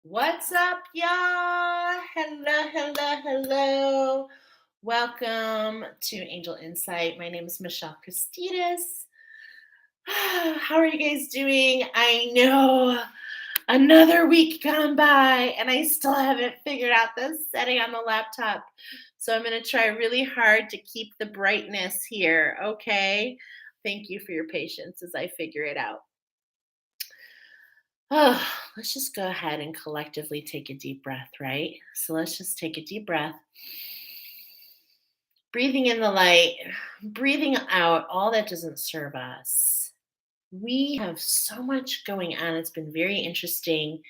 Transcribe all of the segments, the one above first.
What's up, y'all? Hello, hello, hello. Welcome to Angel Insight. My name is Michelle Christides. How are you guys doing? I know another week gone by and I still haven't figured out the setting on the laptop. So I'm going to try really hard to keep the brightness here, okay? Thank you for your patience as I figure it out. Oh, let's just go ahead and collectively take a deep breath, right? So let's just take a deep breath, breathing in the light, breathing out all that doesn't serve us. We have so much going on. It's been very interesting.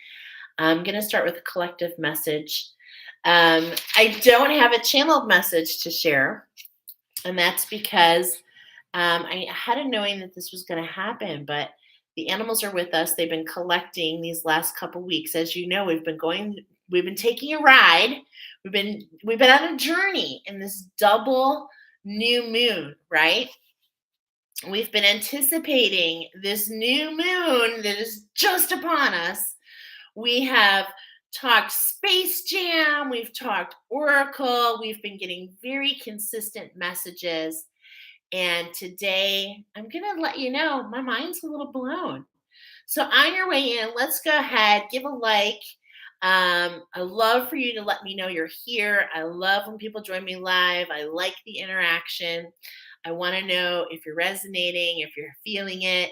I'm going to start with a collective message. I don't have a channeled message to share, and that's because I had a knowing that this was going to happen, but the animals are with us. They've been collecting these last couple weeks. As you know, we've been taking a ride. We've been on a journey in this double new moon, right? We've been anticipating this new moon that is just upon us. We have talked Space Jam, we've talked Oracle, we've been getting very consistent messages. And today, I'm going to let you know my mind's a little blown. So, on your way in, let's go ahead, give a like. I love for you to let me know you're here. I love when people join me live. I like the interaction. I want to know if you're resonating, if you're feeling it.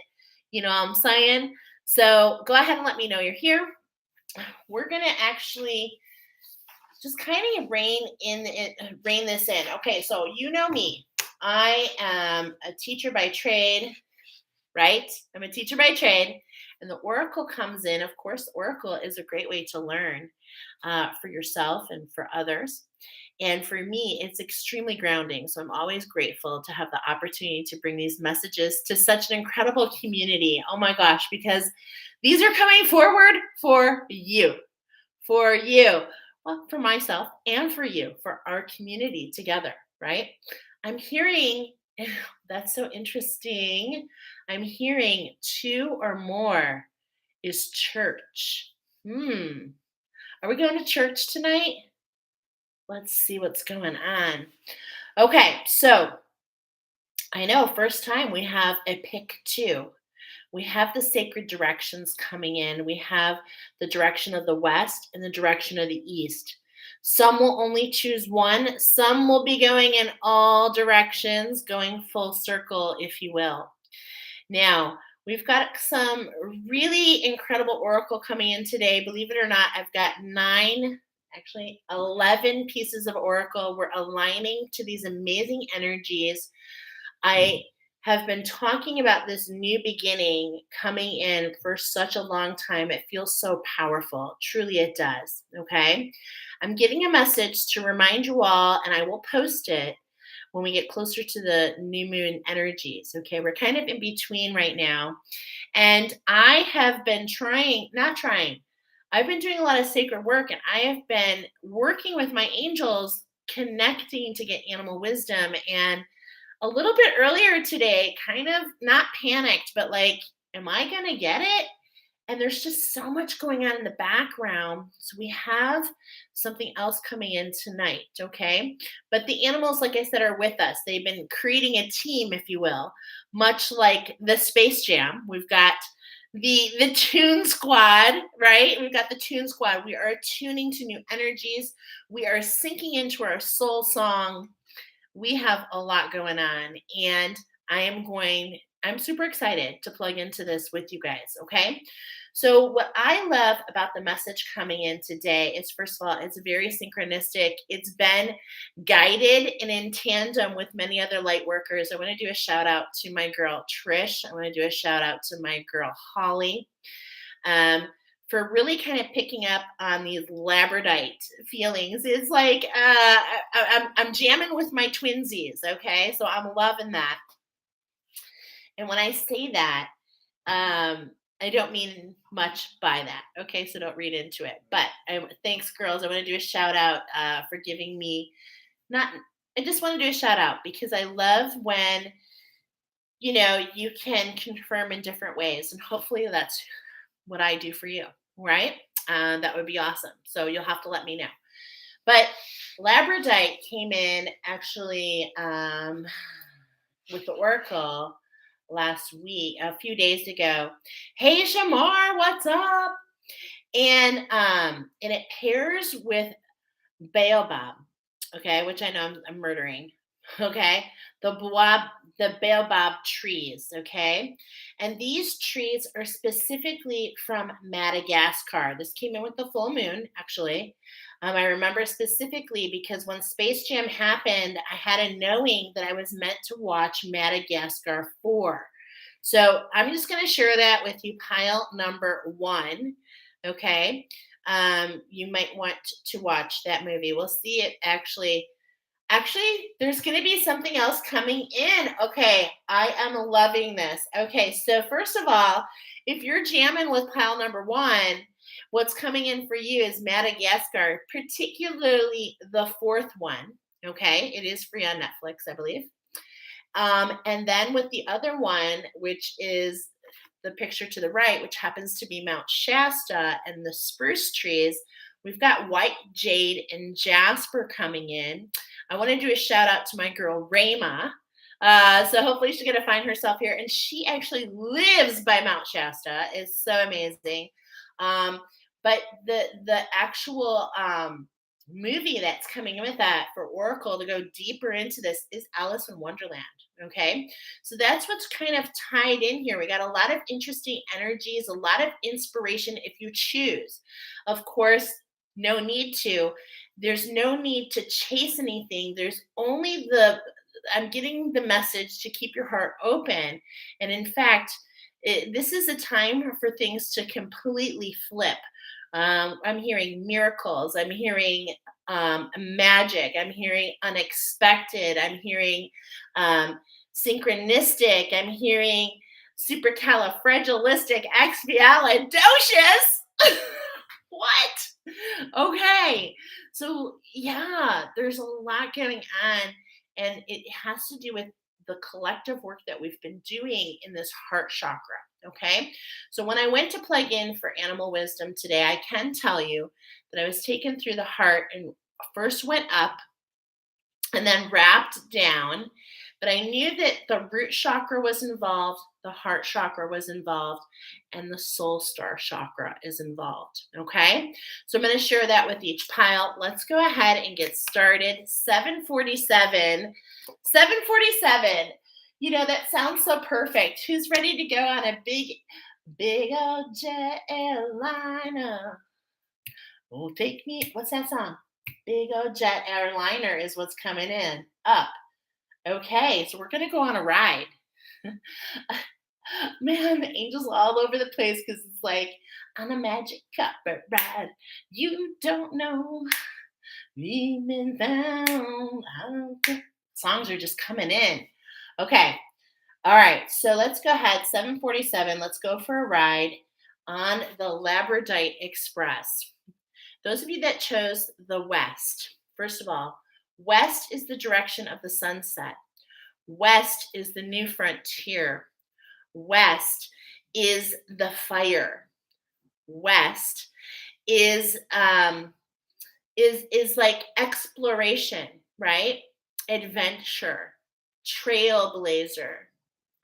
You know what I'm saying? So, go ahead and let me know you're here. We're going to actually just kind of rein this in. Okay, so you know me. I am a teacher by trade, right? I'm a teacher by trade, and the Oracle comes in. Of course, Oracle is a great way to learn for yourself and for others. And for me, it's extremely grounding. So I'm always grateful to have the opportunity to bring these messages to such an incredible community. Oh my gosh, because these are coming forward for you, for you. Well, for myself and for you, for our community together, right? I'm hearing, that's so interesting. I'm hearing two or more is church. Are we going to church tonight? Let's see what's going on. Okay, so I know first time we have a pick two. We have the sacred directions coming in. We have the direction of the west and the direction of the east. Some will only choose one. Some will be going in all directions, going full circle, if you will. Now, we've got some really incredible oracle coming in today. Believe it or not, I've got 11 pieces of oracle. We're aligning to these amazing energies. I have been talking about this new beginning coming in for such a long time. It feels so powerful. Truly, it does. Okay. I'm getting a message to remind you all, and I will post it when we get closer to the new moon energies. Okay. We're kind of in between right now. And I have been I've been doing a lot of sacred work, and I have been working with my angels, connecting to get animal wisdom. And a little bit earlier today, kind of not panicked, but like, am I going to get it? And there's just so much going on in the background. So we have something else coming in tonight, okay? But the animals, like I said, are with us. They've been creating a team, if you will, much like the Space Jam. We've got the Tune Squad, right? We've got the Tune Squad. We are tuning to new energies. We are sinking into our soul song. We have a lot going on, and I'm super excited to plug into this with you guys, okay? So what I love about the message coming in today is, first of all, it's very synchronistic. It's been guided and in tandem with many other light workers. I want to do a shout out to my girl Trish. I want to do a shout out to my girl Holly. For really kind of picking up on these labradorite feelings. It's like I'm jamming with my twinsies, okay? So I'm loving that. And when I say that, I don't mean much by that, okay? So don't read into it. But thanks, girls. I want to do a shout out for giving me not. I just want to do a shout out because I love when you can confirm in different ways, and hopefully that's what I do for you, right? that would be awesome. So you'll have to let me know. But Labradorite came in actually with the Oracle last week, a few days ago. Hey Shamar, what's up? And it pairs with baobab, okay, which I know I'm murdering, okay, the baobab, the baobab trees, okay, and these trees are specifically from Madagascar. This came in with the full moon, actually. I remember specifically because when Space Jam happened, I had a knowing that I was meant to watch Madagascar 4. So I'm just going to share that with you, pile number one. Okay. You might want to watch that movie. We'll see it actually there's going to be something else coming in. Okay, I am loving this. Okay, so first of all, if you're jamming with pile number one, what's coming in for you is Madagascar, particularly the fourth one. Okay, it is free on Netflix, I believe. And then with the other one, which is the picture to the right, which happens to be Mount Shasta and the spruce trees, we've got white jade and jasper coming in. I want to do a shout out to my girl Rayma. So hopefully she's going to find herself here. And she actually lives by Mount Shasta. It's so amazing. Um, but the actual movie that's coming in with that for Oracle to go deeper into this is Alice in Wonderland. Okay. So that's what's kind of tied in here. We got a lot of interesting energies, a lot of inspiration if you choose. Of course, no need to. There's no need to chase anything. There's only I'm getting the message to keep your heart open. And in fact, this is a time for things to completely flip. I'm hearing miracles. I'm hearing magic. I'm hearing unexpected. I'm hearing synchronistic. I'm hearing supercalifragilisticexpialidocious. What? Okay. So, yeah, there's a lot going on, and it has to do with the collective work that we've been doing in this heart chakra. Okay. So, when I went to plug in for animal wisdom today, I can tell you that I was taken through the heart and first went up and then wrapped down. But I knew that the root chakra was involved, the heart chakra was involved, and the soul star chakra is involved. Okay. So I'm going to share that with each pile. Let's go ahead and get started. 747. 747. You know, that sounds so perfect. Who's ready to go on a big old jet airliner? Oh, take me. What's that song? Big old jet airliner is what's coming in. Up. Okay, so we're gonna go on a ride. Man, the angels are all over the place because it's like on a magic carpet ride. You don't know, we've been found. Songs are just coming in. Okay, all right. So let's go ahead. 747. Let's go for a ride on the Labradorite Express. Those of you that chose the west, first of all, west is the direction of the sunset. West is the new frontier. West is the fire. West is like exploration, right? Adventure, trailblazer.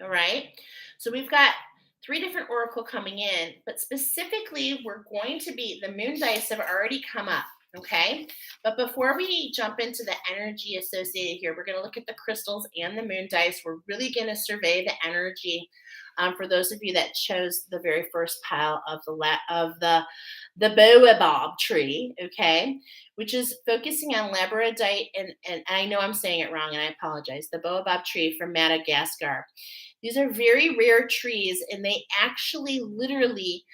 All right. So we've got three different oracle coming in, but specifically, we're going to be the moon dice have already come up. Okay. But before we jump into the energy associated here, we're going to look at the crystals and the moon dice. We're really going to survey the energy for those of you that chose the very first pile of the baobab tree. Okay. Which is focusing on labradorite. And I know I'm saying it wrong and I apologize. The baobab tree from Madagascar. These are very rare trees, and they actually literally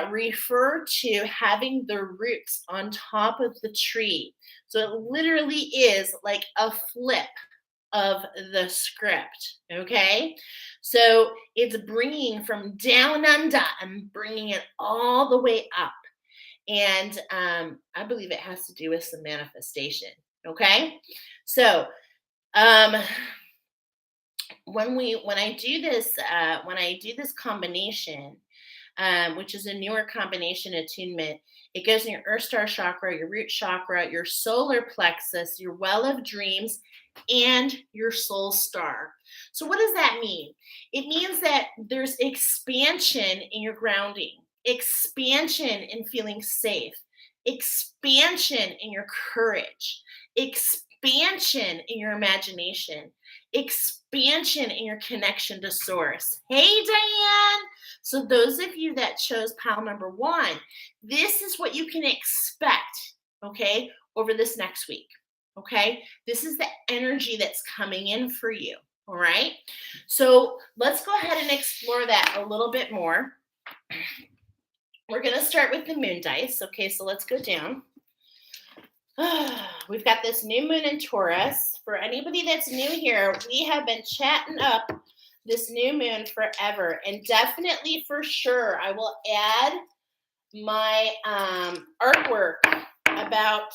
refer to having the roots on top of the tree. So it literally is like a flip of the script. Okay. So it's bringing from down under and bringing it all the way up. And I believe it has to do with some manifestation. Okay. So, um, when I do this combination, which is a newer combination attunement. It goes in your earth star chakra, your root chakra, your solar plexus, your well of dreams, and your soul star. So, what does that mean? It means that there's expansion in your grounding, expansion in feeling safe, expansion in your courage, expansion in your imagination, expansion in your connection to source. Hey, Diane. So, those of you that chose pile number one, this is what you can expect, okay, over this next week. Okay, this is the energy that's coming in for you. All right, so let's go ahead and explore that a little bit more. We're going to start with the moon dice. Okay, so let's go down. We've got this new moon in Taurus. For anybody that's new here, we have been chatting up this new moon forever, and definitely for sure I will add my artwork about,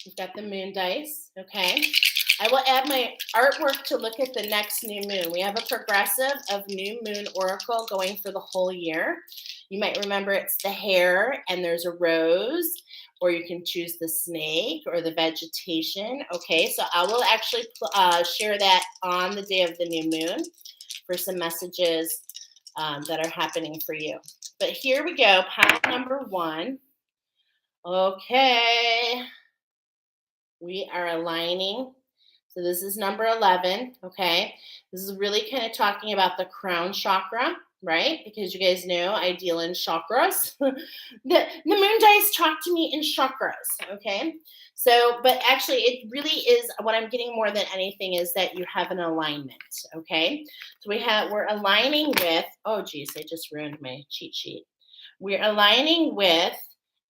we've got the moon dice, okay? I will add my artwork to look at the next new moon. We have a progressive of new moon oracle going for the whole year. You might remember it's the hare and there's a rose, or you can choose the snake or the vegetation. Okay, so I will actually share that on the day of the new moon for some messages that are happening for you. But here we go, pile number one. Okay, we are aligning. So this is number 11, okay? This is really kind of talking about the crown chakra, right? Because you guys know I deal in chakras. the moon dice talk to me in chakras, okay? So, but actually it really is, what I'm getting more than anything is that you have an alignment, okay? So we're aligning with, oh geez, I just ruined my cheat sheet. We're aligning with,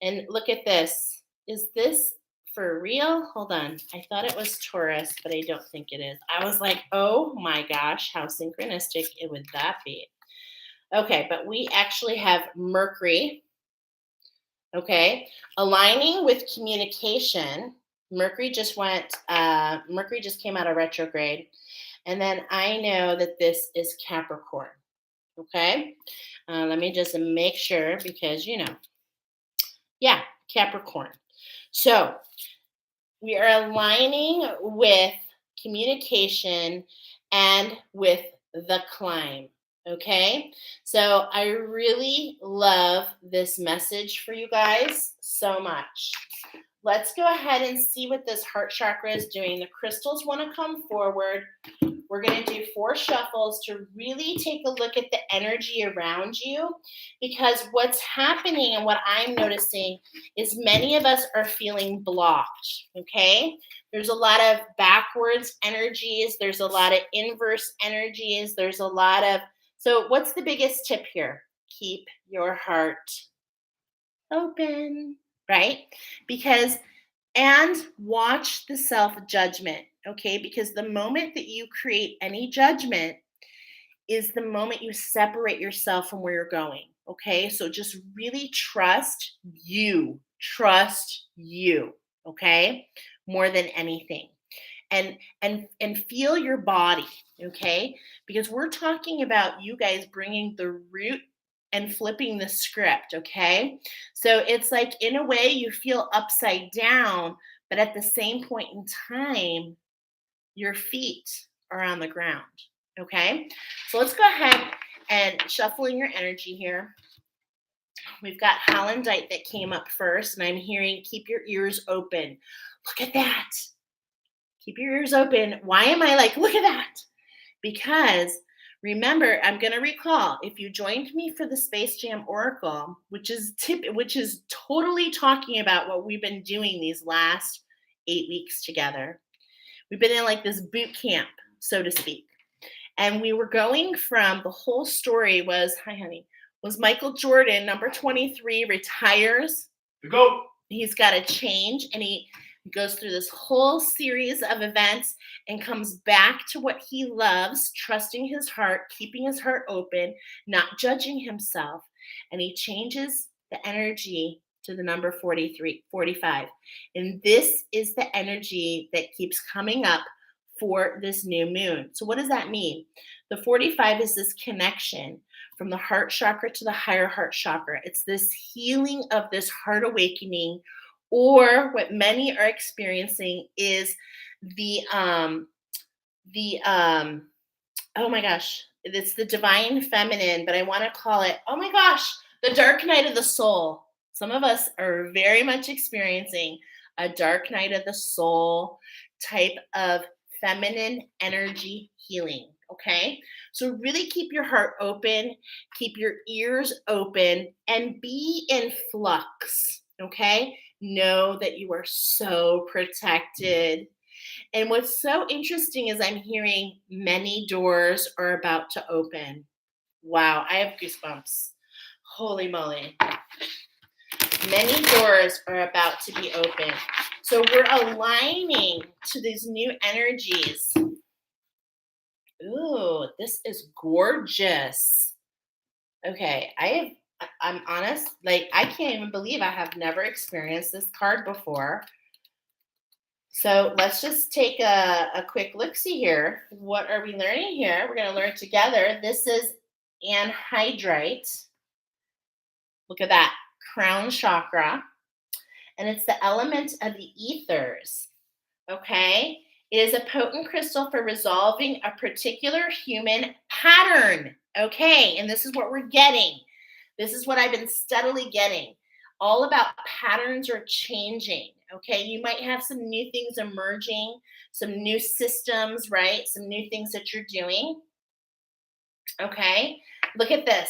and look at this. Is this for real? Hold on. I thought it was Taurus, but I don't think it is. I was like, oh my gosh, how synchronistic would that be? Okay, but we actually have Mercury, okay, aligning with communication. Mercury just came out of retrograde. And then I know that this is Capricorn, okay? Let me just make sure because, yeah, Capricorn. So we are aligning with communication and with the climb. Okay, so I really love this message for you guys so much. Let's go ahead and see what this heart chakra is doing. The crystals want to come forward. We're going to do 4 shuffles to really take a look at the energy around you, because what's happening and what I'm noticing is many of us are feeling blocked, okay? There's a lot of backwards energies. There's a lot of inverse energies. There's a lot of, so what's the biggest tip here? Keep your heart open, right? And watch the self-judgment, okay? Because the moment that you create any judgment is the moment you separate yourself from where you're going, okay? So just really trust you, okay? More than anything. And feel your body, okay? Because we're talking about you guys bringing the root and flipping the script, okay? So it's like, in a way, you feel upside down, but at the same point in time, your feet are on the ground, okay? So let's go ahead and shuffling your energy here. We've got Hollandite that came up first, and I'm hearing keep your ears open. Look at that. Keep your ears open. Why am I like, look at that? Because remember, I'm going to recall, if you joined me for the Space Jam Oracle, which is totally talking about what we've been doing these last 8 weeks together. We've been in like this boot camp, so to speak. And we were going from, the whole story was, hi honey, was Michael Jordan, number 23, retires. The GOAT. He's got to change, and he goes through this whole series of events and comes back to what he loves, trusting his heart, keeping his heart open, not judging himself. And he changes the energy to the number 45. And this is the energy that keeps coming up for this new moon. So what does that mean? The 45 is this connection from the heart chakra to the higher heart chakra. It's this healing of this heart awakening, or what many are experiencing is the the oh my gosh, it's the divine feminine, but I want to call it, oh my gosh, the dark night of the soul. Some of us are very much experiencing a dark night of the soul type of feminine energy healing. Okay. So really keep your heart open, keep your ears open, and be in flux. Okay. Know that you are so protected. And what's so interesting is I'm hearing many doors are about to open. Wow, I have goosebumps. Holy moly. Many doors are about to be open. So we're aligning to these new energies. Ooh, this is gorgeous. Okay, I'm honest, like I can't even believe I have never experienced this card before. So let's just take a quick look-see here. What are we learning here? We're going to learn together. This is anhydrite. Look at that. Crown chakra. And it's the element of the ethers. Okay? It is a potent crystal for resolving a particular human pattern. Okay? And this is what we're getting. This is what I've been steadily getting. All about patterns are changing. Okay, you might have some new things emerging, some new systems, right? Some new things that you're doing. Okay, look at this.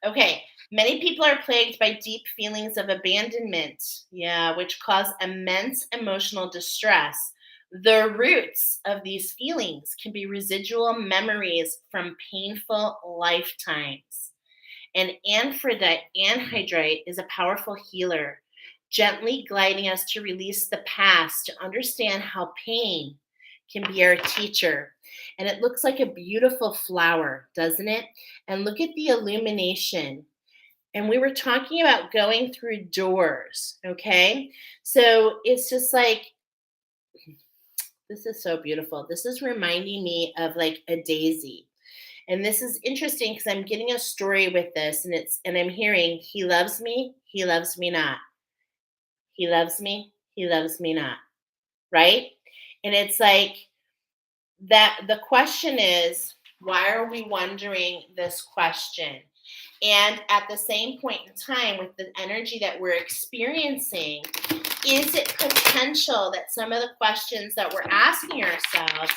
Okay, many people are plagued by deep feelings of abandonment, yeah, which cause immense emotional distress. The roots of these feelings can be residual memories from painful lifetimes. And anhydrite is a powerful healer, gently guiding us to release the past, to understand how pain can be our teacher. And it looks like a beautiful flower, doesn't it? And look at the illumination. And we were talking about going through doors, okay? So it's just like, this is so beautiful. This is reminding me of like a daisy. And this is interesting because I'm getting a story with this, and I'm hearing, he loves me not. He loves me not. Right? And it's like that the question is, why are we wondering this question? And at the same point in time, with the energy that we're experiencing, is it potential that some of the questions that we're asking ourselves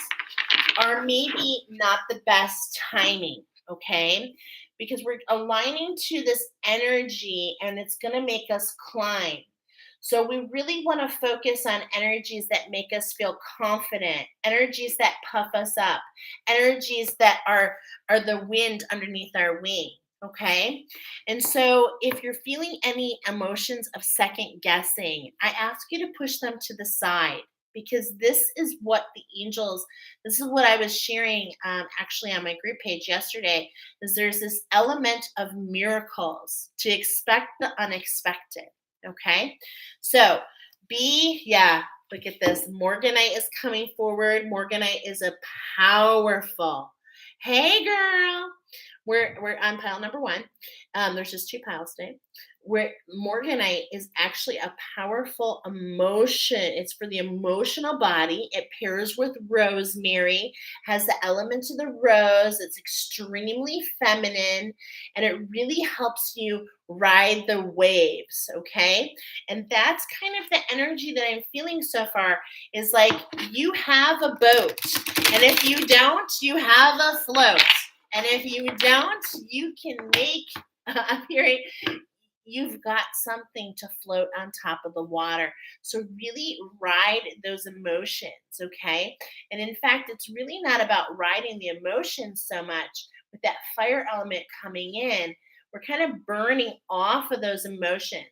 are maybe not the best timing, okay? Because we're aligning to this energy and it's going to make us climb. So we really want to focus on energies that make us feel confident, energies that puff us up, energies that are the wind underneath our wing, okay? And so if you're feeling any emotions of second guessing, I ask you to push them to the side, because this is what the angels, this is what I was sharing actually on my group page yesterday, is there's this element of miracles, to expect the unexpected. Okay, so yeah, look at this. Morganite is coming forward. Morganite is a powerful. Hey, girl. We're on pile number one. There's just two piles today. Where Morganite is actually a powerful emotion. It's for the emotional body. It pairs with rosemary, has the element of the rose. It's extremely feminine, and it really helps you ride the waves. Okay. And that's kind of the energy that I'm feeling so far, is like you have a boat. And if you don't, you have a float. And if you don't, you can make, I'm hearing, you've got something to float on top of the water. So really ride those emotions, okay? And in fact, it's really not about riding the emotions so much. With that fire element coming in, we're kind of burning off of those emotions.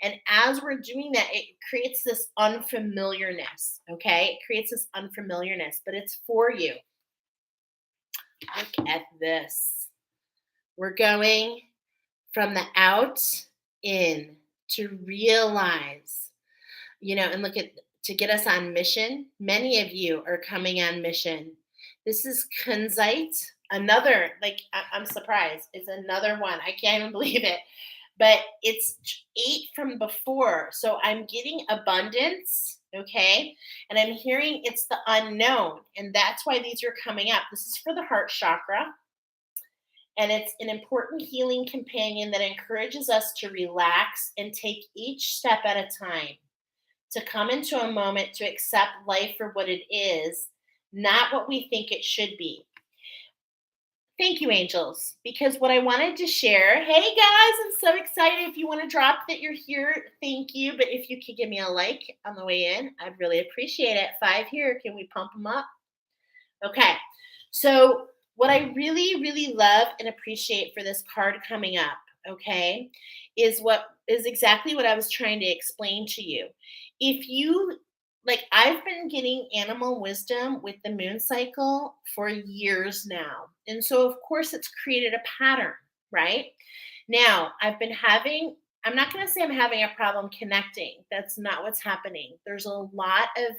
And as we're doing that, it creates this unfamiliarness, okay? It creates this unfamiliarness, but it's for you. Look at this. We're going from the out in to realize, and look at, to get us on mission. Many of you are coming on mission. This is kunzite, Another, like, I'm surprised. It's another one. I can't even believe it. But it's eight from before. So I'm getting abundance. Okay. And I'm hearing it's the unknown. And that's why these are coming up. This is for the heart chakra. And it's an important healing companion that encourages us to relax and take each step at a time, to come into a moment to accept life for what it is, not what we think it should be. Thank you, angels, because what I wanted to share, hey guys, I'm so excited. If you want to drop that you're here, thank you. But if you could give me a like on the way in, I'd really appreciate it. 5 here. Can we pump them up? Okay. So, what I really, really love and appreciate for this card coming up, okay, is what is exactly what I was trying to explain to you. If you like, I've been getting animal wisdom with the moon cycle for years now. And so, of course, it's created a pattern, right? Now, I'm not going to say I'm having a problem connecting. That's not what's happening. There's a lot of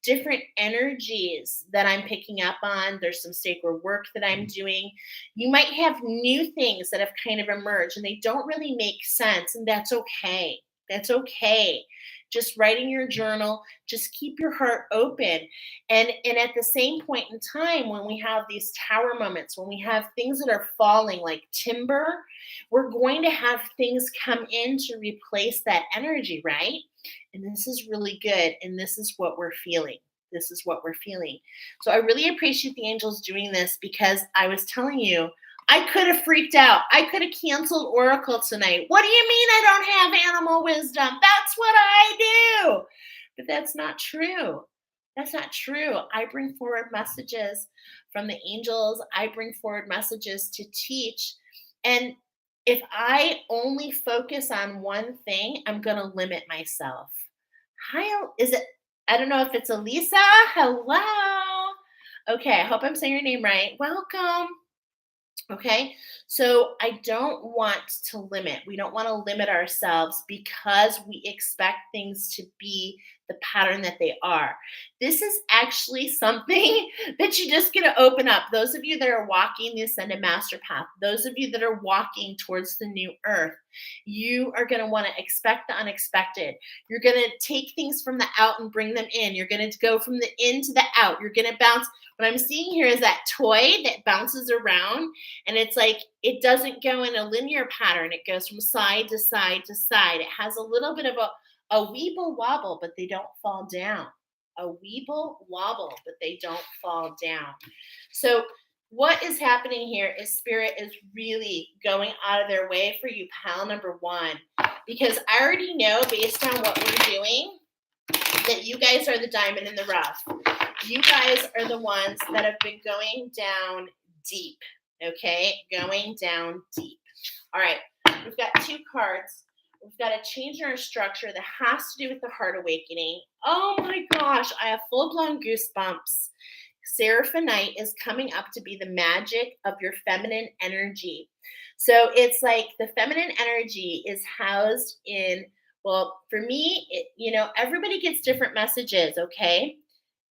different energies that I'm picking up on. There's some sacred work that I'm doing. You might have new things that have kind of emerged and they don't really make sense, and that's okay. That's okay. Just writing your journal, just keep your heart open. And at the same point in time, when we have these tower moments, when we have things that are falling like timber, we're going to have things come in to replace that energy, right? And this is really good. And this is what we're feeling. This is what we're feeling. So I really appreciate the angels doing this, because I was telling you, I could have freaked out. I could have canceled Oracle tonight. What do you mean I don't have animal wisdom? That's what I do. But that's not true. That's not true. I bring forward messages from the angels. I bring forward messages to teach. And if I only focus on one thing, I'm going to limit myself. Hi, is it? I don't know if it's Elisa. Hello. Okay, I hope I'm saying your name right. Welcome. Okay. So I don't want to limit. We don't want to limit ourselves because we expect things to be the pattern that they are. This is actually something that you just get to open up. Those of you that are walking the ascended master path, those of you that are walking towards the new earth, you are going to want to expect the unexpected. You're going to take things from the out and bring them in. You're going to go from the in to the out. You're going to bounce. What I'm seeing here is that toy that bounces around, and it's like it doesn't go in a linear pattern. It goes from side to side to side. It has a little bit of a weeble wobble, but they don't fall down. A weeble wobble, but they don't fall down. So what is happening here is spirit is really going out of their way for you, pal number one, because I already know based on what we're doing that you guys are the diamond in the rough. You guys are the ones that have been going down deep, okay? Going down deep. All right, we've got two cards. We've got to change our structure that has to do with the heart awakening. Oh my gosh, I have full-blown goosebumps. Seraphonite is coming up to be the magic of your feminine energy. So it's like the feminine energy is housed in, well, for me, everybody gets different messages, okay?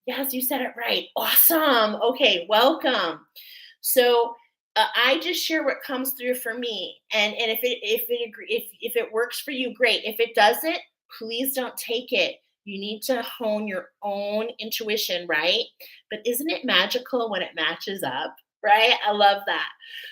Yes, you said it right. Awesome. Okay, welcome. So I just share what comes through for me, and if it works for you, great. If it doesn't, please don't take it. You need to hone your own intuition, right? But isn't it magical when it matches up, right? I love that.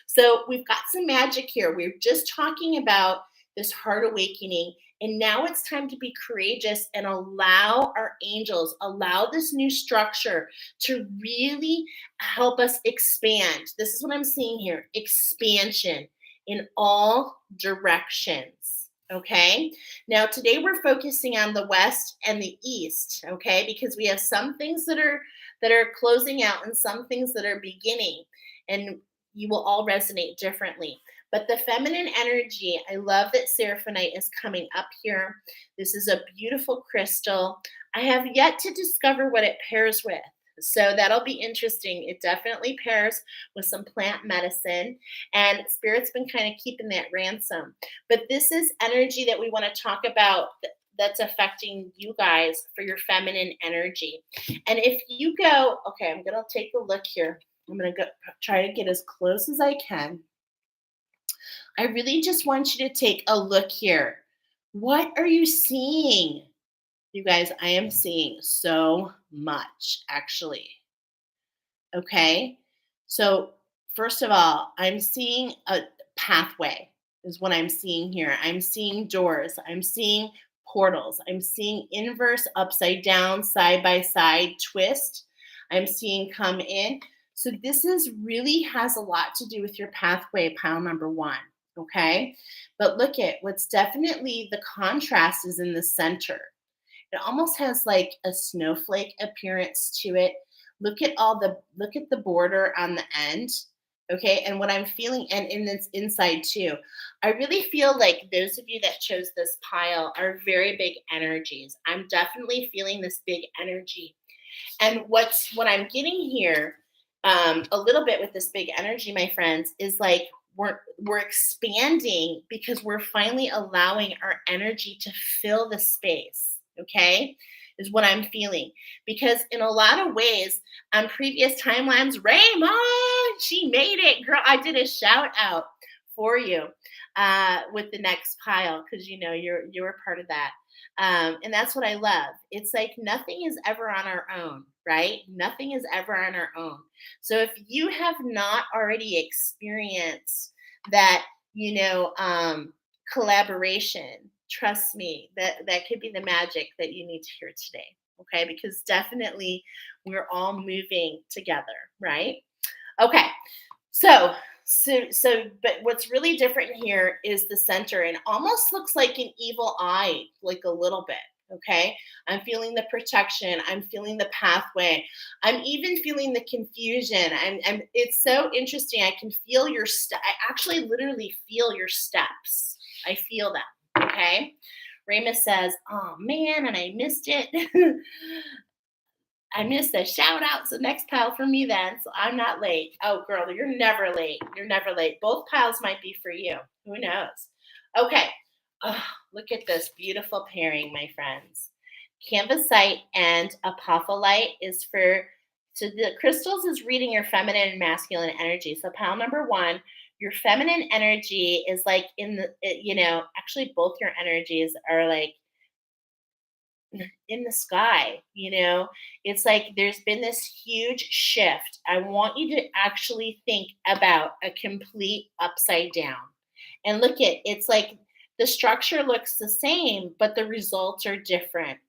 So we've got some magic here. We're just talking about this heart awakening. And now it's time to be courageous and allow our angels, allow this new structure to really help us expand. This is what I'm seeing here, expansion in all directions. Okay. Now, today we're focusing on the West and the East. Okay. Because we have some things that are closing out and some things that are beginning. And you will all resonate differently. But the feminine energy, I love that Seraphonite is coming up here. This is a beautiful crystal. I have yet to discover what it pairs with. So that'll be interesting. It definitely pairs with some plant medicine, and Spirit's been kind of keeping that ransom. But this is energy that we want to talk about that's affecting you guys for your feminine energy. And if you go, okay, I'm going to take a look here. I'm going to go try to get as close as I can. I really just want you to take a look here. What are you seeing? You guys, I am seeing so much actually. Okay. So, first of all, I'm seeing a pathway, is what I'm seeing here. I'm seeing doors. I'm seeing portals. I'm seeing inverse, upside down, side by side twist. I'm seeing come in. So, this is really has a lot to do with your pathway, pile number one. Okay. But look at what's definitely the contrast is in the center. It almost has like a snowflake appearance to it. Look at the border on the end. Okay, and what I'm feeling, and in this inside too, I really feel like those of you that chose this pile are very big energies. I'm definitely feeling this big energy. And what I'm getting here, a little bit with this big energy, my friends, is like we're expanding because we're finally allowing our energy to fill the space. Okay, is what I'm feeling. Because in a lot of ways, on previous timelines, Raymond, she made it, girl. I did a shout out for you with the next pile because you know you're part of that. And that's what I love. It's like nothing is ever on our own, right? Nothing is ever on our own. So if you have not already experienced that, you know, collaboration, trust me, that could be the magic that you need to hear today. Okay, because definitely we're all moving together, right? Okay, but what's really different here is the center and almost looks like an evil eye, like a little bit. Okay. I'm feeling the protection. I'm feeling the pathway. I'm even feeling the confusion. It's so interesting. I can feel I actually literally feel your steps. I feel them. Okay. Ramus says, oh man, and I missed it. I missed the shout out. So next pile for me then. So I'm not late. Oh, girl, you're never late. You're never late. Both piles might be for you. Who knows? Okay. Oh, look at this beautiful pairing, my friends. Canvasite and apophyllite is for, so the crystals is reading your feminine and masculine energy. So pile number one, your feminine energy is like actually both your energies are like in the sky, it's like there's been this huge shift. I want you to actually think about a complete upside down and look at it's like the structure looks the same but the results are different,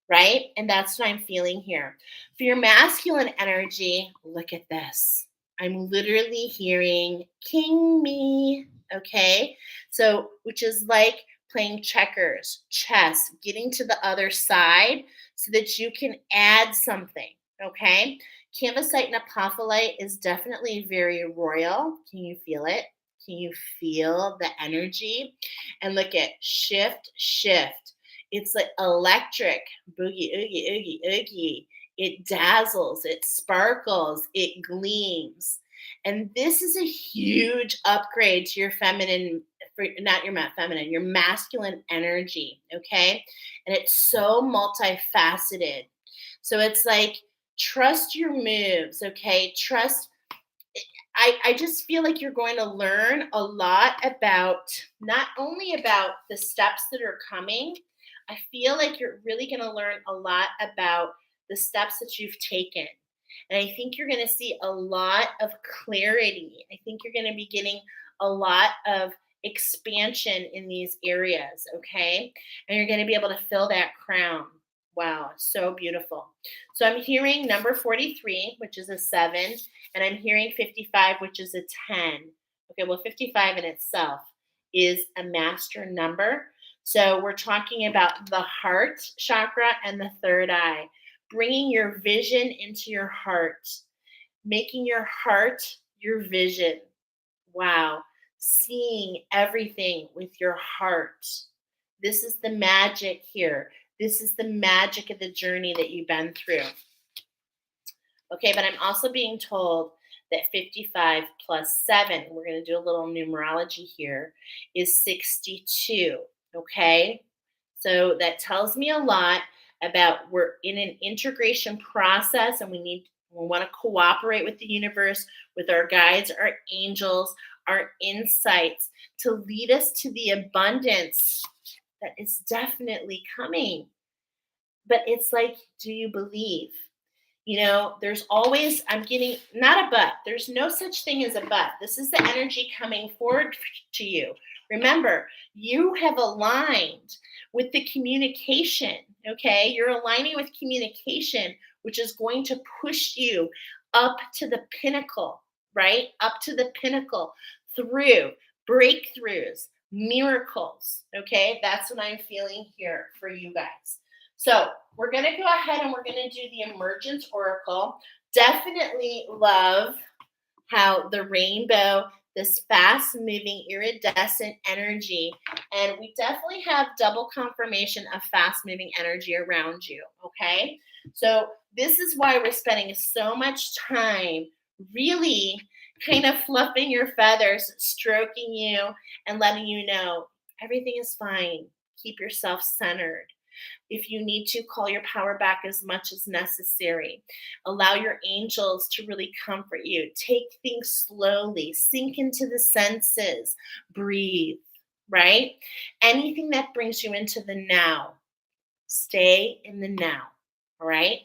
right? And that's what I'm feeling here. For your masculine energy, look at this. I'm literally hearing king me. Okay. So, which is like playing checkers, chess, getting to the other side so that you can add something. Okay. Canvasite and apophyllite is definitely very royal. Can you feel it? Can you feel the energy? And look at shift, shift. It's like electric, boogie, oogie, oogie, oogie. It dazzles, it sparkles, it gleams. And this is a huge upgrade to your feminine, not your feminine, your masculine energy. Okay. And it's so multifaceted. So it's like, trust your moves. Okay. I just feel like you're going to learn a lot about not only about the steps that are coming, I feel like you're really going to learn a lot about the steps that you've taken. And I think you're going to see a lot of clarity. I think you're going to be getting a lot of expansion in these areas, okay? And you're going to be able to fill that crown. Wow, so beautiful. So I'm hearing number 43, which is a 7, and I'm hearing 55, which is a 10. Okay, well, 55 in itself is a master number. So we're talking about the heart chakra and the third eye, bringing your vision into your heart, making your heart your vision. Wow, seeing everything with your heart. This is the magic here. This is the magic of the journey that you've been through. Okay, but I'm also being told that 55 plus 7, we're going to do a little numerology here, is 62. Okay, so that tells me a lot about we're in an integration process and We want to cooperate with the universe, with our guides, our angels, our insights to lead us to the abundance that is definitely coming. But it's like, do you believe? There's always, I'm getting, not a but. There's no such thing as a but. This is the energy coming forward to you. Remember, you have aligned with the communication, okay? You're aligning with communication, which is going to push you up to the pinnacle, right? Up to the pinnacle through breakthroughs, miracles, okay? That's what I'm feeling here for you guys. So we're going to go ahead and we're going to do the emergence oracle. Definitely love how the rainbow, this fast moving iridescent energy, and we definitely have double confirmation of fast moving energy around you. Okay. So this is why we're spending so much time really kind of fluffing your feathers, stroking you, and letting you know everything is fine. Keep yourself centered. If you need to, call your power back as much as necessary. Allow your angels to really comfort you. Take things slowly, sink into the senses, breathe, right? Anything that brings you into the now, stay in the now, all right?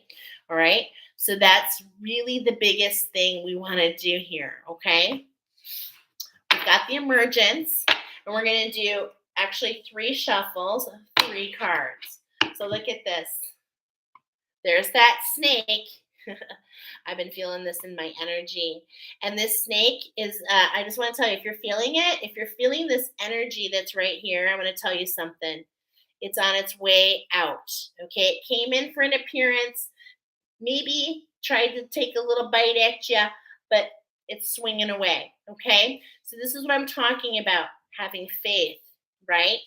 All right. So that's really the biggest thing we want to do here, okay? We've got the emergence, and we're going to do actually 3 shuffles, 3 cards. So look at this. There's that snake. I've been feeling this in my energy. And this snake is, I just want to tell you, if you're feeling it, if you're feeling this energy that's right here, I'm going to tell you something. It's on its way out. Okay. It came in for an appearance, maybe tried to take a little bite at you, but it's swinging away. Okay. So this is what I'm talking about, having faith, right?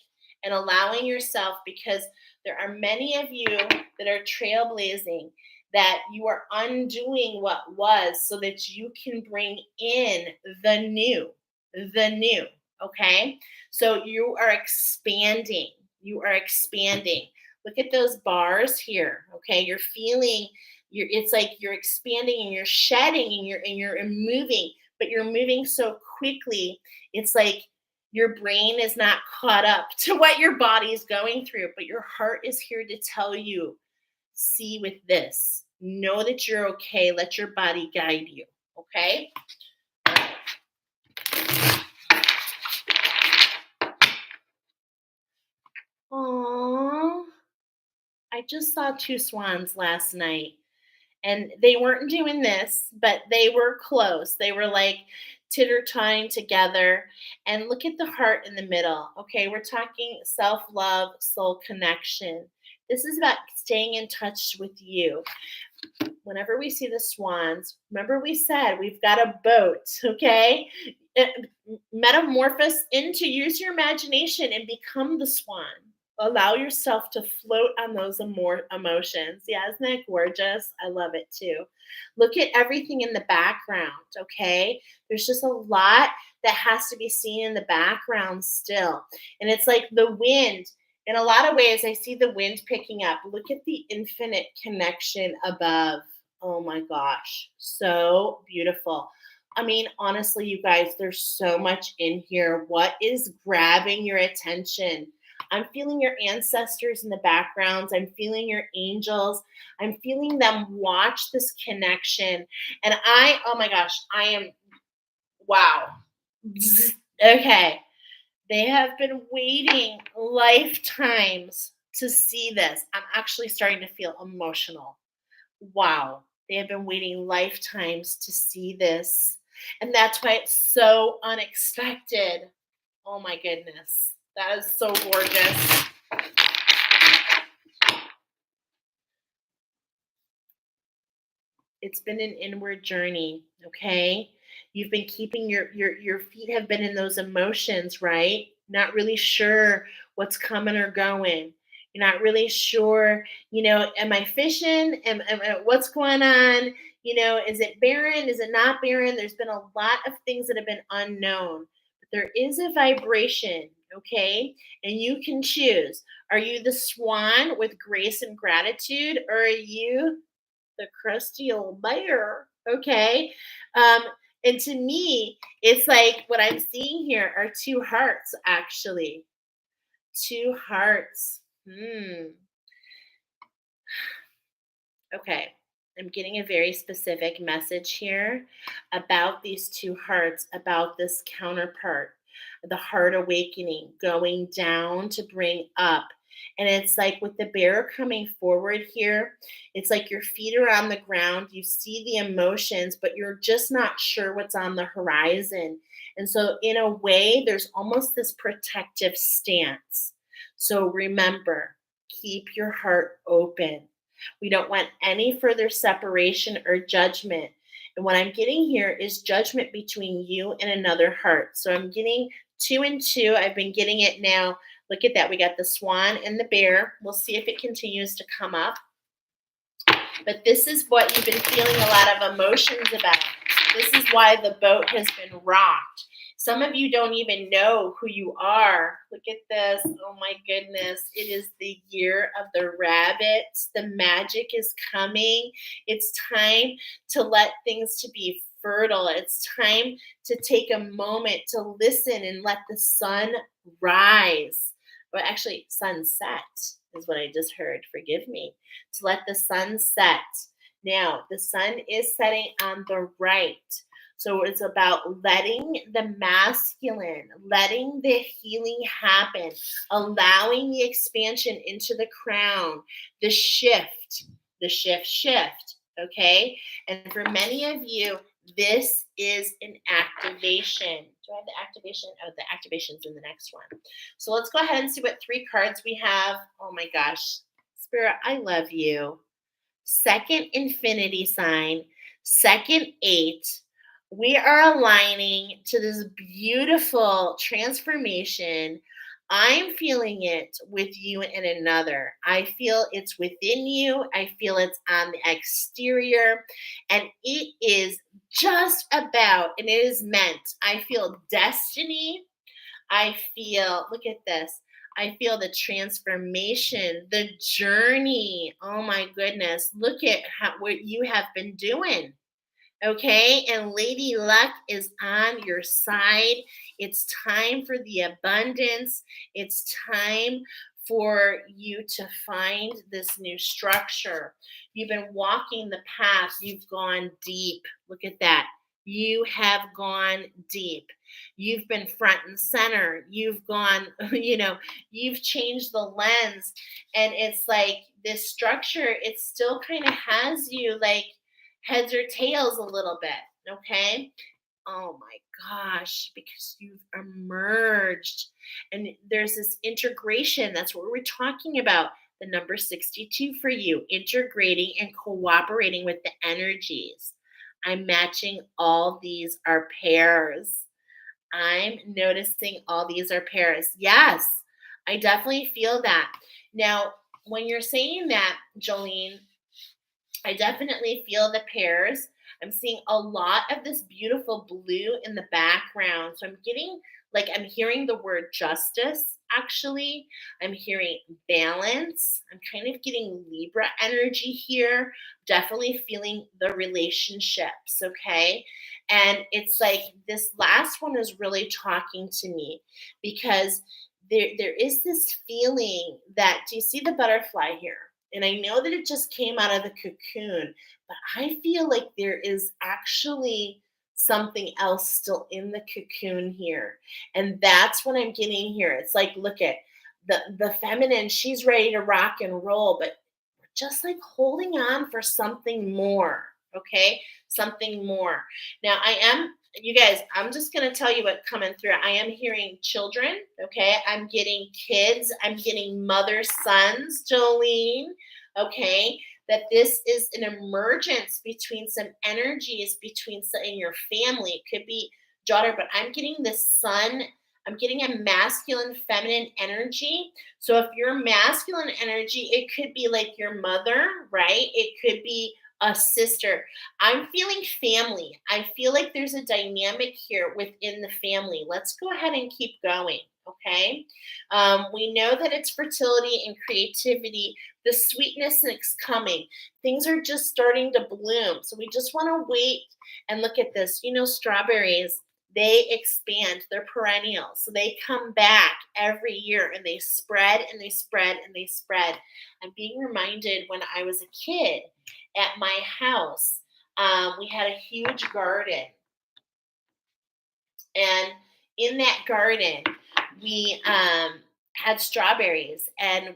And allowing yourself, because there are many of you that are trailblazing, that you are undoing what was so that you can bring in the new, the new. Okay. So you are expanding. You are expanding. Look at those bars here. Okay. You're feeling, it's like you're expanding and you're shedding and you're moving, but you're moving so quickly. It's like your brain is not caught up to what your body is going through, but your heart is here to tell you, see with this. Know that you're okay. Let your body guide you. Okay? Aww. I just saw 2 swans last night. And they weren't doing this, but they were close. They were like titter-tying together. And look at the heart in the middle. Okay, we're talking self-love, soul connection. This is about staying in touch with you. Whenever we see the swans, remember we said we've got a boat, okay? Metamorphose into, use your imagination and become the swan. Allow yourself to float on those emotions. Yeah, isn't that gorgeous? I love it too. Look at everything in the background, okay? There's just a lot that has to be seen in the background still. And it's like the wind. In a lot of ways, I see the wind picking up. Look at the infinite connection above. Oh my gosh, so beautiful. I mean, honestly, you guys, there's so much in here. What is grabbing your attention? I'm feeling your ancestors in the backgrounds. I'm feeling your angels. I'm feeling them watch this connection. And oh my gosh, I am, wow. Okay. They have been waiting lifetimes to see this. I'm actually starting to feel emotional. Wow. They have been waiting lifetimes to see this. And that's why it's so unexpected. Oh my goodness. That is so gorgeous. It's been an inward journey, okay? You've been keeping your feet have been in those emotions, right? Not really sure what's coming or going. You're not really sure, am I fishing? What's going on? Is it barren? Is it not barren? There's been a lot of things that have been unknown. But there is a vibration, okay? And you can choose. Are you the swan with grace and gratitude, or are you the crusty old bear. Okay. Um, and to me, it's like what I'm seeing here are two hearts, actually. Two hearts. Okay. I'm getting a very specific message here about these two hearts, about this counterpart, the heart awakening, going down to bring up. And it's like with the bear coming forward here, it's like your feet are on the ground. You see the emotions, but you're just not sure what's on the horizon. And so, in a way, there's almost this protective stance. So, remember, keep your heart open. We don't want any further separation or judgment. And what I'm getting here is judgment between you and another heart. So I'm getting two and two. I've been getting it now. Look at that. We got the swan and the bear. We'll see if it continues to come up. But this is what you've been feeling a lot of emotions about. This is why the boat has been rocked. Some of you don't even know who you are. Look at this. Oh my goodness. It is the year of the rabbit. The magic is coming. It's time to let things to be fertile. It's time to take a moment to listen and let the sun rise. Well, actually, sunset is what I just heard. Forgive me. To let the sun set. Now, the sun is setting on the right. So it's about letting the masculine, letting the healing happen, allowing the expansion into the crown, the shift, shift. Okay. And for many of you, this is an activation. Do I have the activation? Oh, the activation's in the next one. So let's go ahead and see what three cards we have. Oh my gosh. Spirit, I love you. Second infinity sign, second eight. We are aligning to this beautiful transformation. I'm feeling it with you and another. I feel it's within you. I feel it's on the exterior. And it is just about, and it is meant. I feel destiny. I feel, look at this. I feel the transformation, the journey. Oh my goodness. Look at what you have been doing. Okay. And Lady Luck is on your side. It's time for the abundance. It's time for you to find this new structure. You've been walking the path. You've gone deep. Look at that. You have gone deep. You've been front and center. You've gone, you've changed the lens. And it's like this structure, it still kind of has you like heads or tails a little bit. Okay. Oh my gosh, because you've emerged and there's this integration. That's what we're talking about. The number 62 for you, integrating and cooperating with the energies. I'm matching all these are pairs. I'm noticing all these are pairs. Yes, I definitely feel that. Now, when you're saying that, Jolene, I definitely feel the pairs. I'm seeing a lot of this beautiful blue in the background. So I'm getting like I'm hearing the word justice actually. I'm hearing balance. I'm kind of getting Libra energy here. Definitely feeling the relationships, okay? And it's like this last one is really talking to me because there is this feeling that do you see the butterfly here? And I know that it just came out of the cocoon, but I feel like there is actually something else still in the cocoon here. And that's what I'm getting here. It's like, look at the feminine, she's ready to rock and roll, but we're just like holding on for something more. Okay. Something more. Now I am you guys, I'm just going to tell you what's coming through. I am hearing children, okay? I'm getting kids. I'm getting mother sons, Jolene, okay? That this is an emergence between some energies between in your family. It could be daughter, but I'm getting this son. I'm getting a masculine, feminine energy. So if you're masculine energy, it could be like your mother, right? It could be a sister. I'm feeling family. I feel like there's a dynamic here within the family. Let's go ahead and keep going. Okay. We know that it's fertility and creativity. The sweetness is coming. Things are just starting to bloom. So we just want to wait and look at this. Strawberries, they expand, they're perennial. So they come back every year and they spread and they spread and they spread. I'm being reminded when I was a kid at my house, we had a huge garden. And in that garden, we had strawberries. And,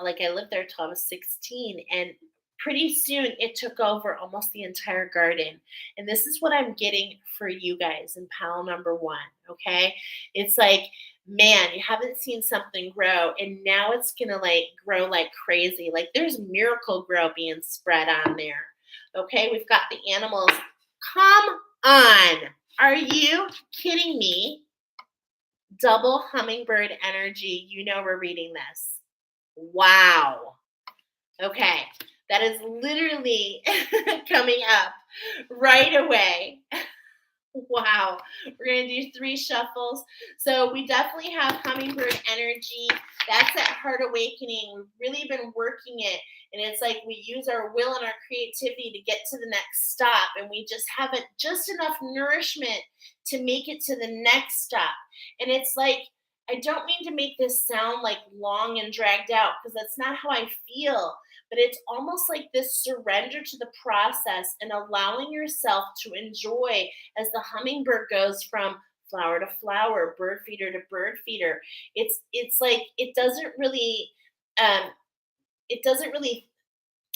like I lived there till I was 16. And pretty soon it took over almost the entire garden. And this is what I'm getting for you guys in pile number one. Okay. It's like, man, you haven't seen something grow and now it's going to like grow like crazy. Like there's Miracle Grow being spread on there. Okay. We've got the animals. Come on. Are you kidding me? Double hummingbird energy. We're reading this. Wow. Okay. That is literally coming up right away. Wow. We're going to do 3 shuffles. So we definitely have hummingbird energy. That's that heart awakening. We've really been working it. And it's like we use our will and our creativity to get to the next stop. And we just haven't just enough nourishment to make it to the next stop. And it's like, I don't mean to make this sound like long and dragged out because that's not how I feel. But it's almost like this surrender to the process and allowing yourself to enjoy as the hummingbird goes from flower to flower, bird feeder to bird feeder. It's like um it doesn't really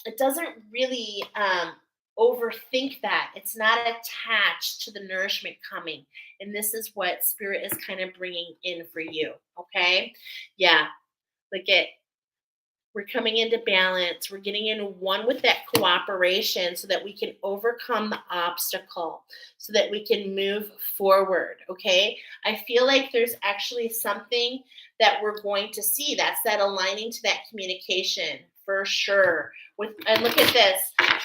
it doesn't really overthink that. It's not attached to the nourishment coming. And this is what spirit is kind of bringing in for you. Okay. Yeah. Look at we're coming into balance. We're getting into one with that cooperation so that we can overcome the obstacle, so that we can move forward. Okay. I feel like there's actually something that we're going to see. That's that aligning to that communication for sure. And look at this. I'm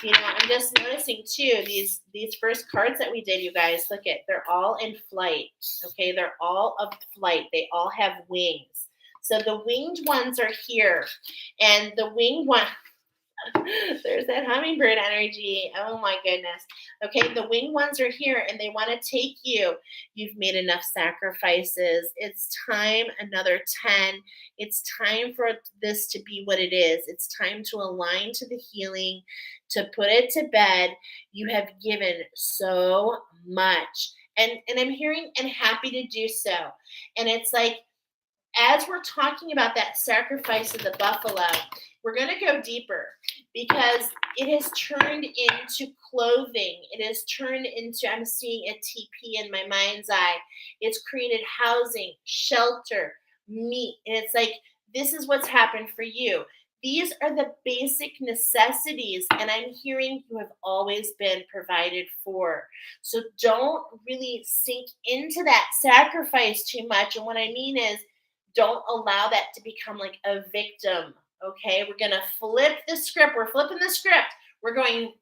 just noticing too, these first cards that we did, you guys, look at, they're all in flight. Okay. They're all of flight. They all have wings. So the winged ones are here. And the winged one, there's that hummingbird energy. Oh my goodness. Okay, the winged ones are here and they want to take you. You've made enough sacrifices. It's time, another 10. It's time for this to be what it is. It's time to align to the healing, to put it to bed. You have given so much. And I'm hearing and happy to do so. And it's like, as we're talking about that sacrifice of the buffalo, we're going to go deeper because it has turned into clothing. It has turned into, I'm seeing a TP in my mind's eye. It's created housing, shelter, meat. And it's like, this is what's happened for you. These are the basic necessities. And I'm hearing you have always been provided for. So don't really sink into that sacrifice too much. And what I mean is, don't allow that to become like a victim. Okay. We're going to flip the script. We're flipping the script. We're not even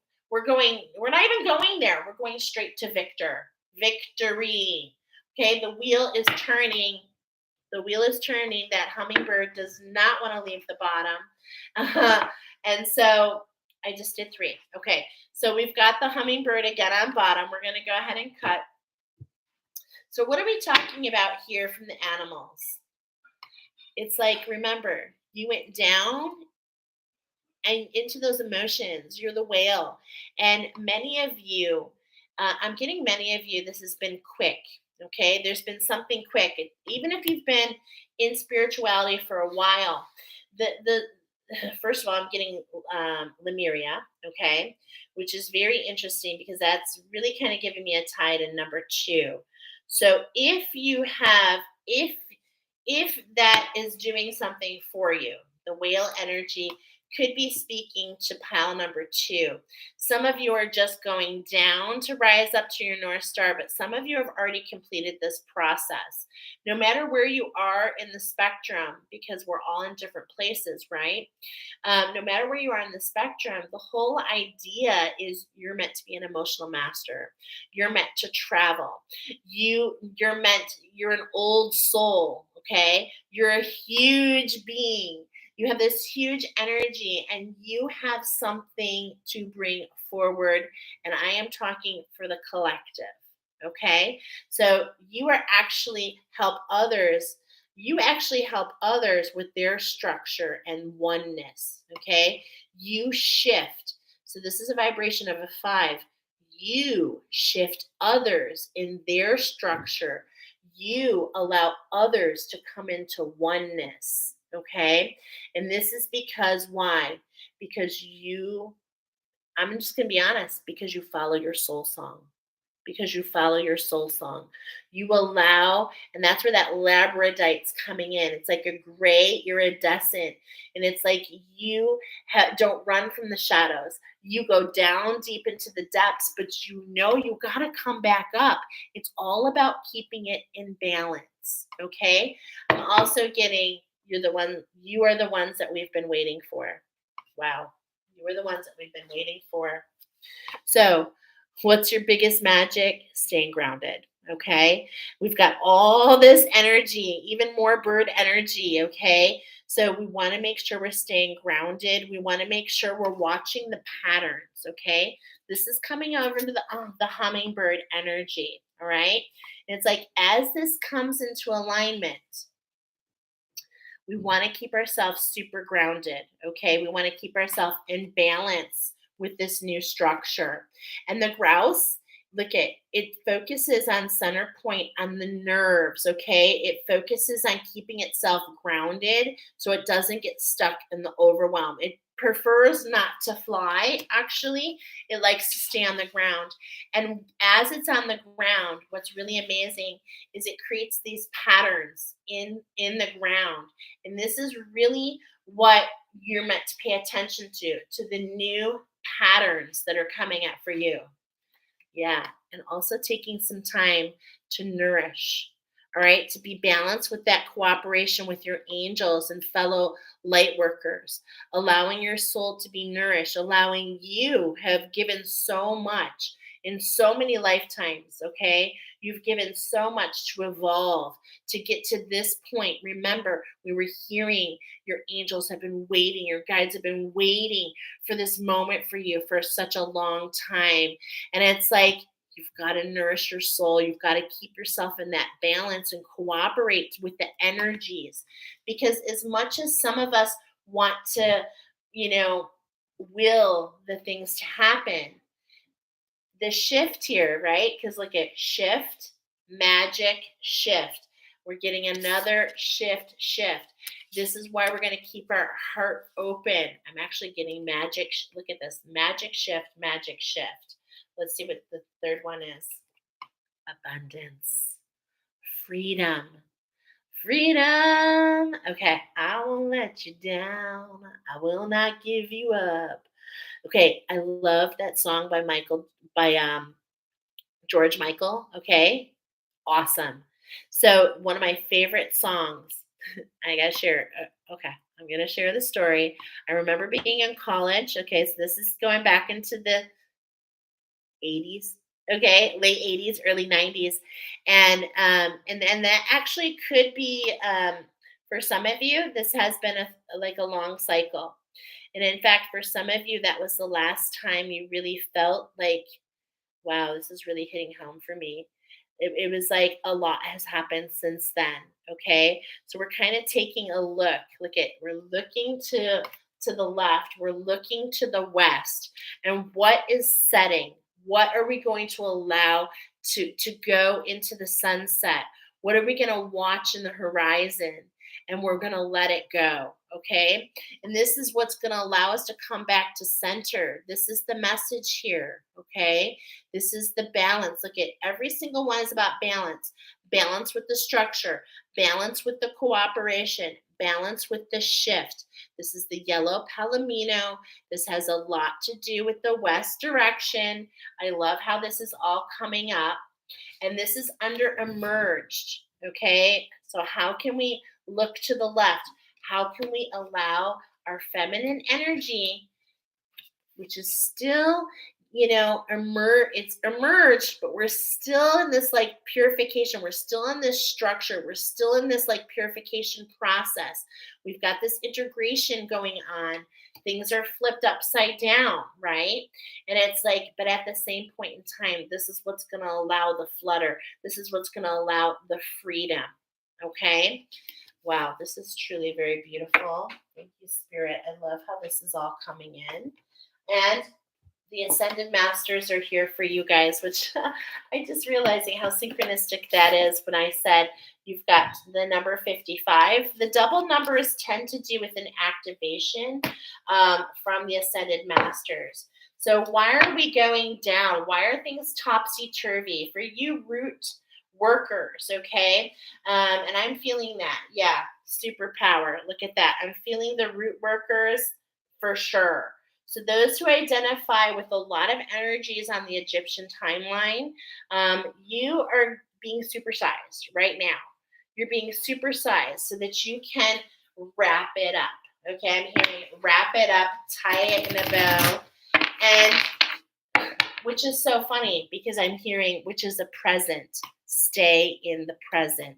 going there. We're going straight to victory. Okay. The wheel is turning. The wheel is turning. That hummingbird does not want to leave the bottom. And so I just did 3. Okay. So we've got the hummingbird again on bottom. We're going to go ahead and cut. So what are we talking about here from the animals? It's like, remember, you went down and into those emotions. You're the whale. And many of you, I'm getting many of you, this has been quick. Okay. There's been something quick. Even if you've been in spirituality for a while, the first of all, I'm getting Lemuria. Okay. Which is very interesting because that's really kind of giving me a tie to number 2. So if that is doing something for you, the whale energy, could be speaking to pile number two. Some of you are just going down to rise up to your North Star, but some of you have already completed this process. No matter where you are in the spectrum, because we're all in different places, right? No matter where you are in the spectrum, the whole idea is you're meant to be an emotional master. You're meant to travel. You're an old soul, okay? You're a huge being. You have this huge energy and you have something to bring forward. And I am talking for the collective. Okay. So you actually help others with their structure and oneness. Okay. You shift. So this is a vibration of a five. You shift others in their structure. You allow others to come into oneness. Okay. And this is because why? Because I'm just going to be honest, because you follow your soul song. Because you follow your soul song. You allow, and that's where that labradorite's coming in. It's like a gray iridescent. And it's like don't run from the shadows. You go down deep into the depths, but you got to come back up. It's all about keeping it in balance. Okay. I'm also getting, you are the ones that we've been waiting for. Wow. You are the ones that we've been waiting for. So, what's your biggest magic? Staying grounded. Okay. We've got all this energy, even more bird energy. Okay. So, we want to make sure we're staying grounded. We want to make sure we're watching the patterns. Okay. This is coming over into the hummingbird energy. All right. And it's like as this comes into alignment, we want to keep ourselves super grounded. Okay. We want to keep ourselves in balance with this new structure. And the grouse, it focuses on center point on the nerves. Okay. It focuses on keeping itself grounded so it doesn't get stuck in the overwhelm. It prefers not to fly, actually. It likes to stay on the ground. And as it's on the ground, what's really amazing is it creates these patterns in the ground. And this is really what you're meant to pay attention to the new patterns that are coming up for you. Yeah. And also taking some time to nourish. All right. To be balanced with that cooperation with your angels and fellow light workers, allowing your soul to be nourished, allowing you have given so much in so many lifetimes. Okay. You've given so much to evolve to get to this point. Remember, we were hearing your angels have been waiting, your guides have been waiting for this moment for you for such a long time. And it's like, you've got to nourish your soul. You've got to keep yourself in that balance and cooperate with the energies. Because as much as some of us want to, you know, will the things to happen, the shift here, right? Because look at shift, magic, shift. We're getting another shift. This is why we're going to keep our heart open. I'm actually getting magic. Look at this magic shift, magic shift. Let's see what the third one is. Abundance, freedom, freedom. Okay, I won't let you down. I will not give you up. Okay, I love that song by George Michael. Okay, awesome. So one of my favorite songs. I gotta share. Okay, I'm gonna share the story. I remember being in college. Okay, so this is going back into the 80s. Okay, late 80s, early 90s, and that actually could be for some of you. This has been a long cycle, and in fact, for some of you, that was the last time you really felt like, wow, this is really hitting home for me. It was like a lot has happened since then. Okay. So we're kind of taking a look. We're looking to the left, we're looking to the west. And what is setting? What are we going to allow to go into the sunset? What are we going to watch in the horizon? And we're going to let it go. Okay. And this is what's going to allow us to come back to center. This is the message here. Okay. This is the balance. Look at every single one is about balance. Balance with the structure, balance with the cooperation, balance with the shift. This is the yellow palomino. This has a lot to do with the west direction. I love how this is all coming up. And this is under emerged. Okay. So, how can we look to the left? How can we allow our feminine energy, which is still, it's emerged, but we're still in this like purification. We're still in this structure. We're still in this like purification process. We've got this integration going on. Things are flipped upside down, right? And it's like, but at the same point in time, this is what's going to allow the flutter. This is what's going to allow the freedom. Okay. Wow, this is truly very beautiful. Thank you, Spirit. I love how this is all coming in. And the Ascended Masters are here for you guys, which I just realizing how synchronistic that is when I said you've got the number 55. The double numbers tend to do with an activation from the Ascended Masters. So why are we going down? Why are things topsy-turvy? For you root workers, okay? And I'm feeling that. Yeah, superpower. Look at that. I'm feeling the root workers for sure. So those who identify with a lot of energies on the Egyptian timeline, you are being supersized right now. You're being supersized so that you can wrap it up. Okay, I'm hearing wrap it up, tie it in a bow, and which is so funny because I'm hearing which is a present. Stay in the present.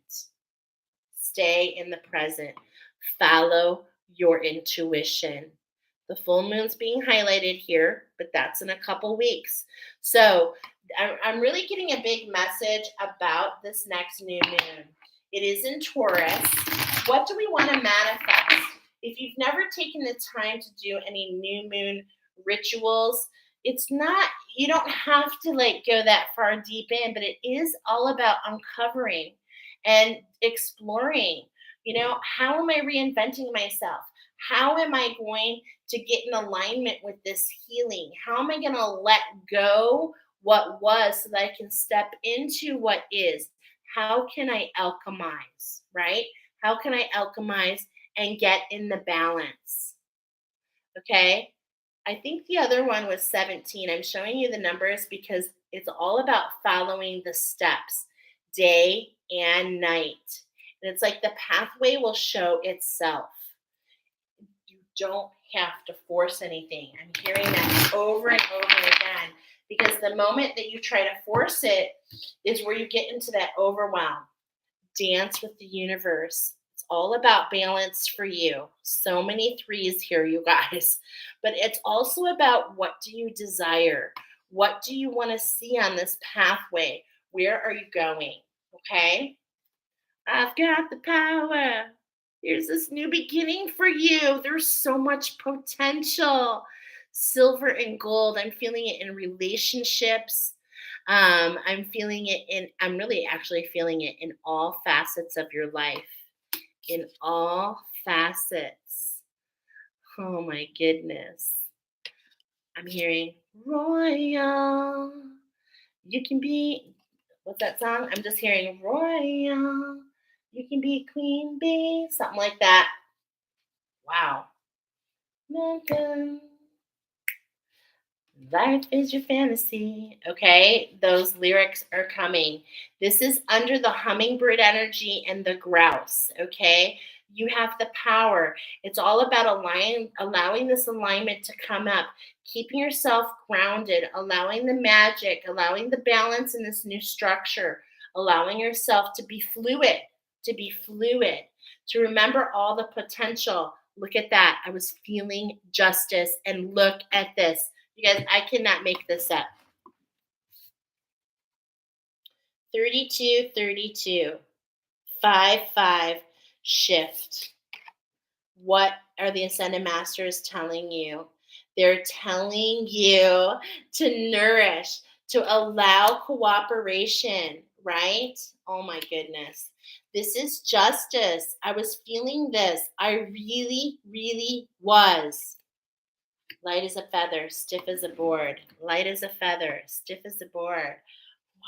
Stay in the present. Follow your intuition. The full moon's being highlighted here, but that's in a couple weeks. So I'm really getting a big message about this next new moon. It is in Taurus. What do we want to manifest? If you've never taken the time to do any new moon rituals, it's not, you don't have to like go that far deep in, but it is all about uncovering and exploring. How am I reinventing myself? How am I going to get in alignment with this healing? How am I going to let go what was so that I can step into what is? How can I alchemize, right? How can I alchemize and get in the balance? Okay. I think the other one was 17. I'm showing you the numbers because it's all about following the steps day and night. And it's like the pathway will show itself. You don't have to force anything. I'm hearing that over and over again because the moment that you try to force it is where you get into that overwhelm. Dance with the universe. It's all about balance for you. So many threes here, you guys. But it's also about what do you desire? What do you want to see on this pathway? Where are you going? Okay? I've got the power. Here's this new beginning for you. There's so much potential. Silver and gold. I'm feeling it in relationships. I'm really actually feeling it in all facets of your life. In all facets. Oh my goodness. I'm hearing royal. You can be, what's that song? I'm just hearing royal. You can be queen bee, something like that. Wow. Welcome. Life is your fantasy. Okay, those lyrics are coming. This is under the hummingbird energy and the grouse. Okay, you have the power. It's all about allowing this alignment to come up, keeping yourself grounded, allowing the magic, allowing the balance in this new structure, allowing yourself to be fluid, to remember all the potential. Look at that. I was feeling justice, and look at this. You guys, I cannot make this up. 32, 32, 5, 5, shift. What are the Ascended Masters telling you? They're telling you to nourish, to allow cooperation, right? Oh my goodness. This is justice. I was feeling this. I really, really was. Light as a feather, stiff as a board. Light as a feather, stiff as a board.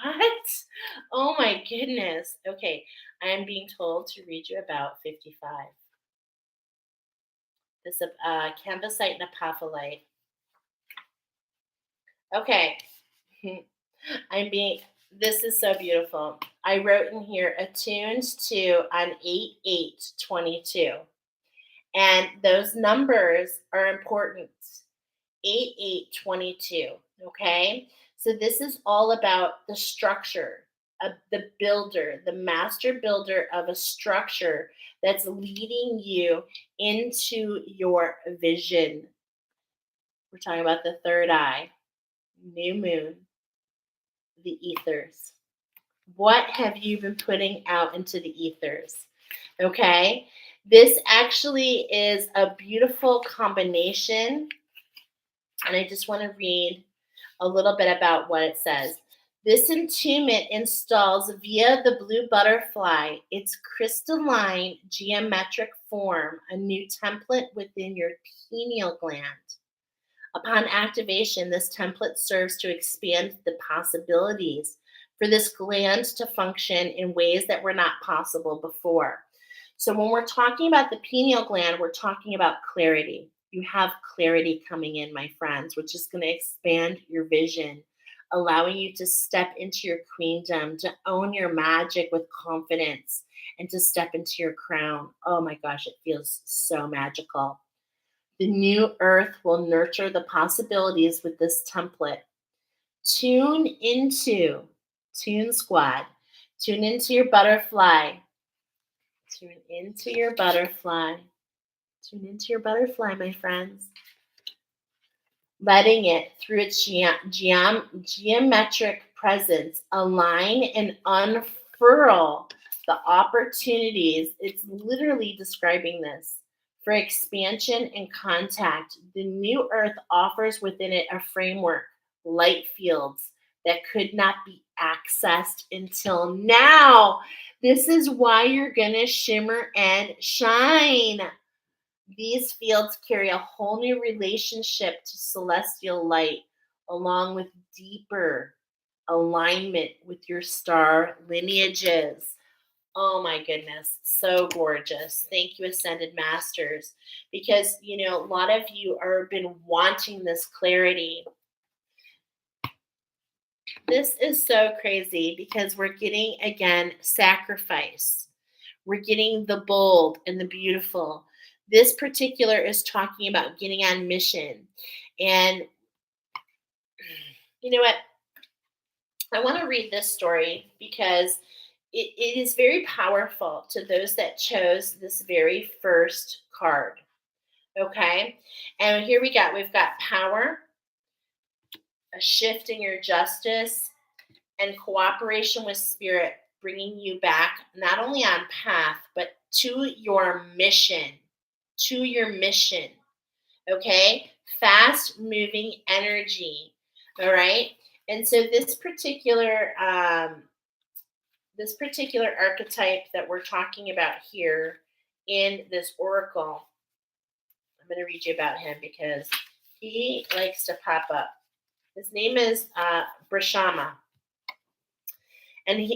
What? Oh my goodness. Okay, I am being told to read you about 55. This canvasite and apophyllite. Okay. I'm being, this is so beautiful. I wrote in here attuned to on 8/8/22. And those numbers are important. 8/8/22. Okay. So this is all about the structure of the builder, the master builder of a structure that's leading you into your vision. We're talking about the third eye, new moon, the ethers. What have you been putting out into the ethers? Okay. This actually is a beautiful combination. And I just want to read a little bit about what it says. This entombment installs via the blue butterfly its crystalline geometric form, a new template within your pineal gland. Upon activation, this template serves to expand the possibilities for this gland to function in ways that were not possible before. So, when we're talking about the pineal gland, we're talking about clarity. You have clarity coming in, my friends, which is going to expand your vision, allowing you to step into your queendom, to own your magic with confidence, and to step into your crown. Oh my gosh, it feels so magical. The new earth will nurture the possibilities with this template. Tune into, Tune Squad, tune into your butterfly. Tune into your butterfly. Tune into your butterfly, my friends. Letting it, through its geometric presence, align and unfurl the opportunities. It's literally describing this for expansion and contact. The new earth offers within it a framework, light fields that could not be accessed until now. This is why you're going to shimmer and shine. These fields carry a whole new relationship to celestial light, along with deeper alignment with your star lineages. Oh my goodness, so gorgeous. Thank you, Ascended Masters, because a lot of you are been wanting this clarity. This is so crazy because we're getting again sacrifice. We're getting the bold and the beautiful. This particular is talking about getting on mission. And you know what? I want to read this story because it is very powerful to those that chose this very first card. Okay. And here we got, we've got power, a shift in your justice, and cooperation with spirit, bringing you back not only on path, but to your mission. To your mission. Okay. Fast moving energy. All right. And so this particular archetype that we're talking about here in this oracle, I'm going to read you about him because he likes to pop up. His name is Brahma. And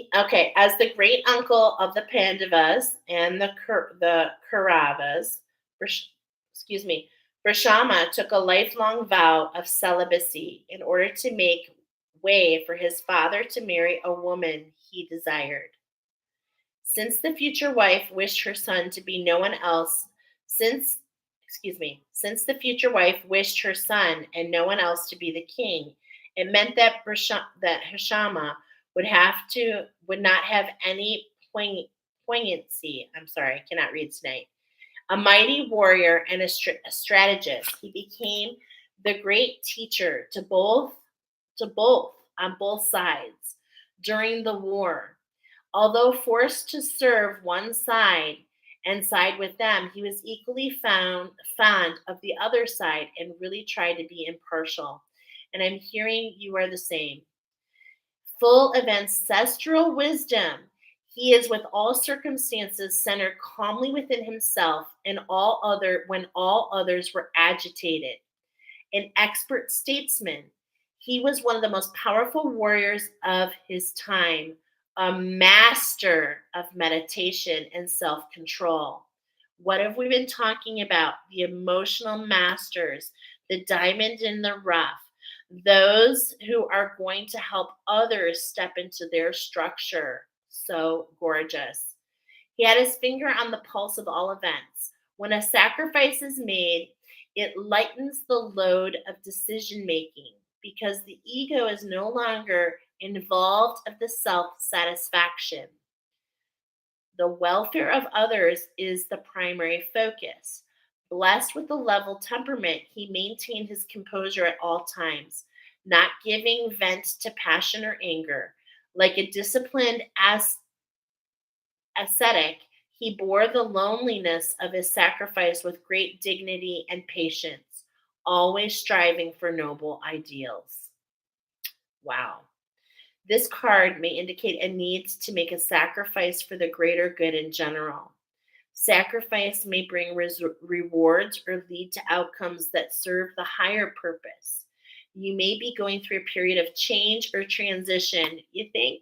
as the great uncle of the Pandavas and the Kauravas, Brahma took a lifelong vow of celibacy in order to make way for his father to marry a woman he desired. Since the future wife wished her son to be no one else, since the future wife wished her son and no one else to be the king, it meant that Hashama would not have any poignancy. I'm sorry, I cannot read tonight. A mighty warrior and a strategist, he became the great teacher to both on both sides during the war. Although forced to serve one side and side with them, he was equally fond of the other side and really tried to be impartial. And I'm hearing you are the same. Full of ancestral wisdom, he is with all circumstances centered calmly within himself and when all others were agitated. An expert statesman, he was one of the most powerful warriors of his time, a master of meditation and self-control. What have we been talking about? The emotional masters, the diamond in the rough, those who are going to help others step into their structure. So gorgeous. He had his finger on the pulse of all events. When a sacrifice is made, it lightens the load of decision making because the ego is no longer involved of the self satisfaction. The welfare of others is the primary focus. Blessed with a level temperament, he maintained his composure at all times, not giving vent to passion or anger. Like a disciplined ascetic, he bore the loneliness of his sacrifice with great dignity and patience, always striving for noble ideals. Wow. This card may indicate a need to make a sacrifice for the greater good in general. Sacrifice may bring rewards or lead to outcomes that serve the higher purpose. You may be going through a period of change or transition, you think?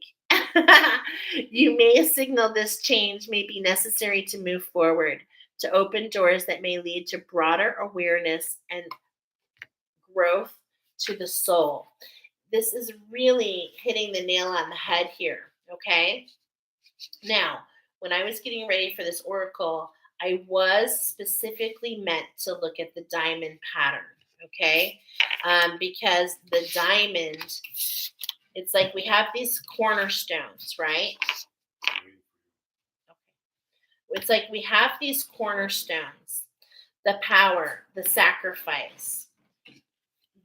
You may signal this change may be necessary to move forward, to open doors that may lead to broader awareness and growth to the soul. This is really hitting the nail on the head here, okay? Now, when I was getting ready for this oracle, I was specifically meant to look at the diamond pattern, okay? Because the diamond, it's like we have these cornerstones, right? Okay. It's like we have these cornerstones, the power, the sacrifice,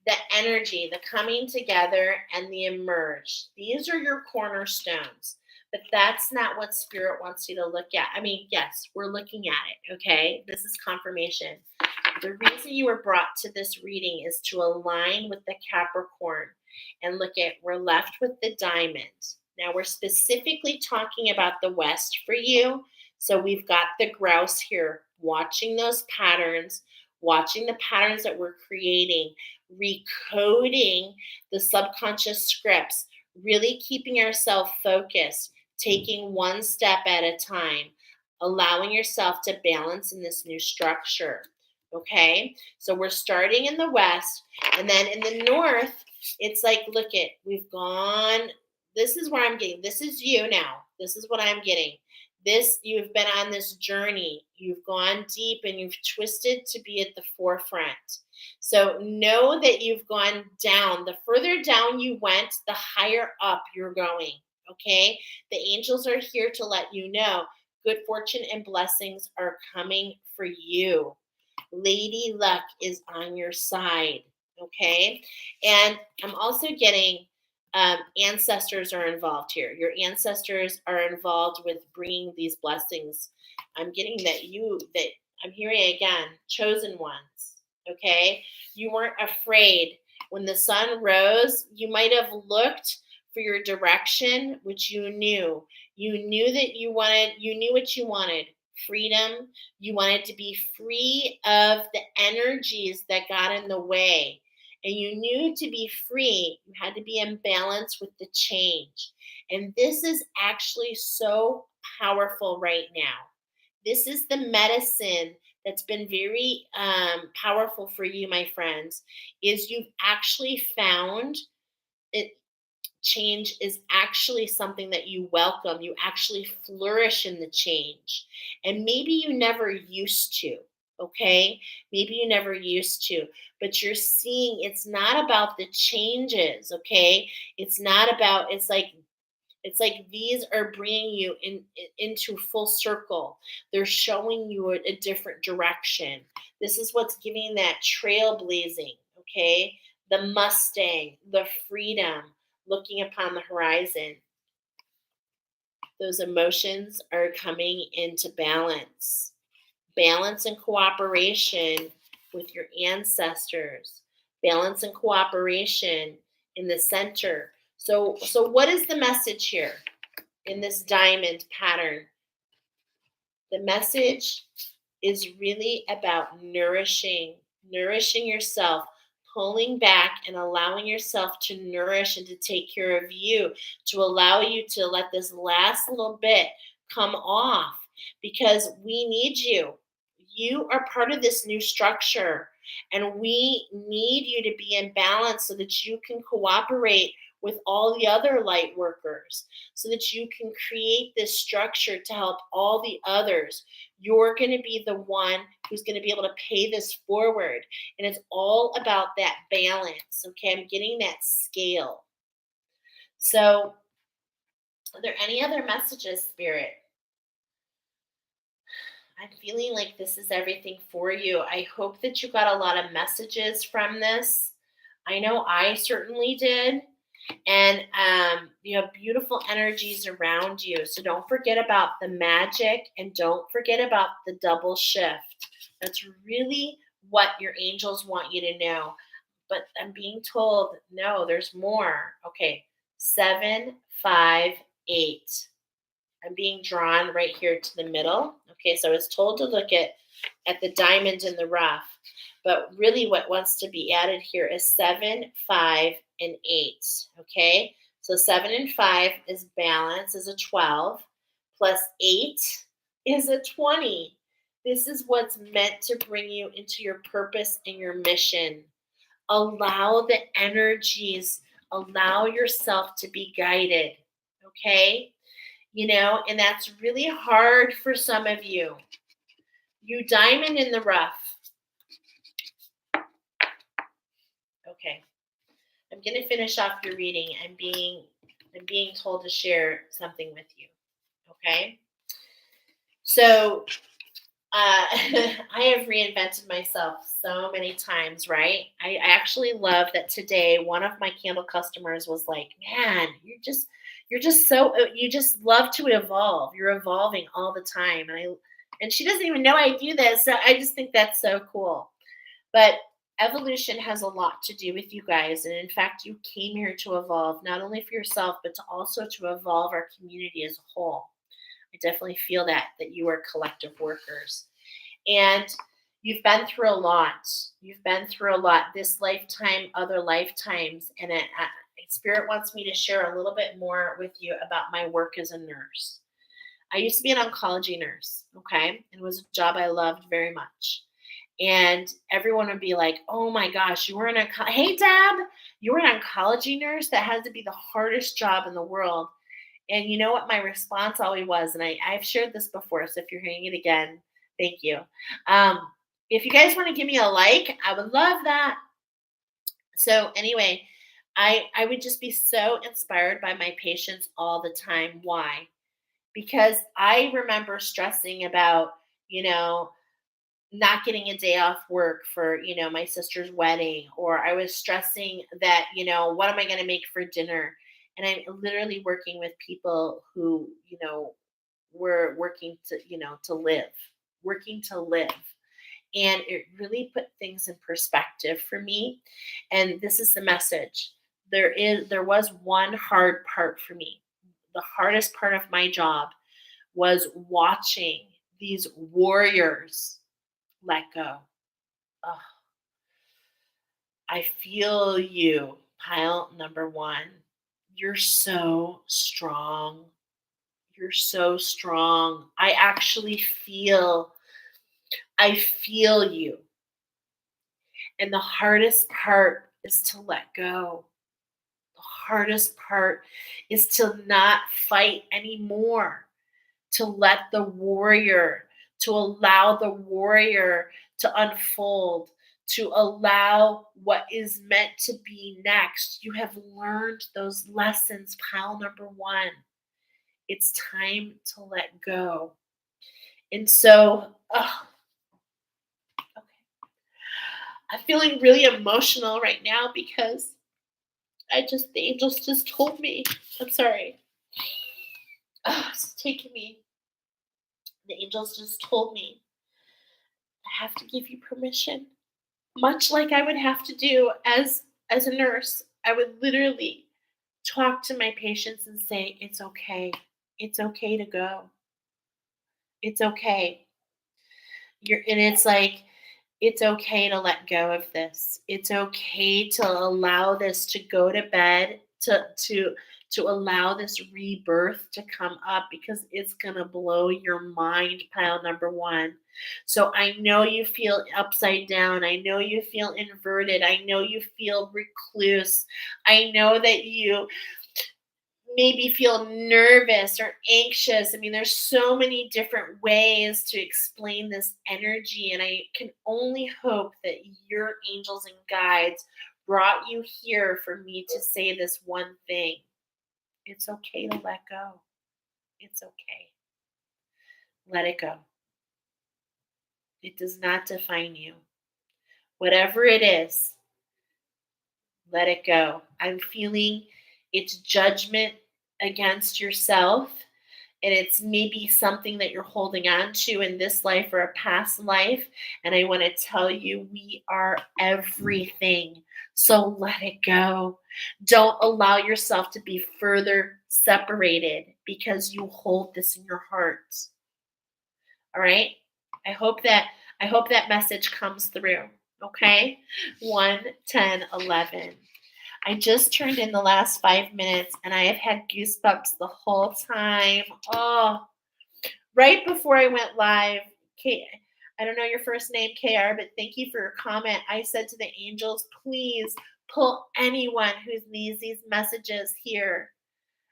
the energy, the coming together, and the emerge. These are your cornerstones. But that's not what spirit wants you to look at. I mean, yes, we're looking at it, okay? This is confirmation. The reason you were brought to this reading is to align with the Capricorn and look at, we're left with the diamond. Now, we're specifically talking about the West for you. So we've got the grouse here, watching those patterns, watching the patterns that we're creating, recoding the subconscious scripts, really keeping ourselves focused, taking one step at a time, allowing yourself to balance in this new structure. Okay, so we're starting in the West, and then in the North, it's like, look at, we've gone. This is where I'm getting. This is you now. This is what I'm getting. This, you've been on this journey. You've gone deep and you've twisted to be at the forefront. So know that you've gone down. The further down you went, the higher up you're going. Okay, the angels are here to let you know good fortune and blessings are coming for you. Lady Luck is on your side. Okay. And I'm also getting ancestors are involved here. Your ancestors are involved with bringing these blessings. I'm getting that I'm hearing again, chosen ones. Okay. You weren't afraid. When the sun rose, you might have looked for your direction, which you knew. You knew that you knew what you wanted, freedom. You wanted to be free of the energies that got in the way. And you knew to be free, you had to be in balance with the change. And this is actually so powerful right now. This is the medicine that's been very powerful for you, my friends, is you've actually found it. Change is actually something that you welcome. You actually flourish in the change. And maybe you never used to, okay? Maybe you never used to, but you're seeing it's not about the changes, okay? It's not about, it's like these are bringing you into full circle. They're showing you a different direction. This is what's giving that trailblazing, okay? The Mustang, the freedom, looking upon the horizon. Those emotions are coming into balance. Balance and cooperation with your ancestors. Balance and cooperation in the center. So what is the message here in this diamond pattern? The message is really about nourishing yourself, pulling back and allowing yourself to nourish and to take care of you, to allow you to let this last little bit come off because we need you. you are part of this new structure, and we need you to be in balance so that you can cooperate with all the other light workers, so that you can create this structure to help all the others. You're going to be the one who's going to be able to pay this forward. And it's all about that balance. Okay. I'm getting that scale. So, are there any other messages, Spirit? I'm feeling like this is everything for you. I hope that you got a lot of messages from this. I know I certainly did. And you have beautiful energies around you. So don't forget about the magic, and don't forget about the double shift. That's really what your angels want you to know. But I'm being told, no, there's more. Okay, 7, 5, 8. I'm being drawn right here to the middle. Okay, so I was told to look at the diamond in the rough, but really what wants to be added here is 7, 5, and 8. Okay, so 7 and 5 is balance, is a 12, plus 8 is a 20. This is what's meant to bring you into your purpose and your mission. Allow the energies, allow yourself to be guided. Okay, and that's really hard for some of you. You diamond in the rough. Okay. I'm going to finish off your reading. I'm being told to share something with you. Okay? So, I have reinvented myself so many times, right? I actually love that today one of my candle customers was like, "Man, you're just so you just love to evolve. You're evolving all the time." And she doesn't even know I do this. So I just think that's so cool. But evolution has a lot to do with you guys. And in fact, you came here to evolve, not only for yourself, but to also to evolve our community as a whole. I definitely feel that you are collective workers. And you've been through a lot. You've been through a lot this lifetime, other lifetimes. And Spirit wants me to share a little bit more with you about my work as a nurse. I used to be an oncology nurse, okay? And it was a job I loved very much. And everyone would be like, "Oh my gosh, you were hey Deb, you were an oncology nurse? That has to be the hardest job in the world." And you know what my response always was, and I've shared this before, so if you're hearing it again, thank you. Um, if you guys want to give me a like, I would love that. So anyway, I would just be so inspired by my patients all the time. Why? Because I remember stressing about, you know, not getting a day off work for, my sister's wedding, or I was stressing that, what am I going to make for dinner? And I'm literally working with people who, were working to live, working to live. And it really put things in perspective for me. And this is the message. There was one hard part for me. The hardest part of my job was watching these warriors let go. Ugh, I feel you, pile number one. You're so strong. You're so strong. I feel you. And the hardest part is to let go. The hardest part is to not fight anymore, to let the warrior, to allow the warrior to unfold, to allow what is meant to be next. You have learned those lessons, pile number one. It's time to let go. And so, okay. I'm feeling really emotional right now because the angels just told me. I'm sorry. It's taking me. The angels just told me I have to give you permission, much like I would have to do as a nurse. I would literally talk to my patients and say, "It's okay. It's okay to go. It's okay." And it's like, it's okay to let go of this. It's okay to allow this to go to bed, to allow this rebirth to come up because it's going to blow your mind, pile number one. So I know you feel upside down. I know you feel inverted. I know you feel recluse. I know that you maybe feel nervous or anxious. I mean, there's so many different ways to explain this energy, and I can only hope that your angels and guides brought you here for me to say this one thing. It's okay to let go. It's okay. Let it go. It does not define you. Whatever it is, let it go. I'm feeling it's judgment against yourself, and it's maybe something that you're holding on to in this life or a past life. And I want to tell you, we are everything. So let it go. Don't allow yourself to be further separated because you hold this in your heart. All right. I hope that I hope that message comes through. Okay. 1, 10, 11. I just turned in the last 5 minutes and I have had goosebumps the whole time. Oh, right before I went live, Kate, I don't know your first name, KR, but thank you for your comment. I said to the angels, please pull anyone who needs these messages here.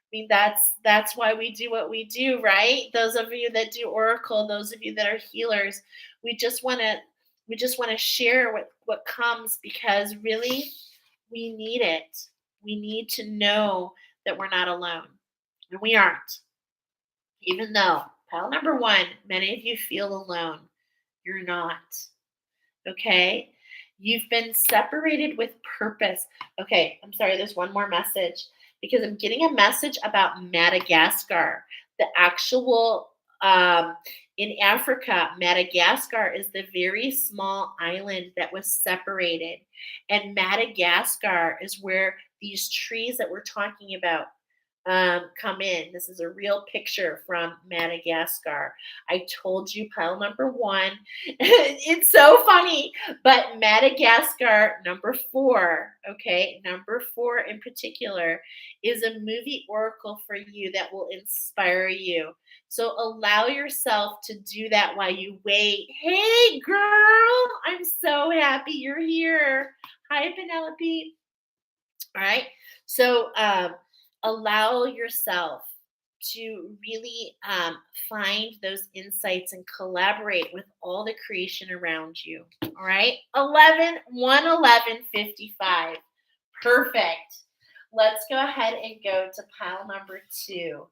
I mean, that's why we do what we do, right? Those of you that do Oracle, those of you that are healers, we just want to share what comes because really we need it. We need to know that we're not alone. And we aren't. Even though, pile number one, many of you feel alone. You're not. Okay? You've been separated with purpose. Okay, I'm sorry, there's one more message because I'm getting a message about Madagascar. The actual, in Africa, Madagascar is the very small island that was separated. And Madagascar is where these trees that we're talking about come in. This is a real picture from Madagascar. I told you, pile number one. It's so funny, but Madagascar number four, okay, number four in particular, is a movie oracle for you that will inspire you. So allow yourself to do that while you wait. Hey, girl, I'm so happy you're here. Hi, Penelope. All right. So allow yourself to really find those insights and collaborate with all the creation around you. All right. 11, 1, 11, 55. Perfect. Let's go ahead and go to pile number two.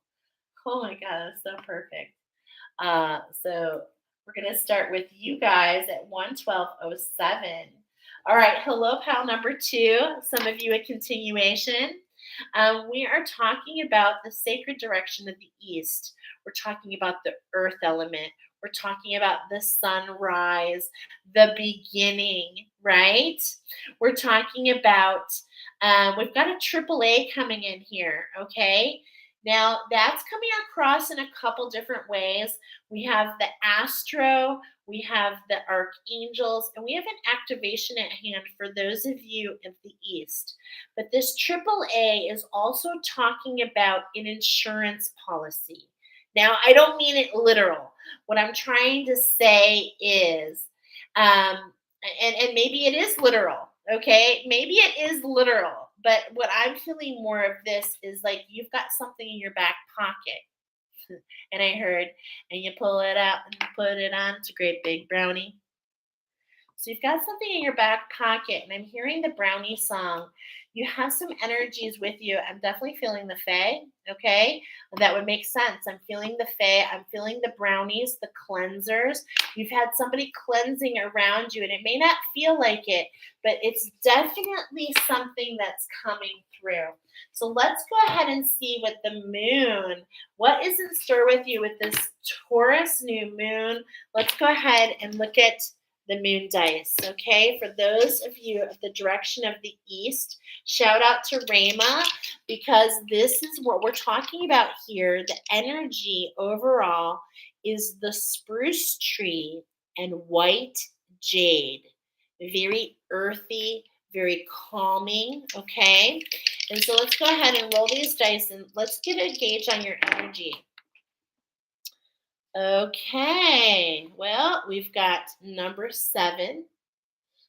Oh my God, that's so perfect. So we're going to start with you guys at 11207. All right. Hello, pal number two. Some of you a continuation. We are talking about the sacred direction of the East. We're talking about the earth element. We're talking about the sunrise, the beginning, right? We're talking about, we've got a triple A coming in here, okay? Now, that's coming across in a couple different ways. We have the astro, we have the archangels, and we have an activation at hand for those of you of the East. But this triple A is also talking about an insurance policy. Now, I don't mean it literal. What I'm trying to say is, and maybe it is literal, okay? Maybe it is literal. But what I'm feeling more of this is like you've got something in your back pocket. And I heard, and you pull it out and you put it on. It's a great big brownie. So you've got something in your back pocket, and I'm hearing the brownie song. You have some energies with you. I'm definitely feeling the fae, okay? That would make sense. I'm feeling the fae. I'm feeling the brownies, the cleansers. You've had somebody cleansing around you, and it may not feel like it, but it's definitely something that's coming through. So let's go ahead and see what the moon, what is in store with you with this Taurus new moon. Let's go ahead and look at the moon dice, okay? For those of you of the direction of the East, shout out to Rama because this is what we're talking about here. The energy overall is the spruce tree and white jade. Very earthy, very calming, okay? And so let's go ahead and roll these dice and let's get a gauge on your energy. Okay, well, we've got number 7.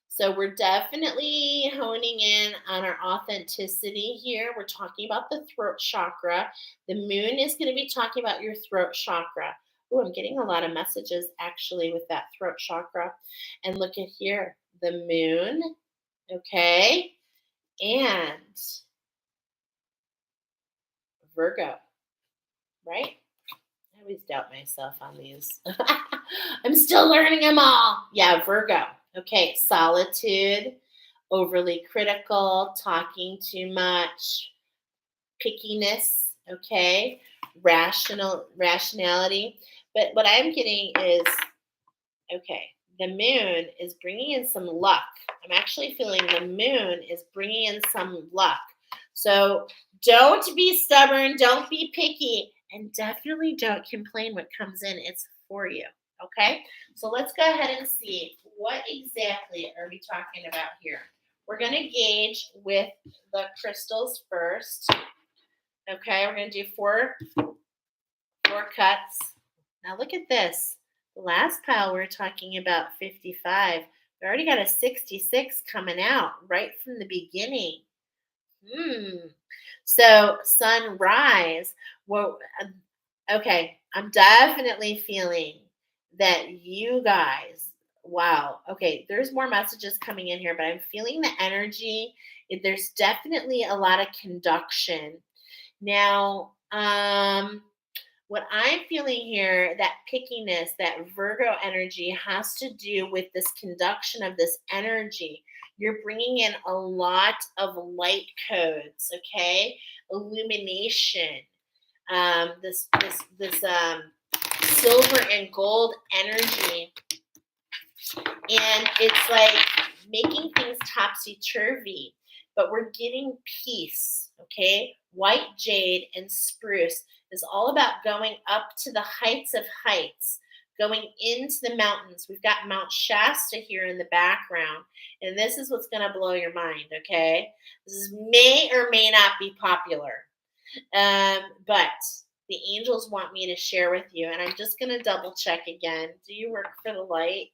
So we're definitely honing in on our authenticity here. We're talking about the throat chakra. The moon is going to be talking about your throat chakra. Oh, I'm getting a lot of messages actually with that throat chakra. And look at here, the moon, okay, and Virgo, right? I always doubt myself on these. I'm still learning them all. Yeah, Virgo. Okay, solitude, overly critical, talking too much, pickiness, okay, rationality. But what I'm getting is okay, the moon is bringing in some luck. I'm actually feeling the moon is bringing in some luck. So don't be stubborn, don't be picky, and definitely don't complain what comes in. It's for you. Okay, so let's go ahead and see what exactly are we talking about here. We're going to gauge with the crystals first. Okay, we're going to do four cuts. Now look at this. The last pile we're talking about 55. We already got a 66 coming out right from the beginning. So sunrise. Well, okay. I'm definitely feeling that you guys. Wow. Okay. There's more messages coming in here, but I'm feeling the energy. There's definitely a lot of conduction. Now, what I'm feeling here, that pickiness, that Virgo energy has to do with this conduction of this energy. You're bringing in a lot of light codes, okay? Illumination, this silver and gold energy, and it's like making things topsy turvy. But we're getting peace, okay? White jade and spruce is all about going up to the heights of heights, going into the mountains. We've got Mount Shasta here in the background, and this is what's going to blow your mind, okay? May or may not be popular, but the angels want me to share with you, and I'm just going to double check again. Do you work for the light?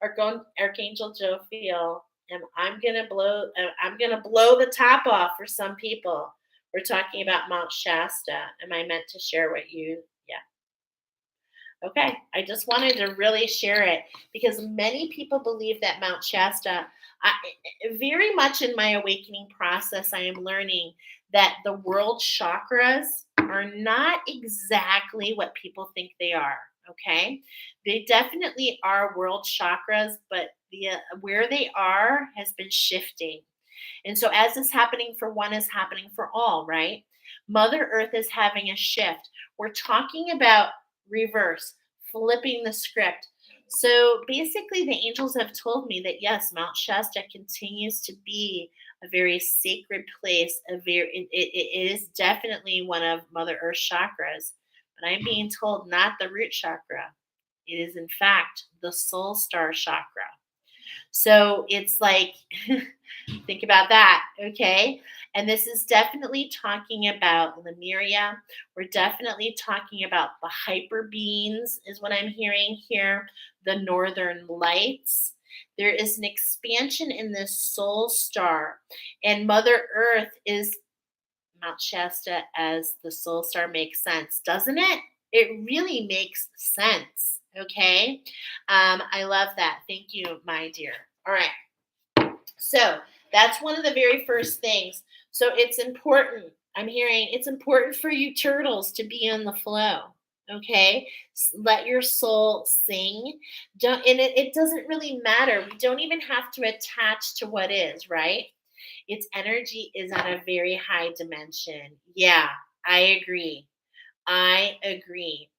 Archangel Jophiel, and I'm gonna blow the top off for some people. We're talking about Mount Shasta. Am I meant to share what you? Yeah. Okay. I just wanted to really share it because many people believe that Mount Shasta. Very much in my awakening process, I am learning that the world chakras are not exactly what people think they are. Okay, they definitely are world chakras, but where they are has been shifting. And so, as is happening for one, is happening for all, right? Mother Earth is having a shift. We're talking about reverse, flipping the script. So, basically, the angels have told me that yes, Mount Shasta continues to be a very sacred place. It is definitely one of Mother Earth's chakras, but I'm being told not the root chakra. It is, in fact, the soul star chakra. So it's like, think about that, okay? And this is definitely talking about Lemuria. We're definitely talking about the hyper beings, is what I'm hearing here, the northern lights. There is an expansion in this soul star, and Mother Earth is Mount Shasta as the soul star makes sense, doesn't it? It really makes sense. Okay. I love that. Thank you, my dear. All right. So that's one of the very first things. So it's important. I'm hearing it's important for you turtles to be in the flow. Okay. Let your soul sing. Don't, and it doesn't really matter. We don't even have to attach to what is, right? Its energy is at a very high dimension. Yeah, I agree. I agree.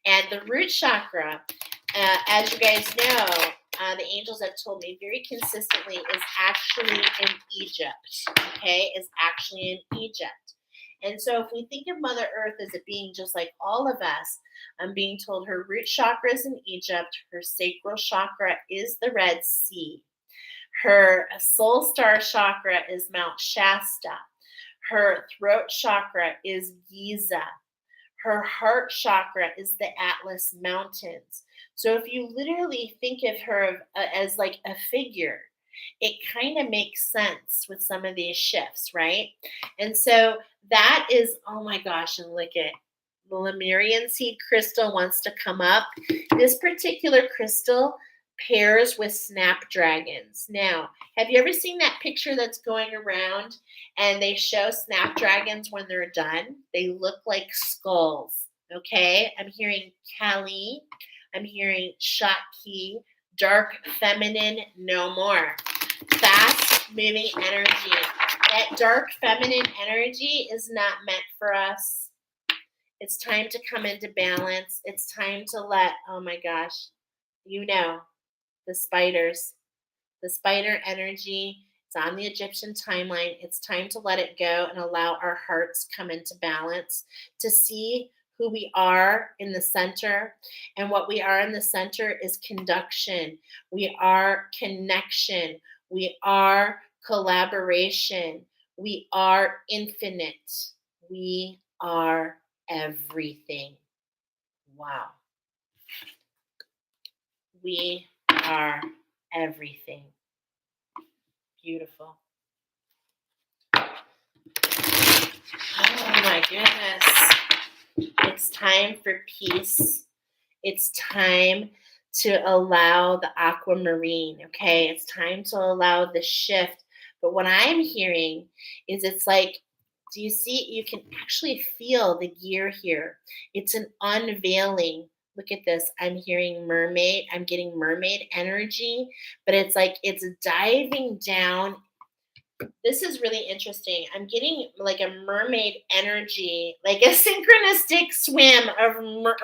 And the root chakra, as you guys know, the angels have told me very consistently is actually in Egypt. Okay, is actually in Egypt. And so if we think of Mother Earth as a being just like all of us, I'm being told her root chakra is in Egypt, her sacral chakra is the Red Sea. Her soul star chakra is Mount Shasta. Her throat chakra is Giza. Her heart chakra is the Atlas Mountains. So if you literally think of her as like a figure, it kind of makes sense with some of these shifts, right? And so that is, oh my gosh, and look at the Lemurian seed crystal wants to come up. This particular crystal pairs with snapdragons. Now, have you ever seen that picture that's going around and they show snapdragons when they're done? They look like skulls. Okay, I'm hearing Kali, I'm hearing Shakti, dark feminine, no more. Fast moving energy. That dark feminine energy is not meant for us. It's time to come into balance. It's time to let, oh my gosh, you know, the spiders, the spider energy. It's on the Egyptian timeline. It's time to let it go and allow our hearts come into balance to see who we are in the center. And what we are in the center is conduction. We are connection. We are collaboration. We are infinite. We are everything. Wow. We are everything. Beautiful. Oh my goodness. It's time for peace. It's time to allow the aquamarine, okay? It's time to allow the shift. But what I'm hearing is it's like, do you see? You can actually feel the gear here. It's an unveiling. Look at this. I'm hearing mermaid. I'm getting mermaid energy, but it's like it's diving down. This is really interesting. I'm getting like a mermaid energy, like a synchronistic swim of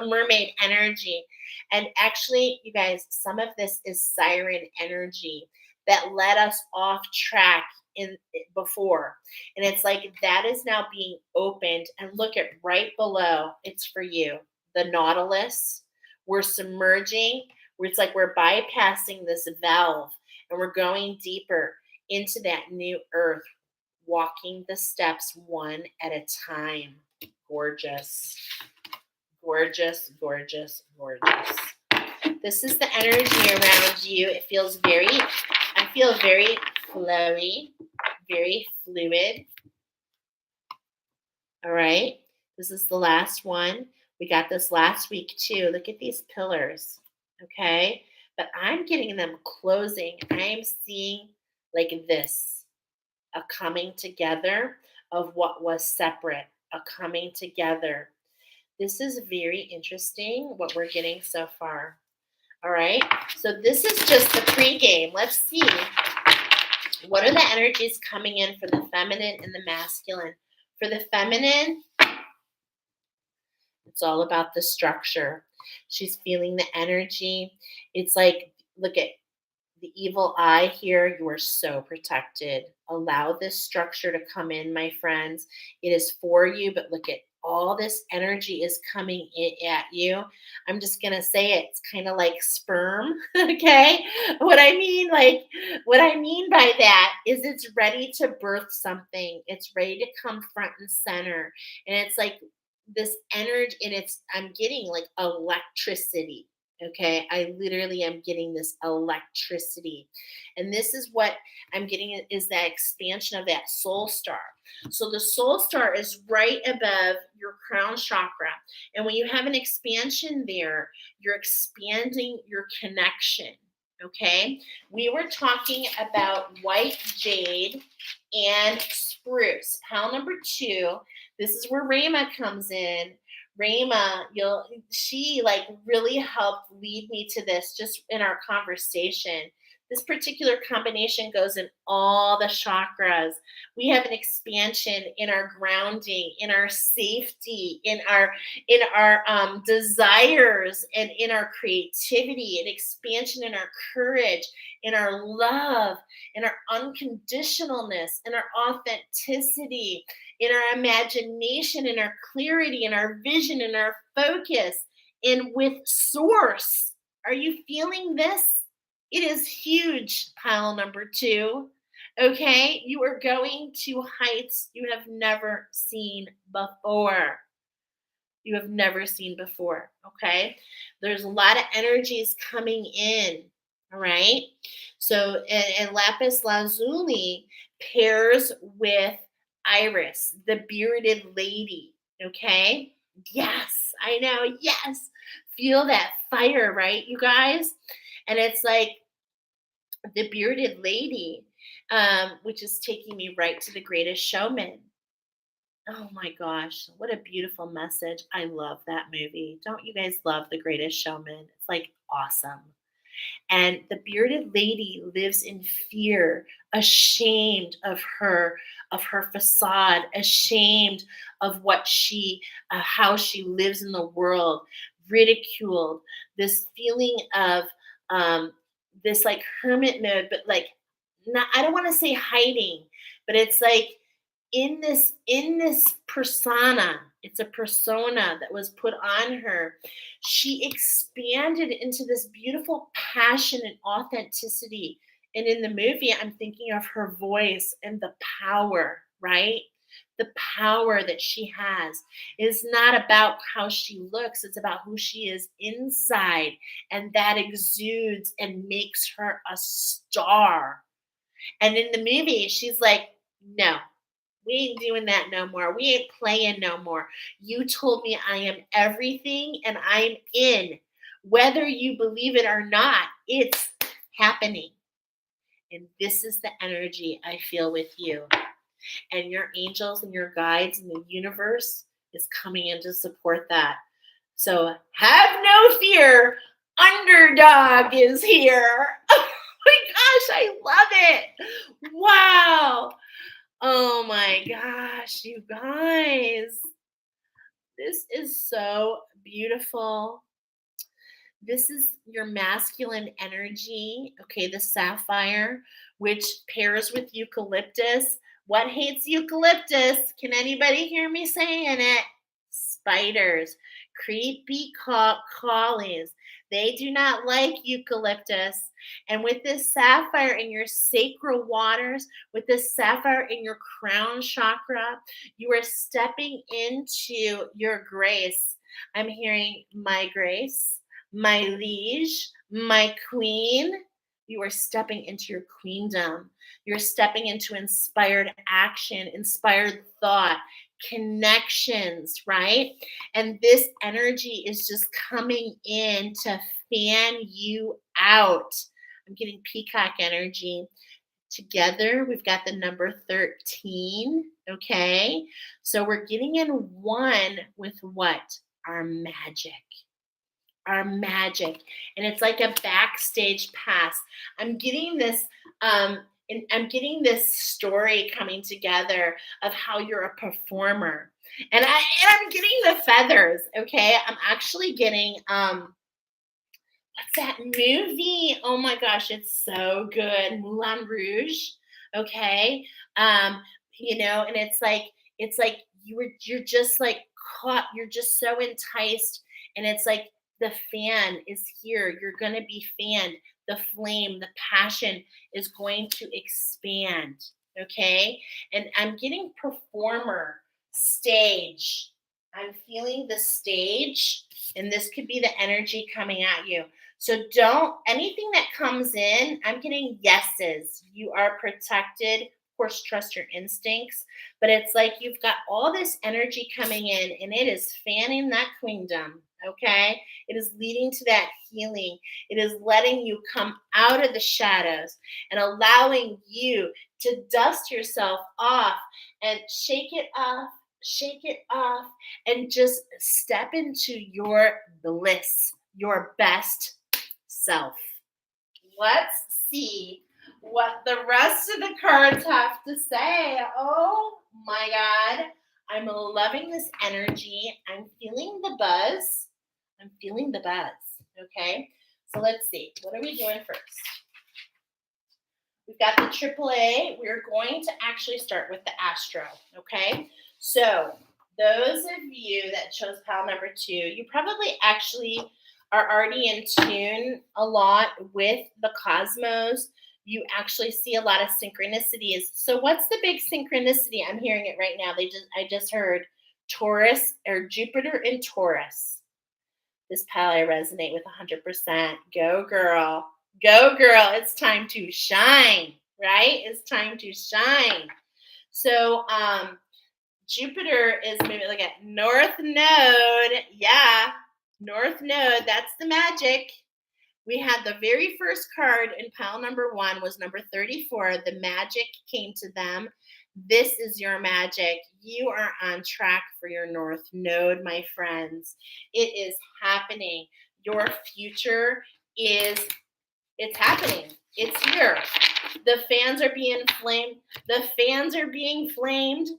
mermaid energy. And actually, you guys, some of this is siren energy that led us off track in before. And it's like that is now being opened. And look at right below, it's for you. The Nautilus. We're submerging. Where it's like we're bypassing this valve and we're going deeper into that new earth, walking the steps one at a time. Gorgeous, gorgeous, gorgeous, gorgeous. This is the energy around you. It feels I feel very flowy, very fluid. All right. This is the last one. We got this last week too. Look at these pillars. Okay. But I'm getting them closing. I'm seeing like this, a coming together of what was separate, a coming together. This is very interesting what we're getting so far. All right. So this is just the pregame. Let's see. What are the energies coming in for the feminine and the masculine? For the feminine, it's all about the structure. She's feeling the energy. It's like, look at the evil eye here. You are so protected. Allow this structure to come in, my friends. It is for you, but look at all this energy is coming in at you. I'm just going to say it. It's kind of like sperm. Okay. What I mean by that is it's ready to birth something. It's ready to come front and center. And it's like this energy, and I'm getting like electricity. Okay, I literally am getting this electricity. And this is what I'm getting is that expansion of that soul star. So the soul star is right above your crown chakra. And when you have an expansion there, you're expanding your connection. Okay, we were talking about white jade and spruce. Pile number 2. This is where Rama comes in. Rama, she like really helped lead me to this just in our conversation. This particular combination goes in all the chakras. We have an expansion in our grounding, in our safety, in our desires, and in our creativity, an expansion in our courage, in our love, in our unconditionalness, in our authenticity, in our imagination, in our clarity, in our vision, in our focus, and with source. Are you feeling this? It is huge, pile number two. Okay, you are going to heights you have never seen before. You have never seen before. Okay, there's a lot of energies coming in. All right, so and lapis lazuli pairs with Iris, the bearded lady. Okay, yes, I know. Yes, feel that fire, right, you guys? And it's like the bearded lady, which is taking me right to the greatest showman. Oh my gosh, what a beautiful message. I love that movie. Don't you guys love The Greatest Showman? It's like awesome. And the bearded lady lives in fear, ashamed of her facade, ashamed of what she how she lives in the world, ridiculed, this feeling of um this like hermit mode, but like not, I don't want to say hiding, but it's like in this persona, it's a persona that was put on her. She expanded into this beautiful passion and authenticity. And in the movie, I'm thinking of her voice and the power, right? The power that she has is not about how she looks, it's about who she is inside. And that exudes and makes her a star. And in the movie, she's like, no, we ain't doing that no more. We ain't playing no more. You told me I am everything and I'm in. Whether you believe it or not, it's happening. And this is the energy I feel with you. And your angels and your guides in the universe is coming in to support that. So have no fear. Underdog is here. Oh my gosh, I love it. Wow. Oh my gosh, you guys. This is so beautiful. This is your masculine energy. Okay, the sapphire, which pairs with eucalyptus. What hates eucalyptus? Can anybody hear me saying it? Spiders, creepy crawlies. They do not like eucalyptus. And with this sapphire in your sacral waters, with this sapphire in your crown chakra, you are stepping into your grace. I'm hearing my grace, my liege, my queen. You are stepping into your queendom. You're stepping into inspired action, inspired thought, connections, right? And this energy is just coming in to fan you out. I'm getting peacock energy. Together, we've got the number 13. Okay. So we're getting in one with what? Our magic, our magic. And it's like a backstage pass. I'm getting this and I'm getting this story coming together of how you're a performer. And I'm getting the feathers, okay? I'm actually getting what's that movie? Oh my gosh, it's so good. Moulin Rouge. Okay. Um, and it's like you're just like caught, you're just so enticed, and it's like the fan is here. You're gonna be fanned. The flame, the passion is going to expand. Okay. And I'm getting performer, stage. I'm feeling the stage, and this could be the energy coming at you. So don't, anything that comes in, I'm getting yeses. You are protected. Of course, trust your instincts. But it's like you've got all this energy coming in, and it is fanning that queendom. Okay. It is leading to that healing. It is letting you come out of the shadows and allowing you to dust yourself off and shake it off, and just step into your bliss, your best self. Let's see what the rest of the cards have to say. Oh my God. I'm loving this energy. I'm feeling the buzz. I'm feeling the buzz. Okay. So let's see. What are we doing first? We've got the AAA. We're going to actually start with the Astro. Okay. So those of you that chose pile number 2, you probably actually are already in tune a lot with the cosmos, you actually see a lot of synchronicities. So what's the big synchronicity? I'm hearing it right now. I just heard Taurus or Jupiter in Taurus. This pal I resonate with 100%. Go girl. Go girl. It's time to shine, right? It's time to shine. So Jupiter is maybe look at North Node. Yeah, North Node. That's the magic. We had the very first card in pile number 1 was number 34. The magic came to them. This is your magic. You are on track for your North Node, my friends. It is happening. Your future is, it's happening. It's here. The fans are being flamed. The fans are being flamed.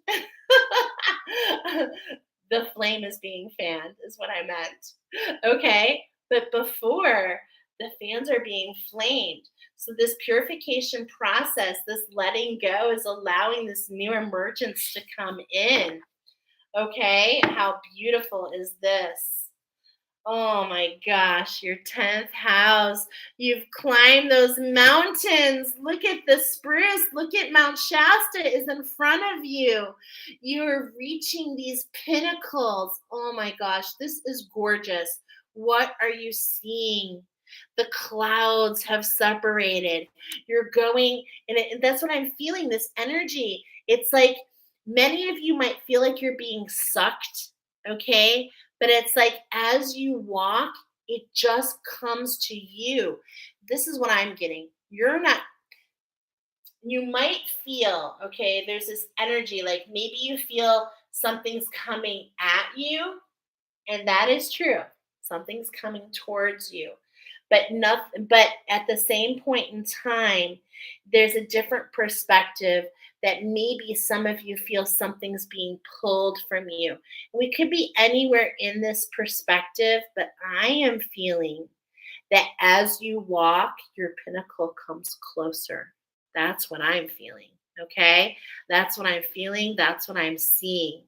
The flame is being fanned, is what I meant. Okay. But before, the fans are being flamed. So, this purification process, this letting go, is allowing this new emergence to come in. Okay. How beautiful is this? Oh my gosh, your 10th house. You've climbed those mountains. Look at the spruce. Look at Mount Shasta is in front of you. You're reaching these pinnacles. Oh my gosh, this is gorgeous. What are you seeing? The clouds have separated. You're going, and that's what I'm feeling, this energy. It's like many of you might feel like you're being sucked, okay? But it's like as you walk, it just comes to you. This is what I'm getting. You're not, you might feel, okay, there's this energy, like maybe you feel something's coming at you, and that is true. Something's coming towards you. But at the same point in time, there's a different perspective that maybe some of you feel something's being pulled from you. We could be anywhere in this perspective, but I am feeling that as you walk, your pinnacle comes closer. That's what I'm feeling. Okay. That's what I'm feeling. That's what I'm seeing.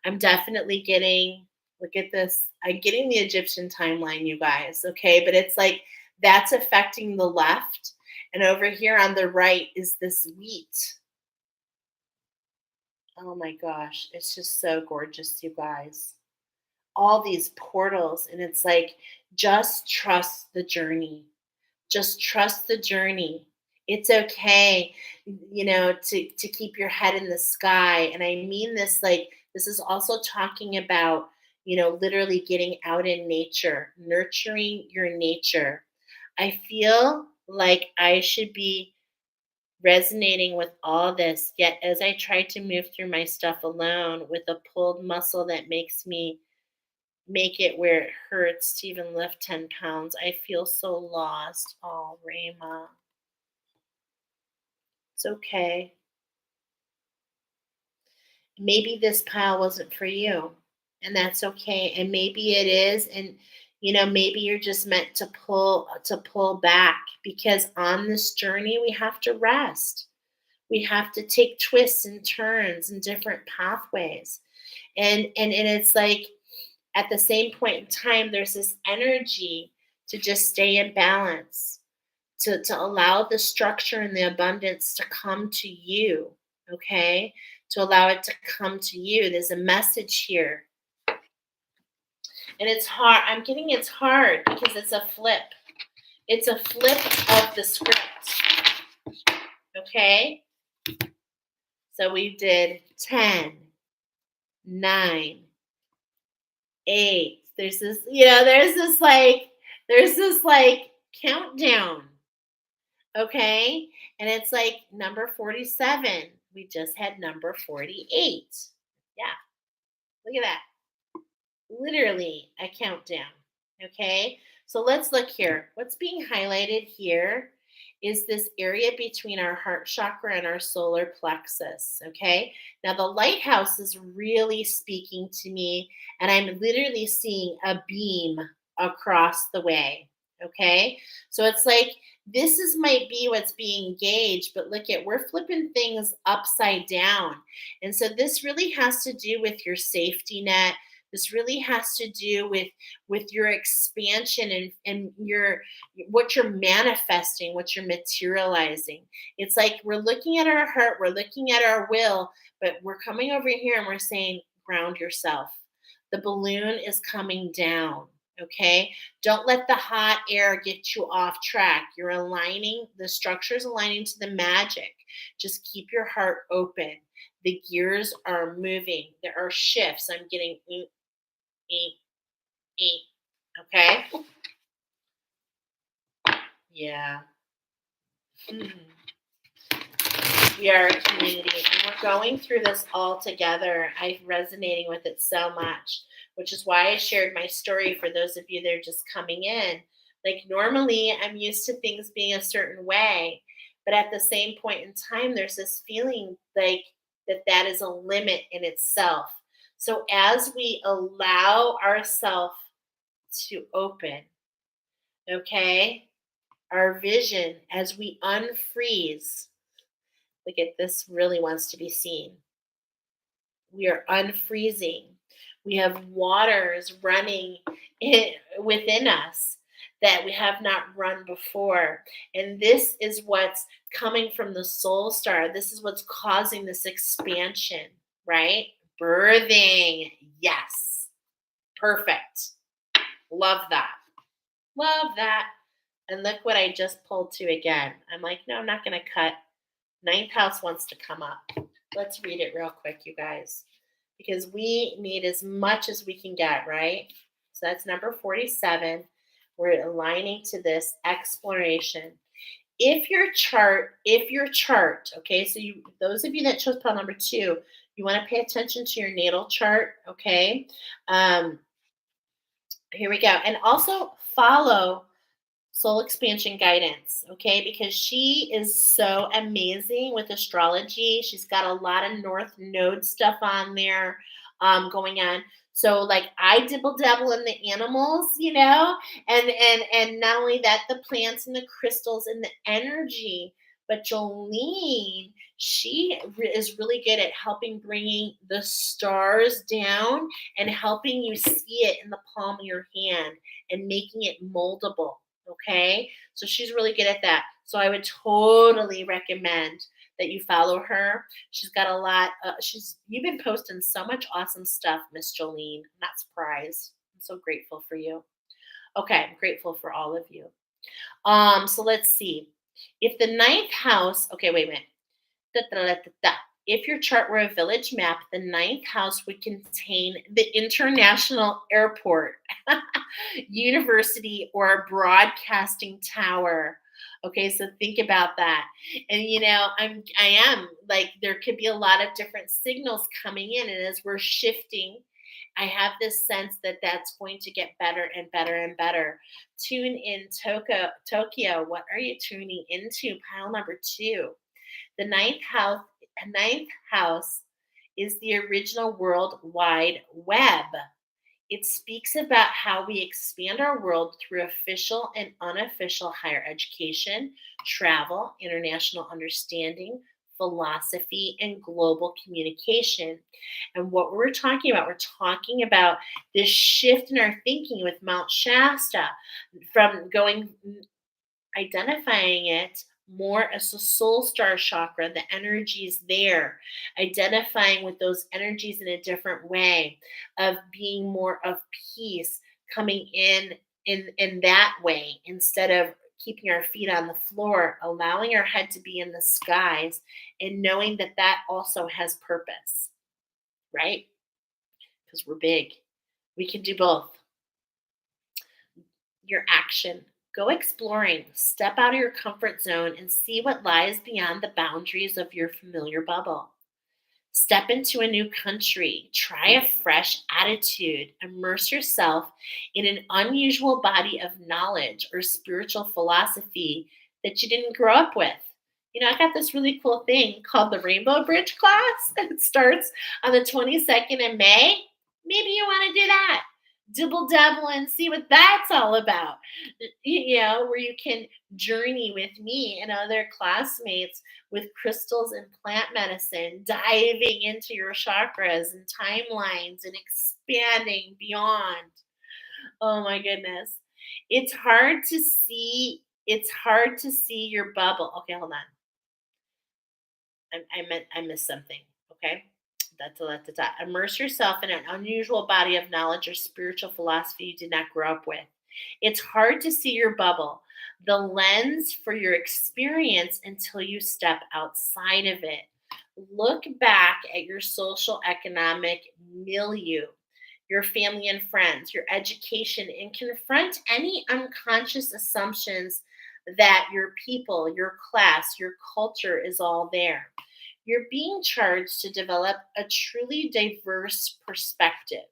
I'm definitely getting, look at this. I'm getting the Egyptian timeline, you guys. Okay. But it's like that's affecting the left. And over here on the right is this wheat. Oh my gosh. It's just so gorgeous, you guys. All these portals. And it's like, just trust the journey. Just trust the journey. It's okay, to keep your head in the sky. And I mean this like, this is also talking about, literally getting out in nature, nurturing your nature. I feel like I should be resonating with all this, yet as I try to move through my stuff alone with a pulled muscle that makes me make it where it hurts to even lift 10 pounds, I feel so lost. Oh, Rama. It's okay. Maybe this pile wasn't for you, and that's okay. And maybe it is, and maybe you're just meant to pull back, because on this journey we have to rest. We have to take twists and turns and different pathways. And it's like at the same point in time, there's this energy to just stay in balance, to allow the structure and the abundance to come to you, okay? To allow it to come to you. There's a message here. And it's hard. I'm getting it's hard because it's a flip. It's a flip of the script, okay? So we did 10, 9, 8. There's this countdown. Okay. And it's like number 47. We just had number 48. Yeah. Look at that. Literally a countdown. Okay. So let's look here. What's being highlighted here is this area between our heart chakra and our solar plexus. Okay. Now the lighthouse is really speaking to me, and I'm literally seeing a beam across the way. Okay. So it's like might be what's being engaged, but look at, we're flipping things upside down. And so this really has to do with your safety net, This really has to do with your expansion and your what you're manifesting, what you're materializing. It's like we're looking at our heart, we're looking at our will, but we're coming over here and we're saying, ground yourself. The balloon is coming down. Okay. Don't let the hot air get you off track. You're aligning, the structure's aligning to the magic. Just keep your heart open. The gears are moving. There are shifts. I'm getting eat, eat, eat. Okay. Yeah. Mhm. We are a community and we're going through this all together. I'm resonating with it so much, which is why I shared my story for those of you that are just coming in. Like, normally, I'm used to things being a certain way, but at the same point in time, there's this feeling like that is a limit in itself. So, as we allow ourselves to open, okay, our vision, as we unfreeze, look at this, really wants to be seen. We are unfreezing. We have waters running within us that we have not run before. And this is what's coming from the soul star. This is what's causing this expansion, right? Birthing. Yes. Perfect. Love that. Love that. And look what I just pulled to again. I'm like, no, I'm not going to cut. Ninth house wants to come up. Let's read it real quick, you guys, because we need as much as we can get, right? So that's number 47. We're aligning to this exploration. If your chart, okay, so those of you that chose pile number 2, you want to pay attention to your natal chart, okay? Um, Here we go. And also follow soul expansion guidance, okay? Because she is so amazing with astrology. She's got a lot of North Node stuff on there going on. So, like, I dibble dabble in the animals, and not only that, the plants and the crystals and the energy. But Jolene, she is really good at helping bringing the stars down and helping you see it in the palm of your hand and making it moldable. Okay. So she's really good at that. So I would totally recommend that you follow her. She's got a lot. You've been posting so much awesome stuff, Miss Jolene. I'm not surprised. I'm so grateful for you. Okay. I'm grateful for all of you. So let's see. If the ninth house, okay, wait a minute. Da, da, da, da, da. If your chart were a village map, the ninth house would contain the international airport, university, or a broadcasting tower. Okay, so think about that. And I am like, there could be a lot of different signals coming in, and as we're shifting, I have this sense that that's going to get better and better and better. Tune in Tokyo. What are you tuning into? Pile number 2. The ninth house is the original World Wide Web. It speaks about how we expand our world through official and unofficial higher education, travel, international understanding, philosophy, and global communication. And what we're talking about this shift in our thinking with Mount Shasta, from going identifying it more as the soul star chakra, the energies there, identifying with those energies in a different way, of being more of peace, coming in that way, instead of keeping our feet on the floor, allowing our head to be in the skies, and knowing that that also has purpose, right? Because we're big. We can do both. Your action. Go exploring, step out of your comfort zone, and see what lies beyond the boundaries of your familiar bubble. Step into a new country, try a fresh attitude, immerse yourself in an unusual body of knowledge or spiritual philosophy that you didn't grow up with. I got this really cool thing called the Rainbow Bridge class. It starts on the 22nd of May. Maybe you want to do that. Dibble dabble and see what that's all about. Where you can journey with me and other classmates with crystals and plant medicine, diving into your chakras and timelines and expanding beyond. Oh my goodness. It's hard to see your bubble. Okay, hold on. I missed something. Okay. Da. Immerse yourself in an unusual body of knowledge or spiritual philosophy you did not grow up with. It's hard to see your bubble, the lens for your experience until you step outside of it. Look back at your social economic milieu, your family and friends, your education, and confront any unconscious assumptions that your people, your class, your culture is all there. You're being charged to develop a truly diverse perspective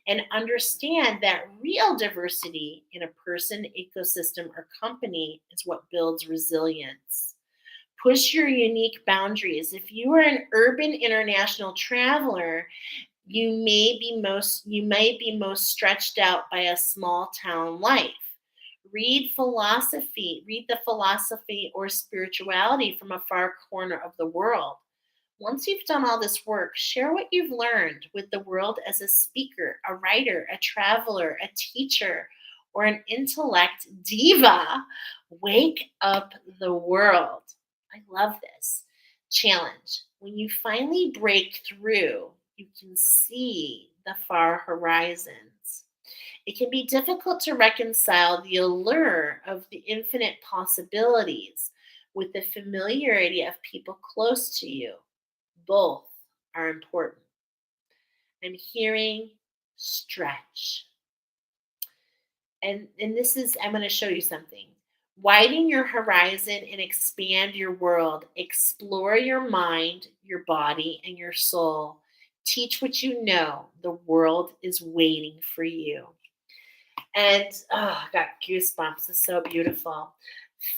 and understand that real diversity in a person, ecosystem, or company is what builds resilience. Push your unique boundaries. If you are an urban international traveler, you may be most stretched out by a small town life. Read the philosophy or spirituality from a far corner of the world. Once you've done all this work, share what you've learned with the world as a speaker, a writer, a traveler, a teacher, or an intellect diva. Wake up the world. I love this challenge. When you finally break through, you can see the far horizons. It can be difficult to reconcile the allure of the infinite possibilities with the familiarity of people close to you. Both are important. I'm hearing stretch. And this is, I'm going to show you something. Widen your horizon and expand your world. Explore your mind, your body, and your soul. Teach what you know. The world is waiting for you. And I got goosebumps. It's so beautiful.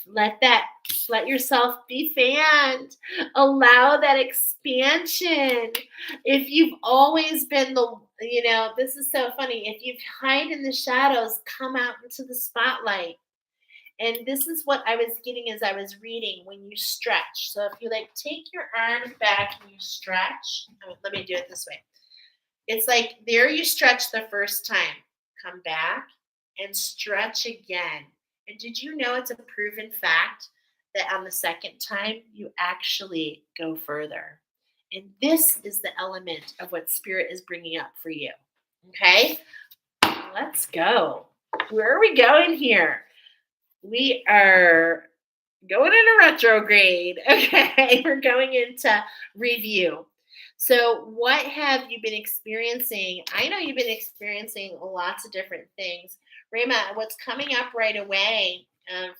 Let that let yourself be fanned. Allow that expansion. If you've always been this is so funny. If you've hide in the shadows, come out into the spotlight. And this is what I was getting as I was reading when you stretch. So if you like take your arms back and you stretch, let me do it this way. It's like there you stretch the first time. Come back and stretch again. And did you know it's a proven fact that on the second time you actually go further? And this is the element of what spirit is bringing up for you. Okay, let's go. Where are we going here? We are going into retrograde. Okay, we're going into review. So, what have you been experiencing? I know you've been experiencing lots of different things. Rama, what's coming up right away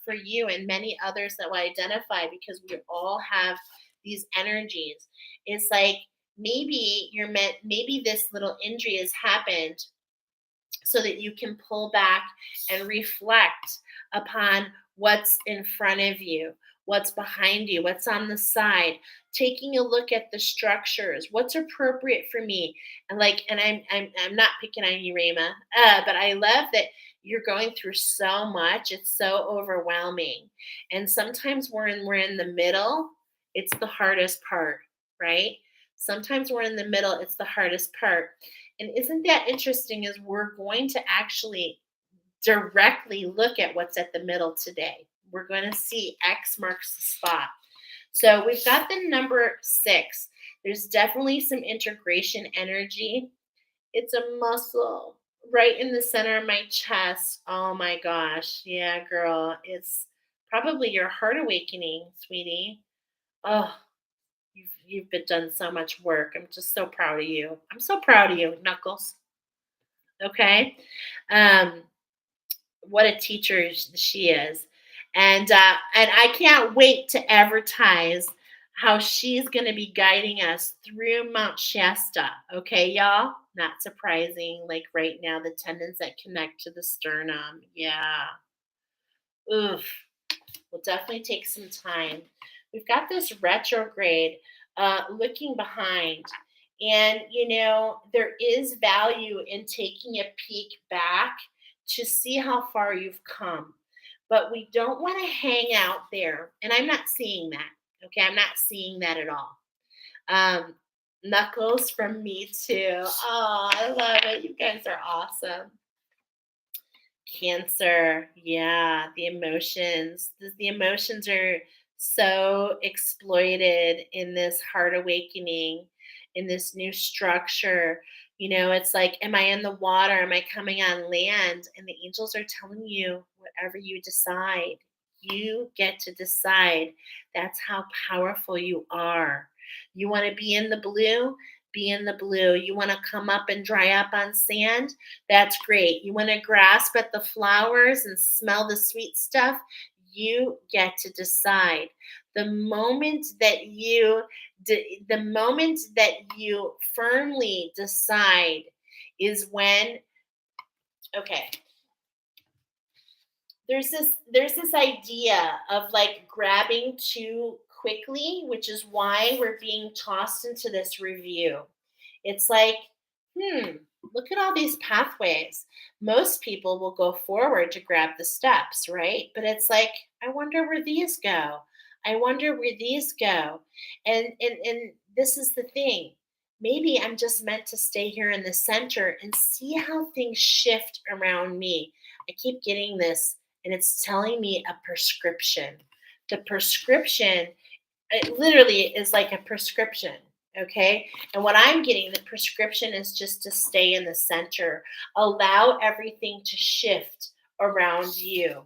for you and many others that will identify because we all have these energies? It's like maybe this little injury has happened so that you can pull back and reflect upon what's in front of you, what's behind you, what's on the side, taking a look at the structures, what's appropriate for me. And I'm not picking on you, Rama, but I love that you're going through so much. It's so overwhelming. And sometimes we're in the middle, it's the hardest part, right? Sometimes we're in the middle, it's the hardest part. And isn't that interesting? Is we're going to actually directly look at what's at the middle today. We're going to see X marks the spot. So we've got the number 6. There's definitely some integration energy. It's a muscle right in the center of my chest. Oh my gosh. Yeah, girl. It's probably your heart awakening, sweetie. Oh, you've been done so much work. I'm just so proud of you. I'm so proud of you, Knuckles. Okay. Um, what a teacher she is. And I can't wait to advertise how she's going to be guiding us through Mount Shasta. Okay, y'all? Not surprising. Like right now, the tendons that connect to the sternum. Yeah. Oof. We'll definitely take some time. We've got this retrograde looking behind. And, there is value in taking a peek back to see how far you've come. but we don't want to hang out there. And I'm not seeing that. Okay, I'm not seeing that at all. Um, Knuckles from me too. Oh, I love it. You guys are awesome. Cancer, yeah, the emotions. The emotions are so exploited in this heart awakening, in this new structure. It's like, am I in the water? Am I coming on land? And the angels are telling you, whatever you decide, you get to decide. That's how powerful you are. You want to be in the blue? Be in the blue. You want to come up and dry up on sand? That's great. You want to grasp at the flowers and smell the sweet stuff? You get to decide. The moment that you the moment that you firmly decide is when, okay, there's this idea of like grabbing too quickly, which is why we're being tossed into this review. It's like, hmm, look at all these pathways. Most people will go forward to grab the steps, right? But it's like, I wonder where these go. I wonder where these go. And this is the thing. Maybe I'm just meant to stay here in the center and see how things shift around me. I keep getting this, and it's telling me a prescription. The prescription, it literally is like a prescription. Okay. And what I'm getting, the prescription is just to stay in the center, allow everything to shift around you.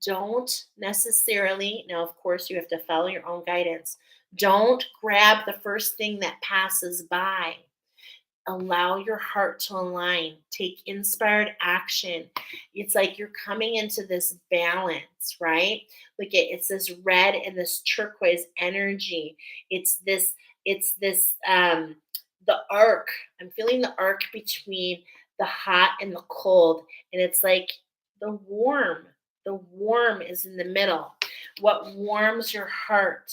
Don't necessarily, now, of course, you have to follow your own guidance. Don't grab the first thing that passes by. Allow your heart to align. Take inspired action. It's like you're coming into this balance, right? It's this red and this turquoise energy. It's this the arc. I'm feeling the arc between the hot and the cold. And it's like the warm. The warm is in the middle. What warms your heart?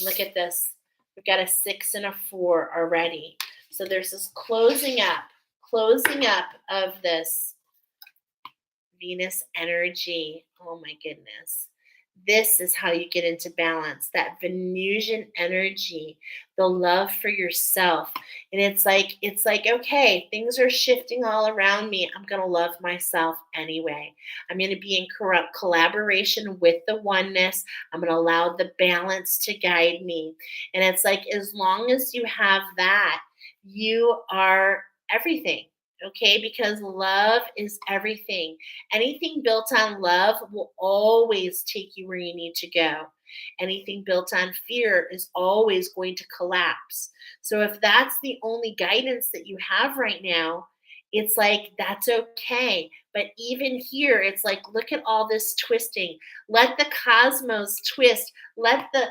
Look at this. We've got a 6 and a 4 already. So there's this closing up of this Venus energy. Oh my goodness. This is how you get into balance, that Venusian energy, the love for yourself. And it's like, okay, things are shifting all around me. I'm going to love myself anyway. I'm going to be in corrupt collaboration with the oneness. I'm going to allow the balance to guide me. And it's like, as long as you have that, you are everything. Okay, because love is everything. Anything built on love will always take you where you need to go. Anything built on fear is always going to collapse. So if that's the only guidance that you have right now, it's like that's okay. But even here, it's like, look at all this twisting. Let the cosmos twist. Let the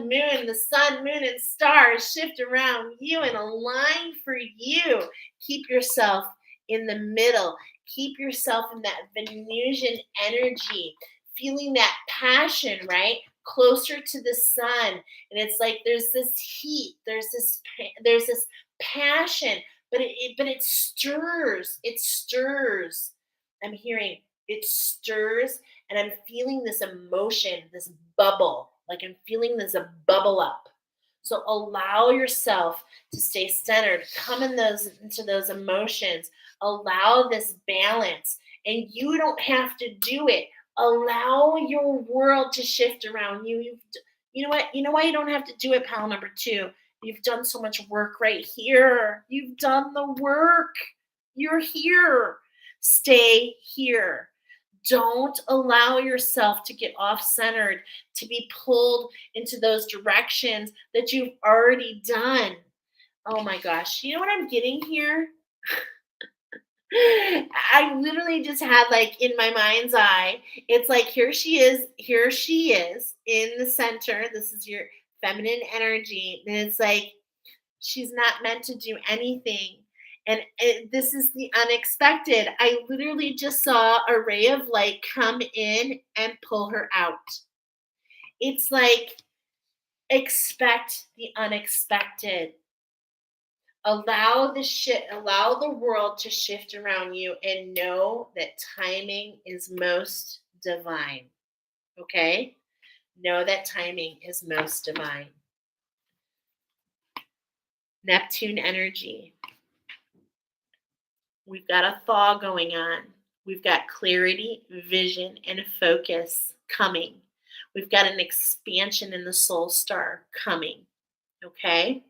moon, the sun, moon, and stars shift around you and align for you. Keep yourself in the middle. Keep yourself in that Venusian energy, feeling that passion, right? Closer to the sun. And it's like there's this heat, there's this passion, but it stirs. It stirs. I'm hearing it stirs, and I'm feeling this emotion, this bubble. Like I'm feeling this a bubble up. So allow yourself to stay centered. Come into those emotions. Allow this balance, and you don't have to do it. Allow your world to shift around you. You know what? You know why you don't have to do it, pal number 2? You've done so much work right here. You've done the work. You're here. Stay here. Don't allow yourself to get off centered, to be pulled into those directions that you've already done. Oh my gosh. You know what I'm getting here? I literally just had like in my mind's eye, it's like here she is in the center. This is your feminine energy. And it's like she's not meant to do anything. And this is the unexpected. I literally just saw a ray of light come in and pull her out. It's like expect the unexpected. Allow the world to shift around you and know that timing is most divine. Okay? Know that timing is most divine. Neptune energy. We've got a thaw going on. We've got clarity, vision, and focus coming. We've got an expansion in the soul star coming. Okay?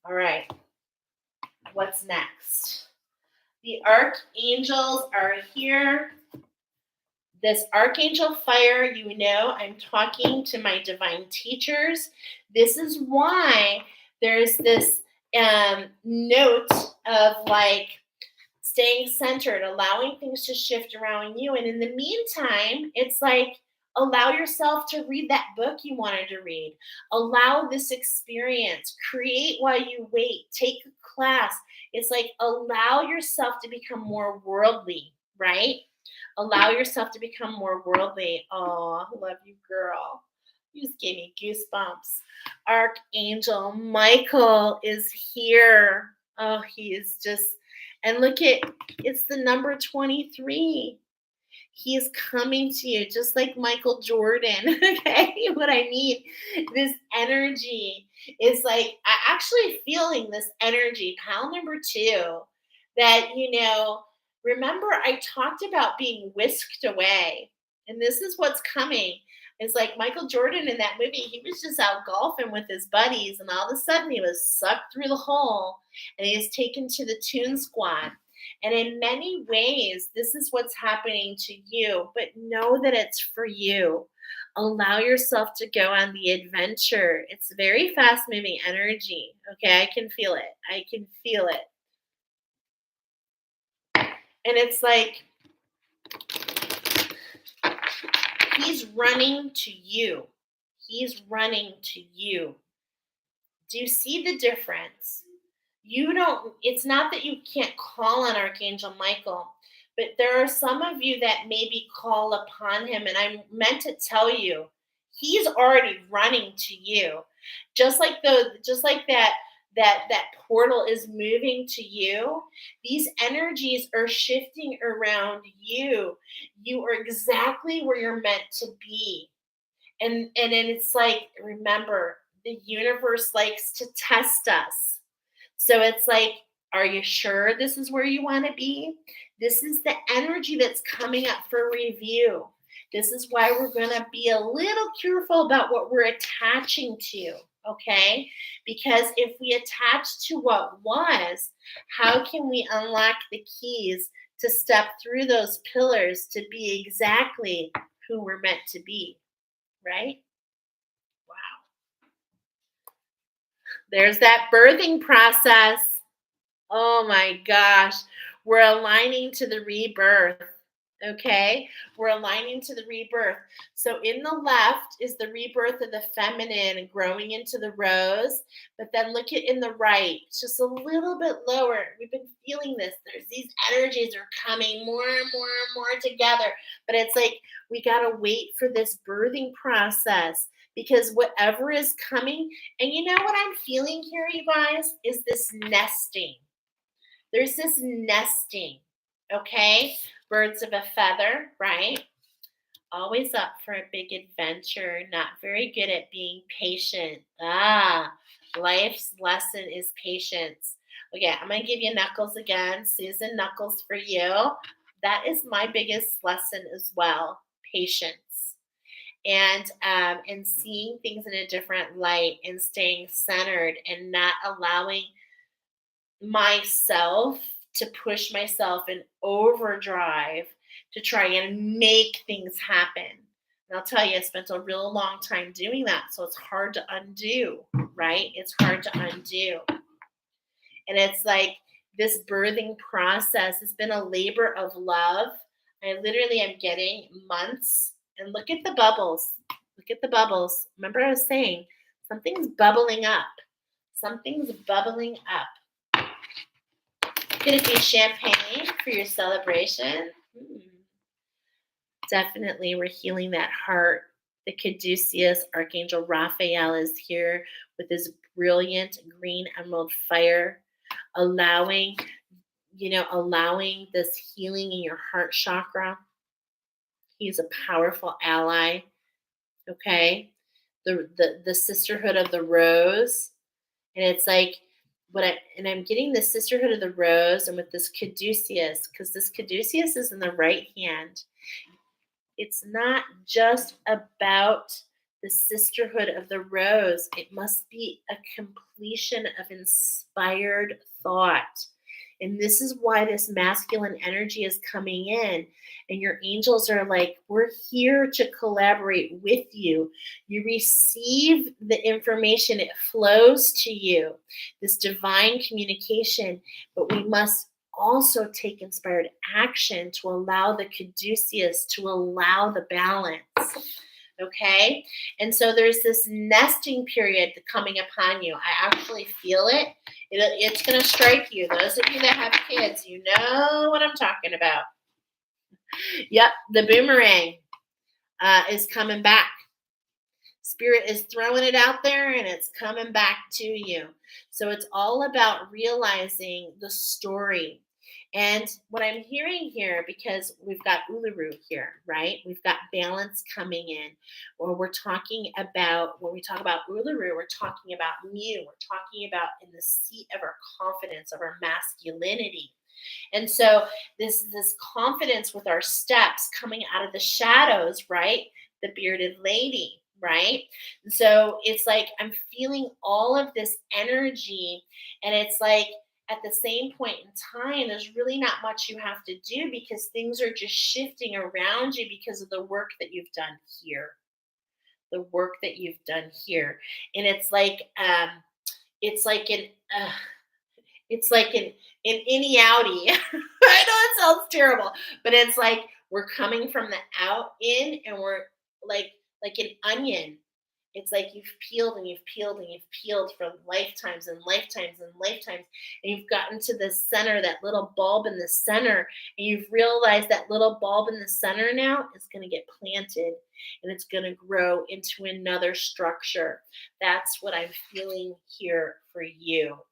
All right. What's next? The archangels are here. This archangel fire, I'm talking to my divine teachers. This is why there's this note of like staying centered, allowing things to shift around you. And in the meantime, it's like allow yourself to read that book you wanted to read. Allow this experience. Create while you wait. Take a class. It's like allow yourself to become more worldly, right? Allow yourself to become more worldly. Oh, love you, girl. You just gave me goosebumps. Archangel Michael is here. Oh, he is just, and look at, it's the number 23. He is coming to you just like Michael Jordan. Okay, what I mean, this energy is like, I actually feeling this energy, pile number 2, that, remember I talked about being whisked away. And this is what's coming. It's like Michael Jordan in that movie, he was just out golfing with his buddies, and all of a sudden he was sucked through the hole and he is taken to the Toon Squad. And in many ways, this is what's happening to you, but know that it's for you. Allow yourself to go on the adventure. It's very fast moving energy. Okay, I can feel it. I can feel it. And it's like he's running to you. He's running to you. Do you see the difference? It's not that you can't call on Archangel Michael, but there are some of you that maybe call upon him. And I'm meant to tell you, he's already running to you. Just like that portal is moving to you, these energies are shifting around you. You are exactly where you're meant to be. And then it's like, remember, the universe likes to test us. So it's like, are you sure this is where you want to be? This is the energy that's coming up for review. This is why we're going to be a little careful about what we're attaching to, okay? Because if we attach to what was, how can we unlock the keys to step through those pillars to be exactly who we're meant to be, right? Wow. There's that birthing process. Oh my gosh. We're aligning to the rebirth. Okay? We're aligning to the rebirth. So in the left is the rebirth of the feminine growing into the rose. But then look at in the right, it's just a little bit lower. We've been feeling this. There's these energies are coming more and more and more together. But it's like we got to wait for this birthing process. Because whatever is coming, and you know what I'm feeling here, you guys, is this nesting. There's this nesting, okay? Birds of a feather, right? Always up for a big adventure, not very good at being patient. Life's lesson is patience. Okay, I'm going to give you Knuckles again. Susan Knuckles for you. That is my biggest lesson as well, patience. And seeing things in a different light and staying centered and not allowing myself to push myself in overdrive to try and make things happen. And I'll tell you, I spent a real long time doing that. So it's hard to undo, right? It's hard to undo. And it's like this birthing process has been a labor of love. I literally am getting months. And look at the bubbles. Look at the bubbles. Remember I was saying, something's bubbling up. Something's bubbling up. Could it be champagne for your celebration? Definitely, we're healing that heart. The Caduceus Archangel Raphael is here with his brilliant green emerald fire, allowing this healing in your heart chakra. He's a powerful ally. Okay. The sisterhood of the rose. And it's like I'm getting the sisterhood of the rose and with this caduceus, because this caduceus is in the right hand. It's not just about the sisterhood of the rose. It must be a completion of inspired thought. And this is why this masculine energy is coming in. And your angels are like, we're here to collaborate with you. You receive the information, it flows to you, this divine communication, but we must also take inspired action to allow the caduceus, to allow the balance. Okay. And so there's this nesting period coming upon you. I actually feel it. It's going to strike you. Those of you that have kids, you know what I'm talking about. Yep. The boomerang is coming back. Spirit is throwing it out there and it's coming back to you. So it's all about realizing the story. And what I'm hearing here, because we've got Uluru here, right? We've got balance coming in. Or when we talk about Uluru, we're talking about Mu. We're talking about in the seat of our confidence, of our masculinity. And so this confidence with our steps coming out of the shadows, right? The bearded lady, right? And so it's like I'm feeling all of this energy, and it's like at the same point in time, there's really not much you have to do because things are just shifting around you because of the work that you've done here. The work that you've done here. And it's like an innie outie. I know it sounds terrible, but it's like we're coming from the out in, and we're like an onion. It's like you've peeled and you've peeled and you've peeled for lifetimes and lifetimes and lifetimes, and you've gotten to the center, that little bulb in the center, and you've realized that little bulb in the center now is going to get planted, and it's going to grow into another structure. That's what I'm feeling here for you.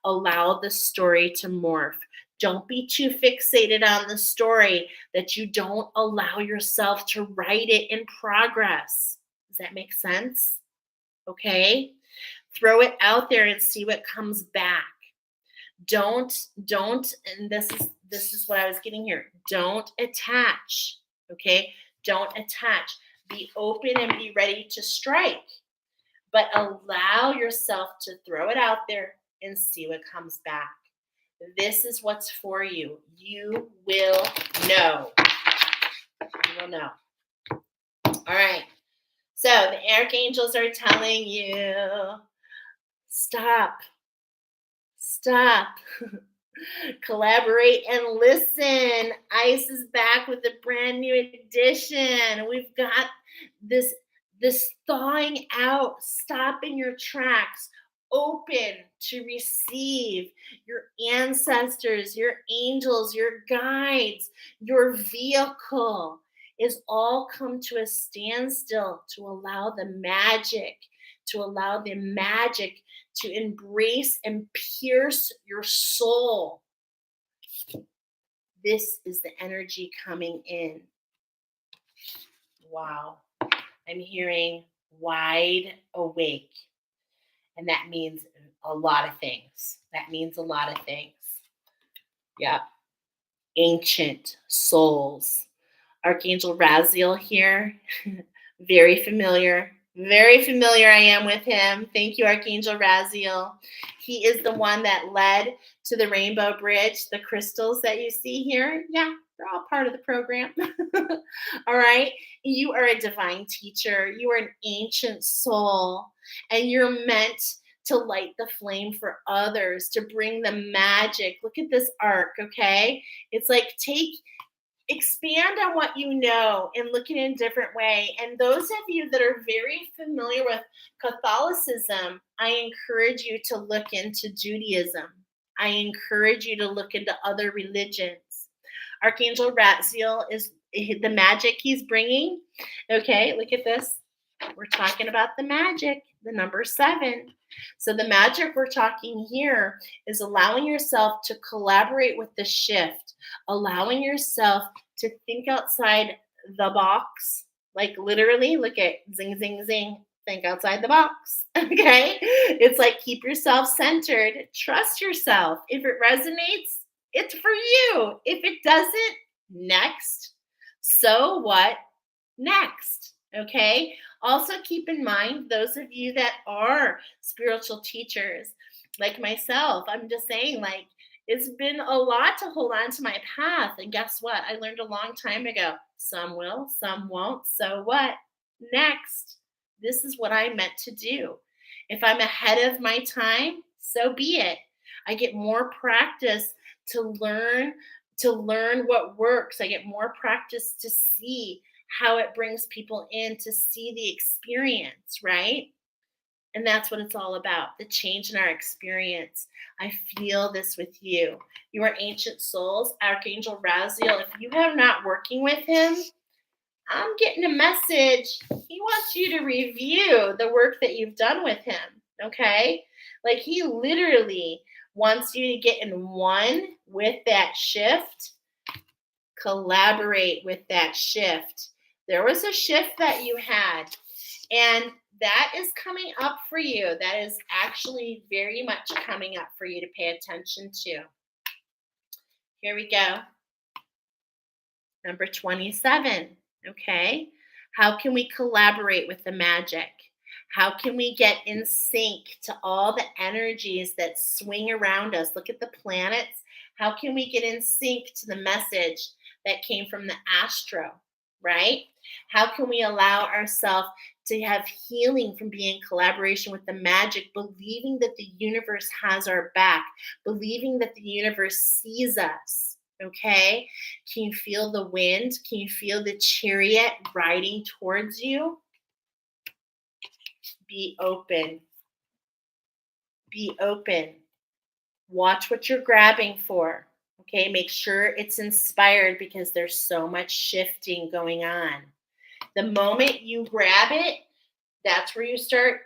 Allow the story to morph. Don't be too fixated on the story that you don't allow yourself to write it in progress. Does that make sense? Okay. Throw it out there and see what comes back. Don't, and this is what I was getting here. Don't attach. Okay. Don't attach. Be open and be ready to strike. But allow yourself to throw it out there and see what comes back. This is what's for you. You will know. You will know. All right. So the archangels are telling you, stop. Collaborate and listen. Ice is back with a brand new edition. We've got this thawing out. Stop in your tracks. Open to receive your ancestors, your angels, your guides, your vehicle is all come to a standstill to allow the magic to embrace and pierce your soul. This is the energy coming in. Wow. I'm hearing wide awake. And that means a lot of things. Yeah. Ancient souls. Archangel Raziel here. Very familiar I am with him. Thank you, Archangel Raziel. He is the one that led to the Rainbow Bridge, the crystals that you see here. Yeah, they're all part of the program. All right. You are a divine teacher. You are an ancient soul, and you're meant to light the flame for others, to bring the magic. Look at this arc, okay? It's like expand on what you know and look at it in a different way. And those of you that are very familiar with Catholicism, I encourage you to look into Judaism. I encourage you to look into other religions. Archangel Raziel is the magic he's bringing. Okay, look at this. We're talking about the magic, the number 7. So the magic we're talking here is allowing yourself to collaborate with the shift, allowing yourself to think outside the box. Like literally, look at zing, zing, zing. Think outside the box. Okay. It's like keep yourself centered. Trust yourself. If it resonates, it's for you. If it doesn't, next. So what? Next. Okay. Also, keep in mind those of you that are spiritual teachers, like myself, I'm just saying, like, it's been a lot to hold on to my path. And guess what? I learned a long time ago some will, some won't. So what? Next. This is what I meant to do. If I'm ahead of my time, so be it. I get more practice to learn what works. I get more practice to see how it brings people in to see the experience, right? And that's what it's all about, the change in our experience. I feel this with you. You are ancient souls, Archangel Raziel. If you are not working with him, I'm getting a message. He wants you to review the work that you've done with him. Okay. Like he literally wants you to get in one with that shift, collaborate with that shift. There was a shift that you had, and that is coming up for you. That is actually very much coming up for you to pay attention to. Here we go. Number 27. Okay. How can we collaborate with the magic? How can we get in sync to all the energies that swing around us? Look at the planets. How can we get in sync to the message that came from the astro, right? How can we allow ourselves to have healing from being in collaboration with the magic, believing that the universe has our back, believing that the universe sees us? Okay. Can you feel the wind? Can you feel the chariot riding towards you? Be open. Be open. Watch what you're grabbing for. Okay. Make sure it's inspired because there's so much shifting going on. The moment you grab it, that's where you start.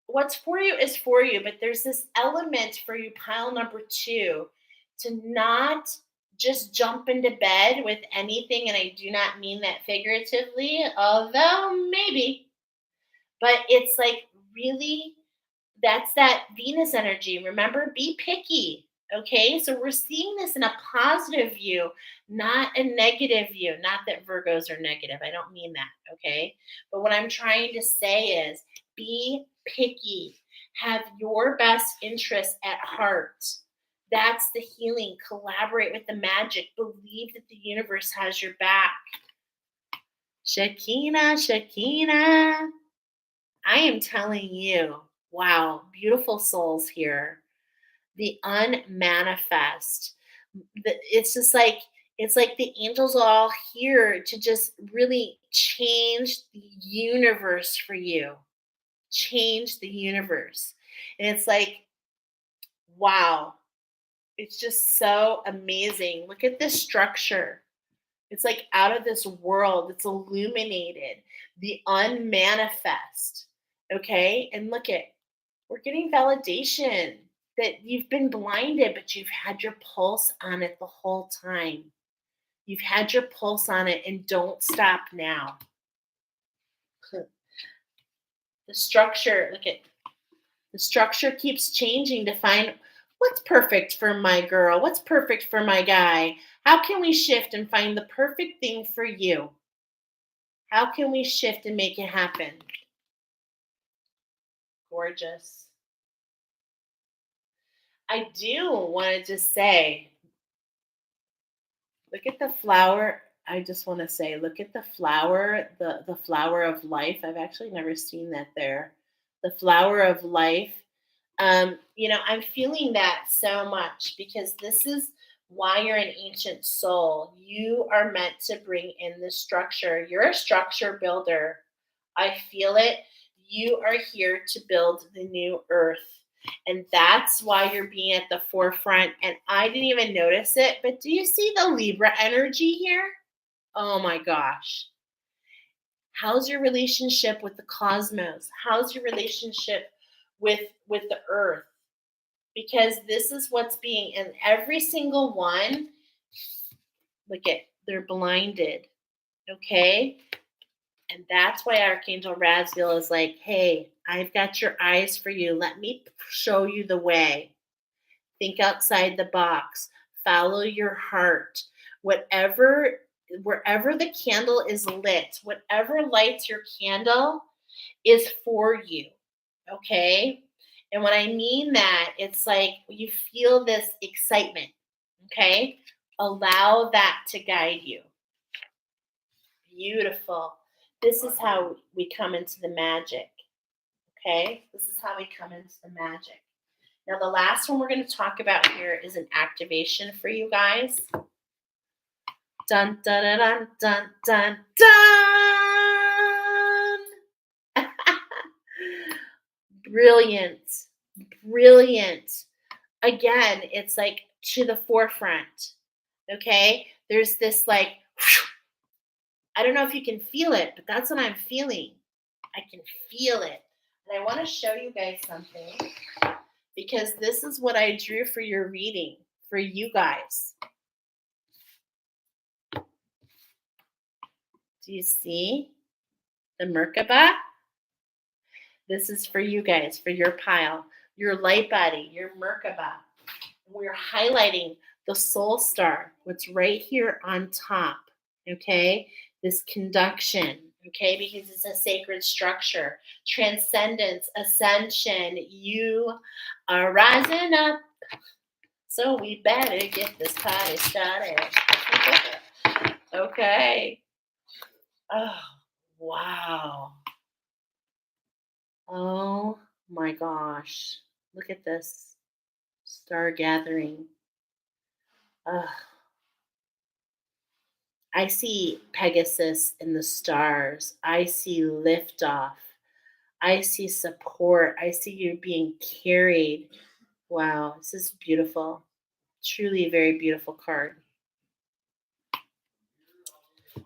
What's for you is for you, but there's this element for you, pile number 2, to not just jump into bed with anything. And I do not mean that figuratively, although maybe, but it's like really that's that Venus energy. Remember, be picky. Okay, so we're seeing this in a positive view, not a negative view. Not that Virgos are negative. I don't mean that. Okay, but what I'm trying to say is be picky, have your best interest at heart. That's the healing. Collaborate with the magic. Believe that the universe has your back. Shakina, Shakina. I am telling you, wow, beautiful souls here. The unmanifest. It's just like it's like the angels are all here to just really change the universe for you. Change the universe. And it's like, wow, it's just so amazing. Look at this structure. It's like out of this world. It's illuminated. The unmanifest. Okay? And look at we're getting validation that you've been blinded, but you've had your pulse on it the whole time. You've had your pulse on it and don't stop now. The structure, look at the structure keeps changing to find what's perfect for my girl, what's perfect for my guy. How can we shift and find the perfect thing for you? How can we shift and make it happen? Gorgeous. I do want to just say, look at the flower. I just want to say, look at the flower, the flower of life. I've actually never seen that there. The flower of life. I'm feeling that so much because this is why you're an ancient soul. You are meant to bring in the structure. You're a structure builder. I feel it. You are here to build the new earth. And that's why you're being at the forefront. And I didn't even notice it, but do you see the Libra energy here? Oh my gosh. How's your relationship with the cosmos? How's your relationship with the earth? Because this is what's being in every single one. Look at they're blinded. Okay? And that's why Archangel Raziel is like, hey, I've got your eyes for you. Let me show you the way. Think outside the box. Follow your heart. Whatever, wherever the candle is lit, whatever lights your candle is for you. Okay? And when I mean that, it's like you feel this excitement. Okay? Allow that to guide you. Beautiful. This is how we come into the magic. Okay? This is how we come into the magic. Now, the last one we're going to talk about here is an activation for you guys. Dun, dun, dun, dun, dun, dun, dun. Brilliant. Brilliant. Again, it's like to the forefront. Okay? There's this like, I don't know if you can feel it, but that's what I'm feeling. I can feel it. And I want to show you guys something because this is what I drew for your reading for you guys. Do you see the Merkaba? This is for you guys, for your pile, your light body, your Merkaba. We're highlighting the soul star, what's right here on top, okay? This conduction, okay? Because it's a sacred structure. Transcendence, ascension, you are rising up. So we better get this party started. Okay. Oh, wow. Oh my gosh. Look at this star gathering. Ugh. I see Pegasus in the stars. I see liftoff. I see support. I see you being carried. Wow, this is beautiful. Truly a very beautiful card.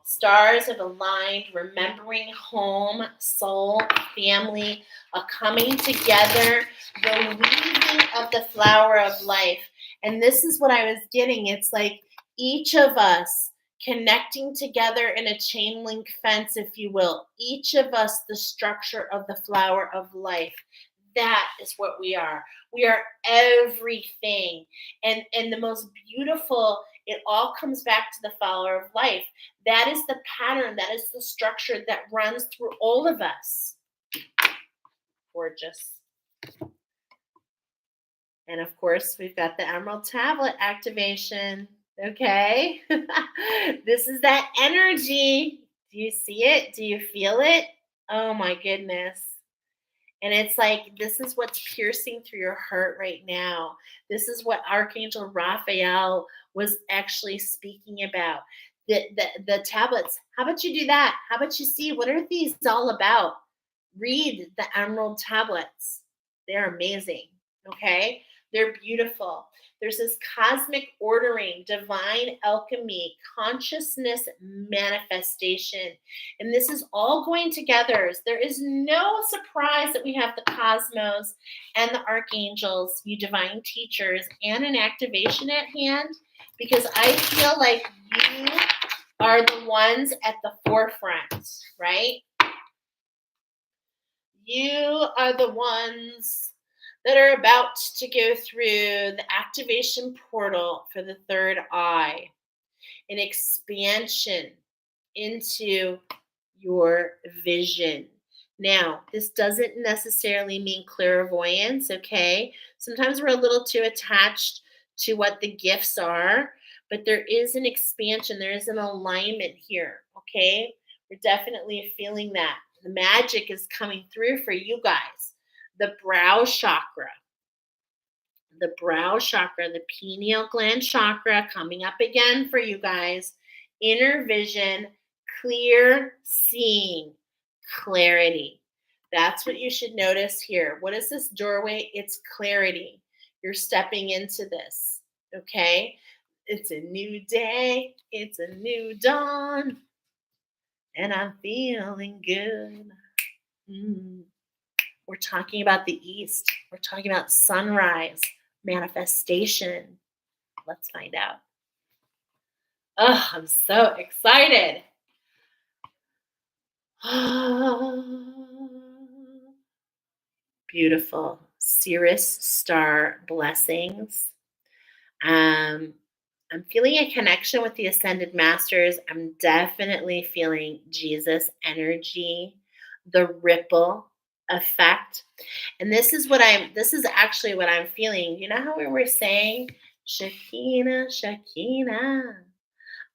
Stars have aligned, remembering home, soul, family, a coming together, the weaving of the flower of life. And this is what I was getting. It's like each of us connecting together in a chain link fence, if you will. Each of us, the structure of the flower of life. That is what we are. We are everything. And the most beautiful, it all comes back to the flower of life. That is the pattern, that is the structure that runs through all of us. Gorgeous. And of course, we've got the Emerald Tablet activation. Okay. This is that energy. Do you see it? Do you feel it? Oh my goodness. And it's like, this is what's piercing through your heart right now. This is what Archangel Raphael was actually speaking about. The tablets. How about you do that? How about you see what are these all about? Read the Emerald Tablets. They're amazing. Okay? They're beautiful. There's this cosmic ordering, divine alchemy, consciousness manifestation. And this is all going together. There is no surprise that we have the cosmos and the archangels, you divine teachers, and an activation at hand, because I feel like you are the ones at the forefront, right? You are the ones that are about to go through the activation portal for the third eye, an expansion into your vision. Now, this doesn't necessarily mean clairvoyance, okay? Sometimes we're a little too attached to what the gifts are, but there is an expansion, there is an alignment here, okay? We're definitely feeling that. The magic is coming through for you guys. The brow chakra, the pineal gland chakra coming up again for you guys. Inner vision, clear seeing, clarity. That's what you should notice here. What is this doorway? It's clarity. You're stepping into this, okay? It's a new day. It's a new dawn. And I'm feeling good. We're talking about the East. We're talking about sunrise, manifestation. Let's find out. Oh, I'm so excited. Beautiful. Cirrus star blessings. Um, I'm feeling a connection with the ascended masters. I'm definitely feeling Jesus energy, the ripple effect. And this is actually what I'm feeling. You know how we were saying Shakina, Shakina.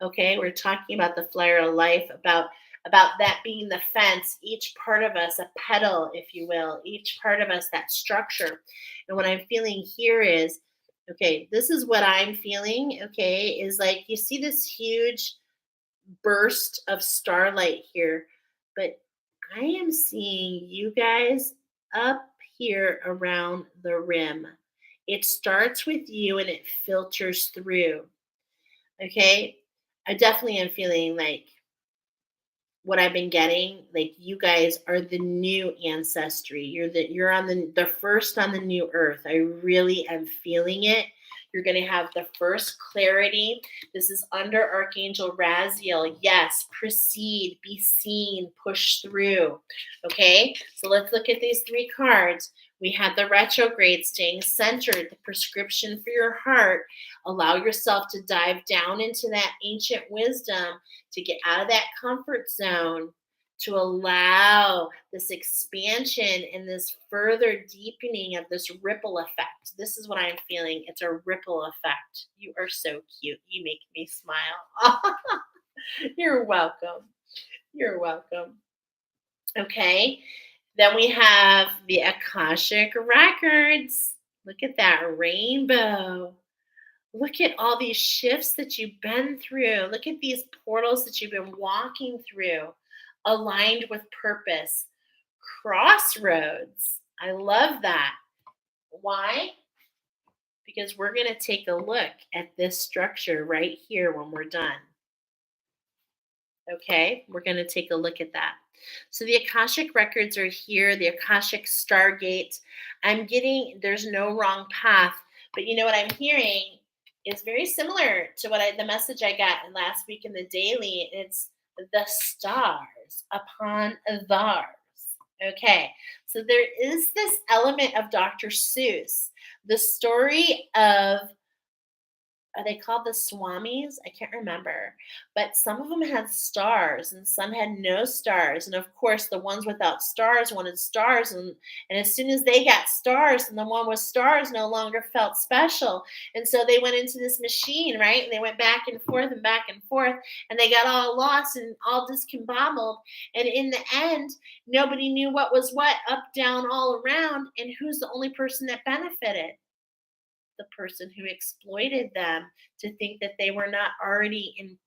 Okay, we're talking about the flare of life, about that being the fence, each part of us a petal, if you will, each part of us that structure. And what I'm feeling here is, okay, this is what I'm feeling, okay, is like you see this huge burst of starlight here, but I am seeing you guys up here around the rim. It starts with you and it filters through. Okay. I definitely am feeling like what I've been getting, like you guys are the new ancestry. You're on the first on the new earth. I really am feeling it. You're going to have the first clarity. This is under Archangel Raziel. Yes, proceed, be seen, push through. Okay, so let's look at these three cards. We had the retrograde, staying centered, the prescription for your heart. Allow yourself to dive down into that ancient wisdom, to get out of that comfort zone, to allow this expansion and this further deepening of this ripple effect. This is what I'm feeling. It's a ripple effect. You are so cute. You make me smile. You're welcome. You're welcome. Okay. Then we have the Akashic Records. Look at that rainbow. Look at all these shifts that you've been through. Look at these portals that you've been walking through, aligned with purpose. Crossroads. I love that. Why? Because we're going to take a look at this structure right here when we're done. Okay, we're going to take a look at that. So the Akashic records are here, the Akashic Stargate. I'm getting, there's no wrong path, but you know what I'm hearing is very similar to the message I got last week in the daily. It's the stars upon thars. Okay, so there is this element of Dr. Seuss, the story of, are they called the Swamis? I can't remember. But some of them had stars and some had no stars. And of course, the ones without stars wanted stars. And as soon as they got stars, and the one with stars no longer felt special. And so they went into this machine, right? And they went back and forth and back and forth. And they got all lost and all discombobulated. And in the end, nobody knew what was what, up, down, all around. And who's the only person that benefited? The person who exploited them to think that they were not already in.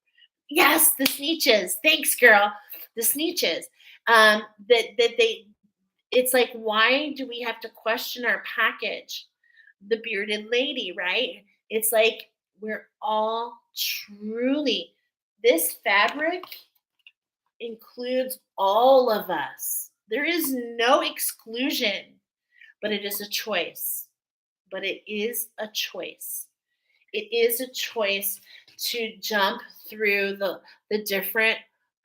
Yes, the Sneetches. Thanks, girl. The Sneetches. That they. It's like, why do we have to question our package? The bearded lady, right? It's like we're all truly. This fabric includes all of us. There is no exclusion, but it is a choice. But it is a choice. It is a choice to jump through the different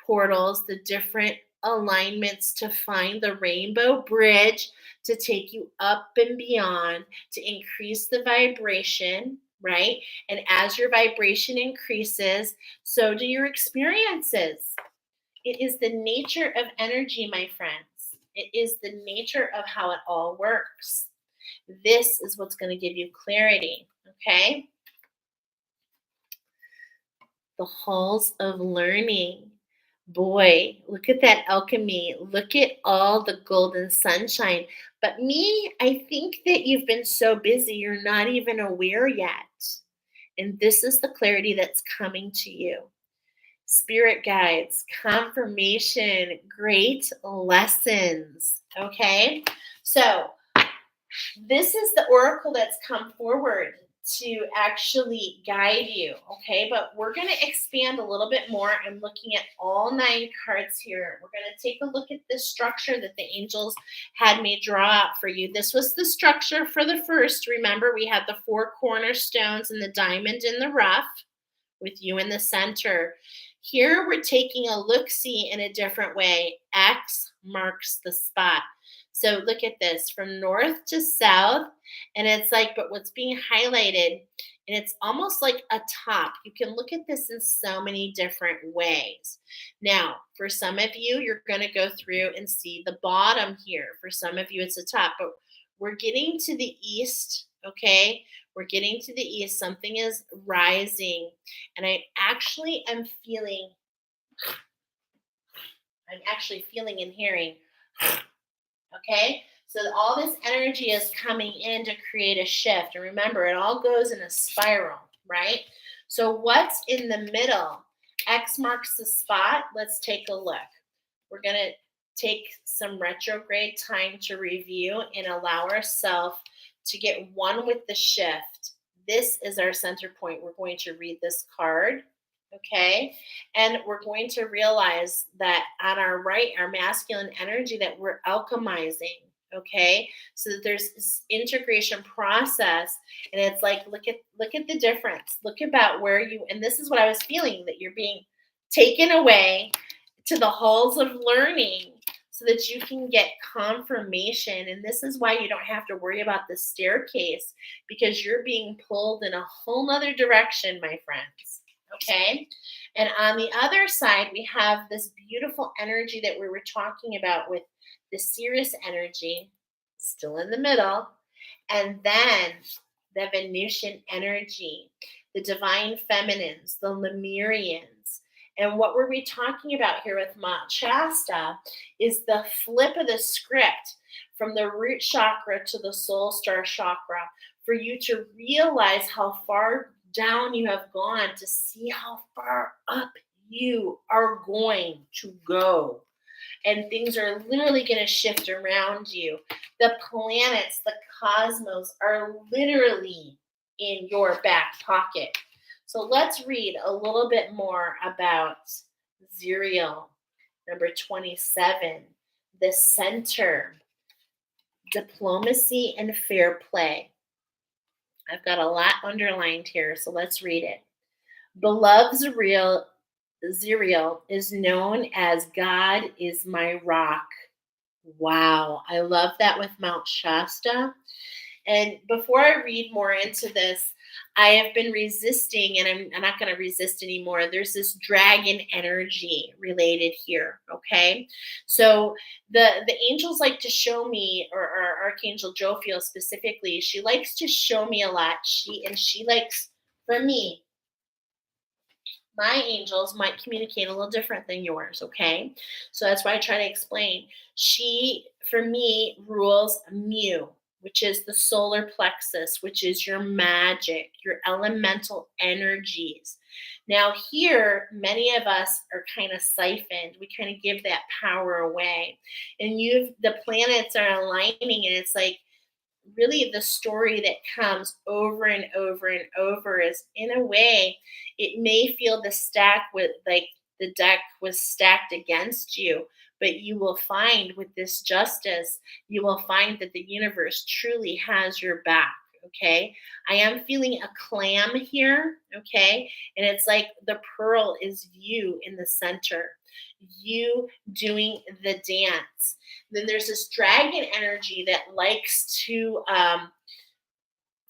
portals, the different alignments to find the rainbow bridge to take you up and beyond, to increase the vibration, right? And as your vibration increases, so do your experiences. It is the nature of energy, my friends. It is the nature of how it all works. This is what's going to give you clarity, okay? The halls of learning. Boy, look at that alchemy. Look at all the golden sunshine. But me, I think that you've been so busy, you're not even aware yet. And this is the clarity that's coming to you. Spirit guides, confirmation, great lessons, okay? So, this is the oracle that's come forward to actually guide you, okay? But we're going to expand a little bit more. I'm looking at all 9 cards here. We're going to take a look at this structure that the angels had me draw out for you. This was the structure for the first. Remember, we had the 4 cornerstones and the diamond in the rough with you in the center. Here we're taking a look-see in a different way. X marks the spot. So look at this from north to south, and it's like, but what's being highlighted, and it's almost like a top. You can look at this in so many different ways. Now, for some of you, you're going to go through and see the bottom here. For some of you, it's the top, but we're getting to the east, okay? We're getting to the east. Something is rising, and I'm actually feeling and hearing, okay? So all this energy is coming in to create a shift. And remember, it all goes in a spiral, right? So what's in the middle? X marks the spot. Let's take a look. We're going to take some retrograde time to review and allow ourselves to get one with the shift. This is our center point. We're going to read this card, okay? And we're going to realize that on our right, our masculine energy, that we're alchemizing, okay? So that there's this integration process, and it's like, look at the difference. Look about where you, and this is what I was feeling, that you're being taken away to the halls of learning so that you can get confirmation. And this is why you don't have to worry about the staircase, because you're being pulled in a whole nother direction, my friends. Okay. And on the other side, we have this beautiful energy that we were talking about with the Sirius energy still in the middle. And then the Venusian energy, the divine feminines, the Lemurians. And what were we talking about here with Mount Shasta is the flip of the script from the root chakra to the soul star chakra, for you to realize how far down you have gone, to see how far up you are going to go. And things are literally going to shift around you. The planets, the cosmos are literally in your back pocket. So let's read a little bit more about Zerial, number 27, the center, diplomacy and fair play. I've got a lot underlined here, so let's read it. Beloved Zerial is known as God is my rock. Wow, I love that with Mount Shasta. And before I read more into this, I have been resisting, and I'm not going to resist anymore. There's this dragon energy related here. Okay, so the angels like to show me, or Archangel Jophiel specifically, she likes to show me a lot. She likes, for me, my angels might communicate a little different than yours, okay? So that's why I try to explain. She, for me, rules Mu, which is the solar plexus, which is your magic, your elemental energies. Now, here, many of us are kind of siphoned. We kind of give that power away. And the planets are aligning, and it's like, really the story that comes over and over and over is, in a way, it may feel the stack with, like, the deck was stacked against you, but you will find with this justice, you will find that the universe truly has your back. Okay, I am feeling a clam here. Okay, and it's like the pearl is you in the center, you doing the dance. Then there's this dragon energy that likes to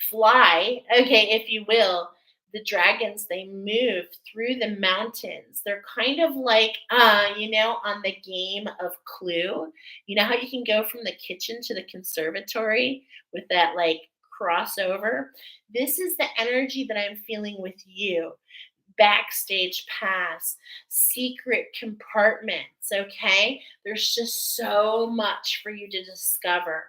fly, okay, if you will. The dragons, they move through the mountains. They're kind of like, on the game of Clue. You know how you can go from the kitchen to the conservatory with that, like, crossover? This is the energy that I'm feeling with you. Backstage pass, secret compartments, okay? There's just so much for you to discover.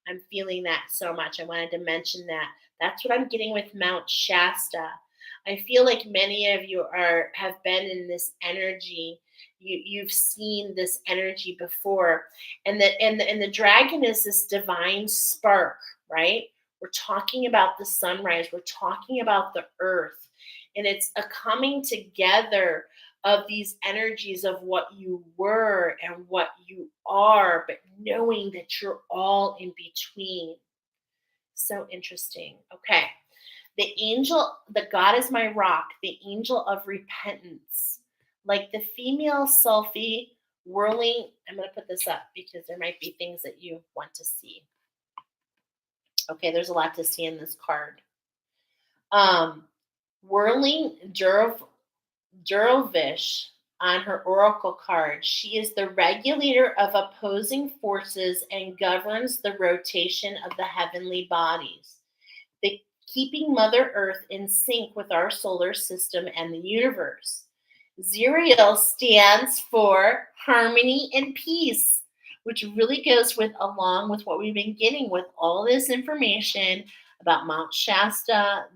I'm feeling that so much. I wanted to mention that. That's what I'm getting with Mount Shasta. I feel like many of you have been in this energy. You've seen this energy before. And the dragon is this divine spark, right? We're talking about the sunrise. We're talking about the earth. And it's a coming together of these energies of what you were and what you are, but knowing that you're all in between. So interesting. Okay. The angel, the God is my rock, the angel of repentance. like the female selfie whirling. I'm going to put this up because there might be things that you want to see. Okay, there's a lot to see in this card. Um, Whirling Durovish on her oracle card. She is the regulator of opposing forces and governs the rotation of the heavenly bodies, the keeping Mother Earth in sync with our solar system and the universe. Zerial stands for harmony and peace, which really goes with along with what we've been getting with all this information about Mount Shasta,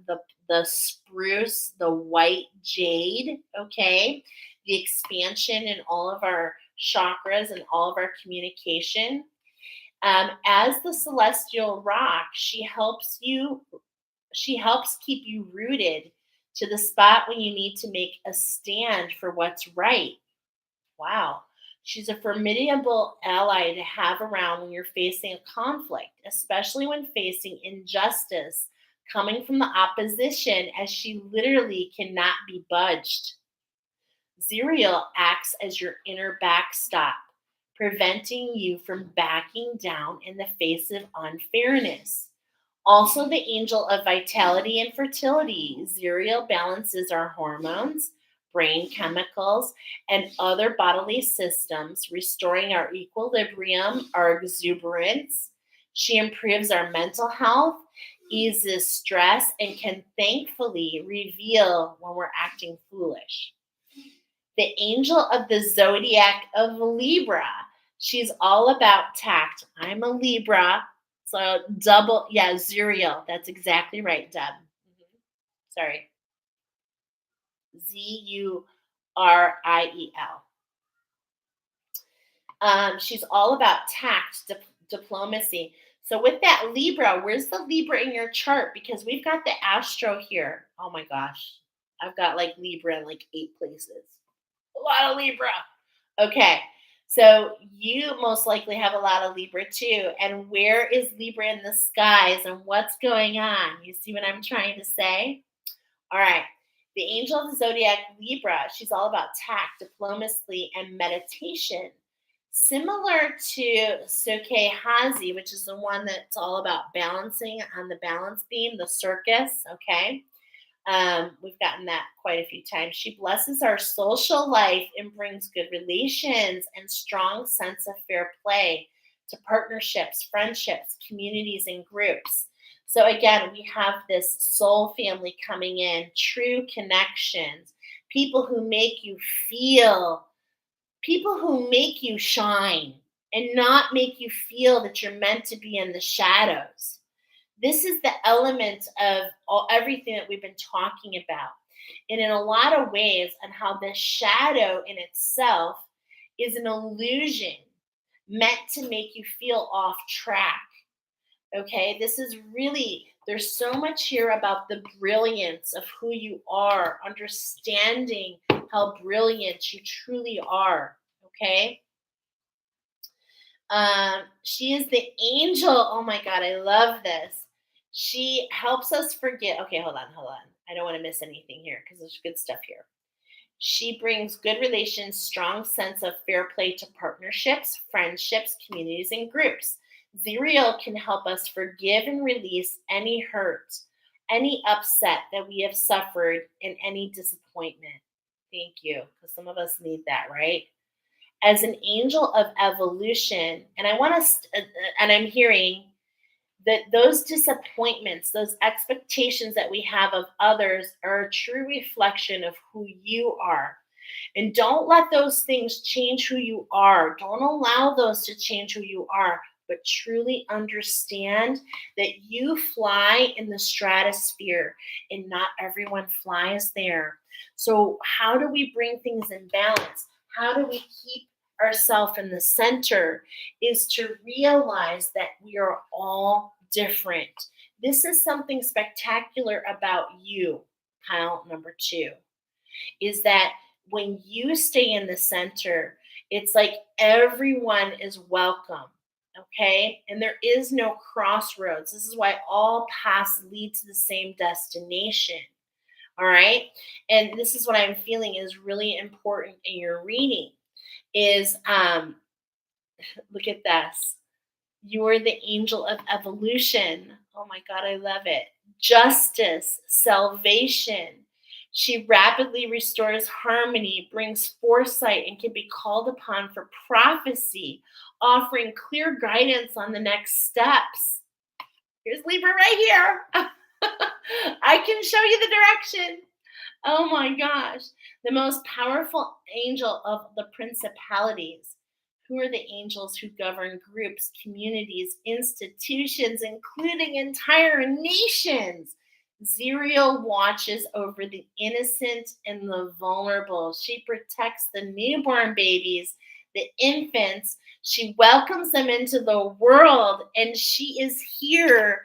the spruce, the white jade, okay? The expansion in all of our chakras and all of our communication. As the celestial rock, she helps keep you rooted to the spot when you need to make a stand for what's right. Wow. She's a formidable ally to have around when you're facing a conflict, especially when facing injustice coming from the opposition, as she literally cannot be budged. Zerial acts as your inner backstop, preventing you from backing down in the face of unfairness. Also, the angel of vitality and fertility. Zerial balances our hormones, brain chemicals, and other bodily systems, restoring our equilibrium, our exuberance. She improves our mental health, eases stress, and can thankfully reveal when we're acting foolish. The angel of the zodiac of Libra. She's all about tact. I'm a Libra. So double, yeah, Zuriel. That's exactly right, Deb. Sorry. Zuriel. She's all about tact, diplomacy. So with that Libra, where's the Libra in your chart? Because we've got the Astro here. Oh my gosh. I've got like Libra in like 8 places. A lot of Libra. Okay. So you most likely have a lot of Libra too. And where is Libra in the skies and what's going on? You see what I'm trying to say? All right. The angel of the zodiac, Libra, she's all about tact, diplomacy, and meditation. Similar to Soke Hazi, which is the one that's all about balancing on the balance beam, the circus. Okay. We've gotten that quite a few times. She blesses our social life and brings good relations and strong sense of fair play to partnerships, friendships, communities, and groups. So again, we have this soul family coming in, true connections, people who make you feel, people who make you shine and not make you feel that you're meant to be in the shadows. This is the element of everything that we've been talking about. And in a lot of ways, and how the shadow in itself is an illusion meant to make you feel off track. Okay, this is really, there's so much here about the brilliance of who you are, understanding how brilliant you truly are. Okay. She is the angel. Oh my God, I love this. She helps us forget. Okay, hold on. I don't want to miss anything here because there's good stuff here. She brings good relations, strong sense of fair play to partnerships, friendships, communities, and groups. Zerial can help us forgive and release any hurt, any upset that we have suffered, and any disappointment. Thank you, because some of us need that, right? As an angel of evolution, and I want to, and I'm hearing that those disappointments, those expectations that we have of others are a true reflection of who you are. And don't let those things change who you are. Don't allow those to change who you are, but truly understand that you fly in the stratosphere and not everyone flies there. So, how do we bring things in balance? How do we keep ourselves in the center? Is to realize that we are all different. This is something spectacular about you, pile number 2, is that when you stay in the center, it's like everyone is welcome. Okay. And there is no crossroads. This is why all paths lead to the same destination. All right. And this is what I'm feeling is really important in your reading is look at this. You're the angel of evolution. Oh my God, I love it. Justice, salvation. She rapidly restores harmony, brings foresight, and can be called upon for prophecy, offering clear guidance on the next steps. Here's Libra right here. I can show you the direction. Oh my gosh. The most powerful angel of the principalities. Who are the angels who govern groups, communities, institutions, including entire nations? Zerial watches over the innocent and the vulnerable. She protects the newborn babies, the infants. She welcomes them into the world, and she is here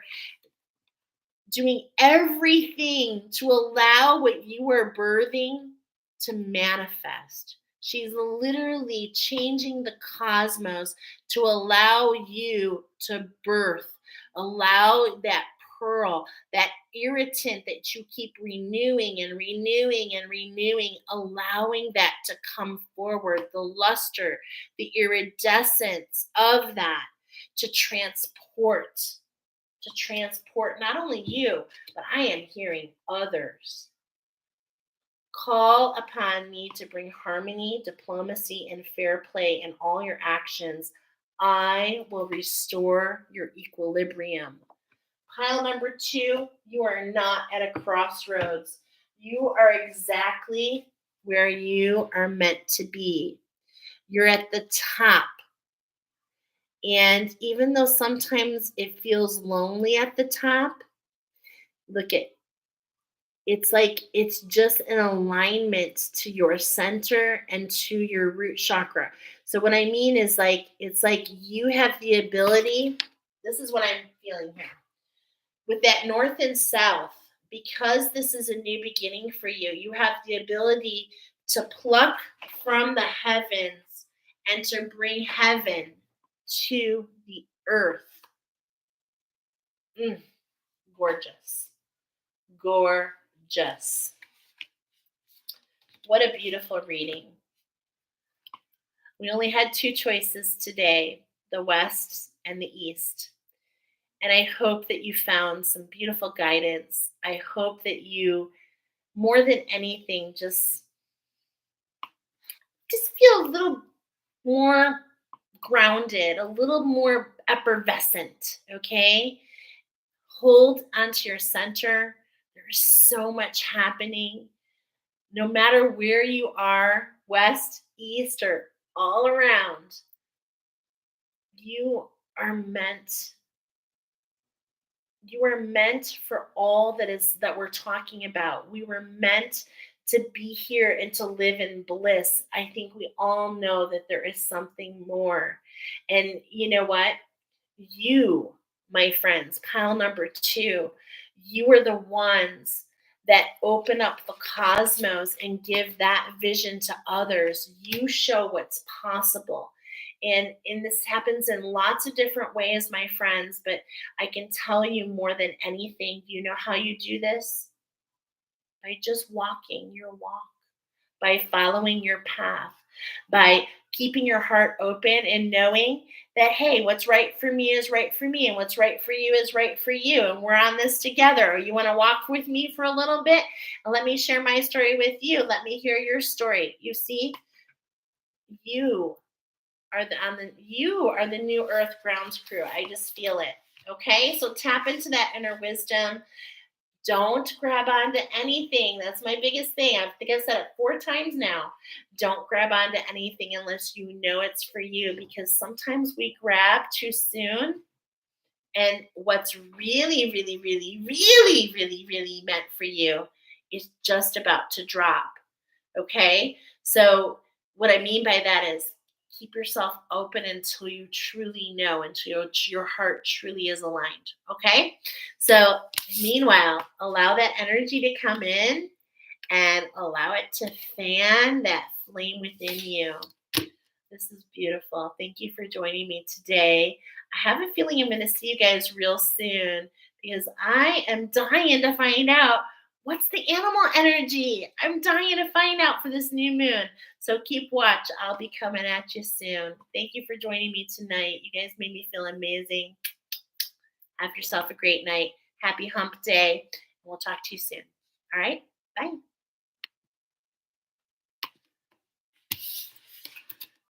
doing everything to allow what you are birthing to manifest. She's literally changing the cosmos to allow you to birth, allow that pearl, that irritant that you keep renewing and renewing and renewing, allowing that to come forward, the luster, the iridescence of that to transport not only you, but I am hearing others. Call upon me to bring harmony, diplomacy, and fair play in all your actions. I will restore your equilibrium. Pile number 2, you are not at a crossroads. You are exactly where you are meant to be. You're at the top. And even though sometimes it feels lonely at the top, look at it's like it's just an alignment to your center and to your root chakra. So what I mean is like it's like you have the ability, this is what I'm feeling here. With that north and south, because this is a new beginning for you, you have the ability to pluck from the heavens and to bring heaven to the earth. Gorgeous. Gorgeous. What a beautiful reading. We only had 2 choices today, the West and the East. And I hope that you found some beautiful guidance. I hope that you, more than anything, just feel a little more grounded, a little more effervescent, okay? Hold onto your center. There's so much happening. No matter where you are, west, east, or all around, you are meant for all that we're talking about. We were meant to be here and to live in bliss. I think we all know that there is something more. And you know what? You, my friends, pile number 2, you are the ones that open up the cosmos and give that vision to others. You show what's possible. And this happens in lots of different ways, my friends, but I can tell you more than anything, you know how you do this? By just walking your walk, by following your path, by keeping your heart open and knowing that, hey, what's right for me is right for me, and what's right for you is right for you. And we're on this together. Or you want to walk with me for a little bit? And let me share my story with you. Let me hear your story. You see, you you are the new earth grounds crew. I just feel it. Okay, so tap into that inner wisdom. Don't grab onto anything. That's my biggest thing. I think I've said it 4 times now. Don't grab onto anything unless you know it's for you, because sometimes we grab too soon. And what's really, really, really, really, really, really meant for you is just about to drop. Okay? So, what I mean by that is keep yourself open until you truly know, until your heart truly is aligned. Okay? So, meanwhile, allow that energy to come in and allow it to fan that flame within you. This is beautiful. Thank you for joining me today. I have a feeling I'm going to see you guys real soon because I am dying to find out What's the animal energy? I'm dying to find out for this new moon. So keep watch. I'll be coming at you soon. Thank you for joining me tonight. You guys made me feel amazing. Have yourself a great night. Happy hump day. We'll talk to you soon. All right. Bye.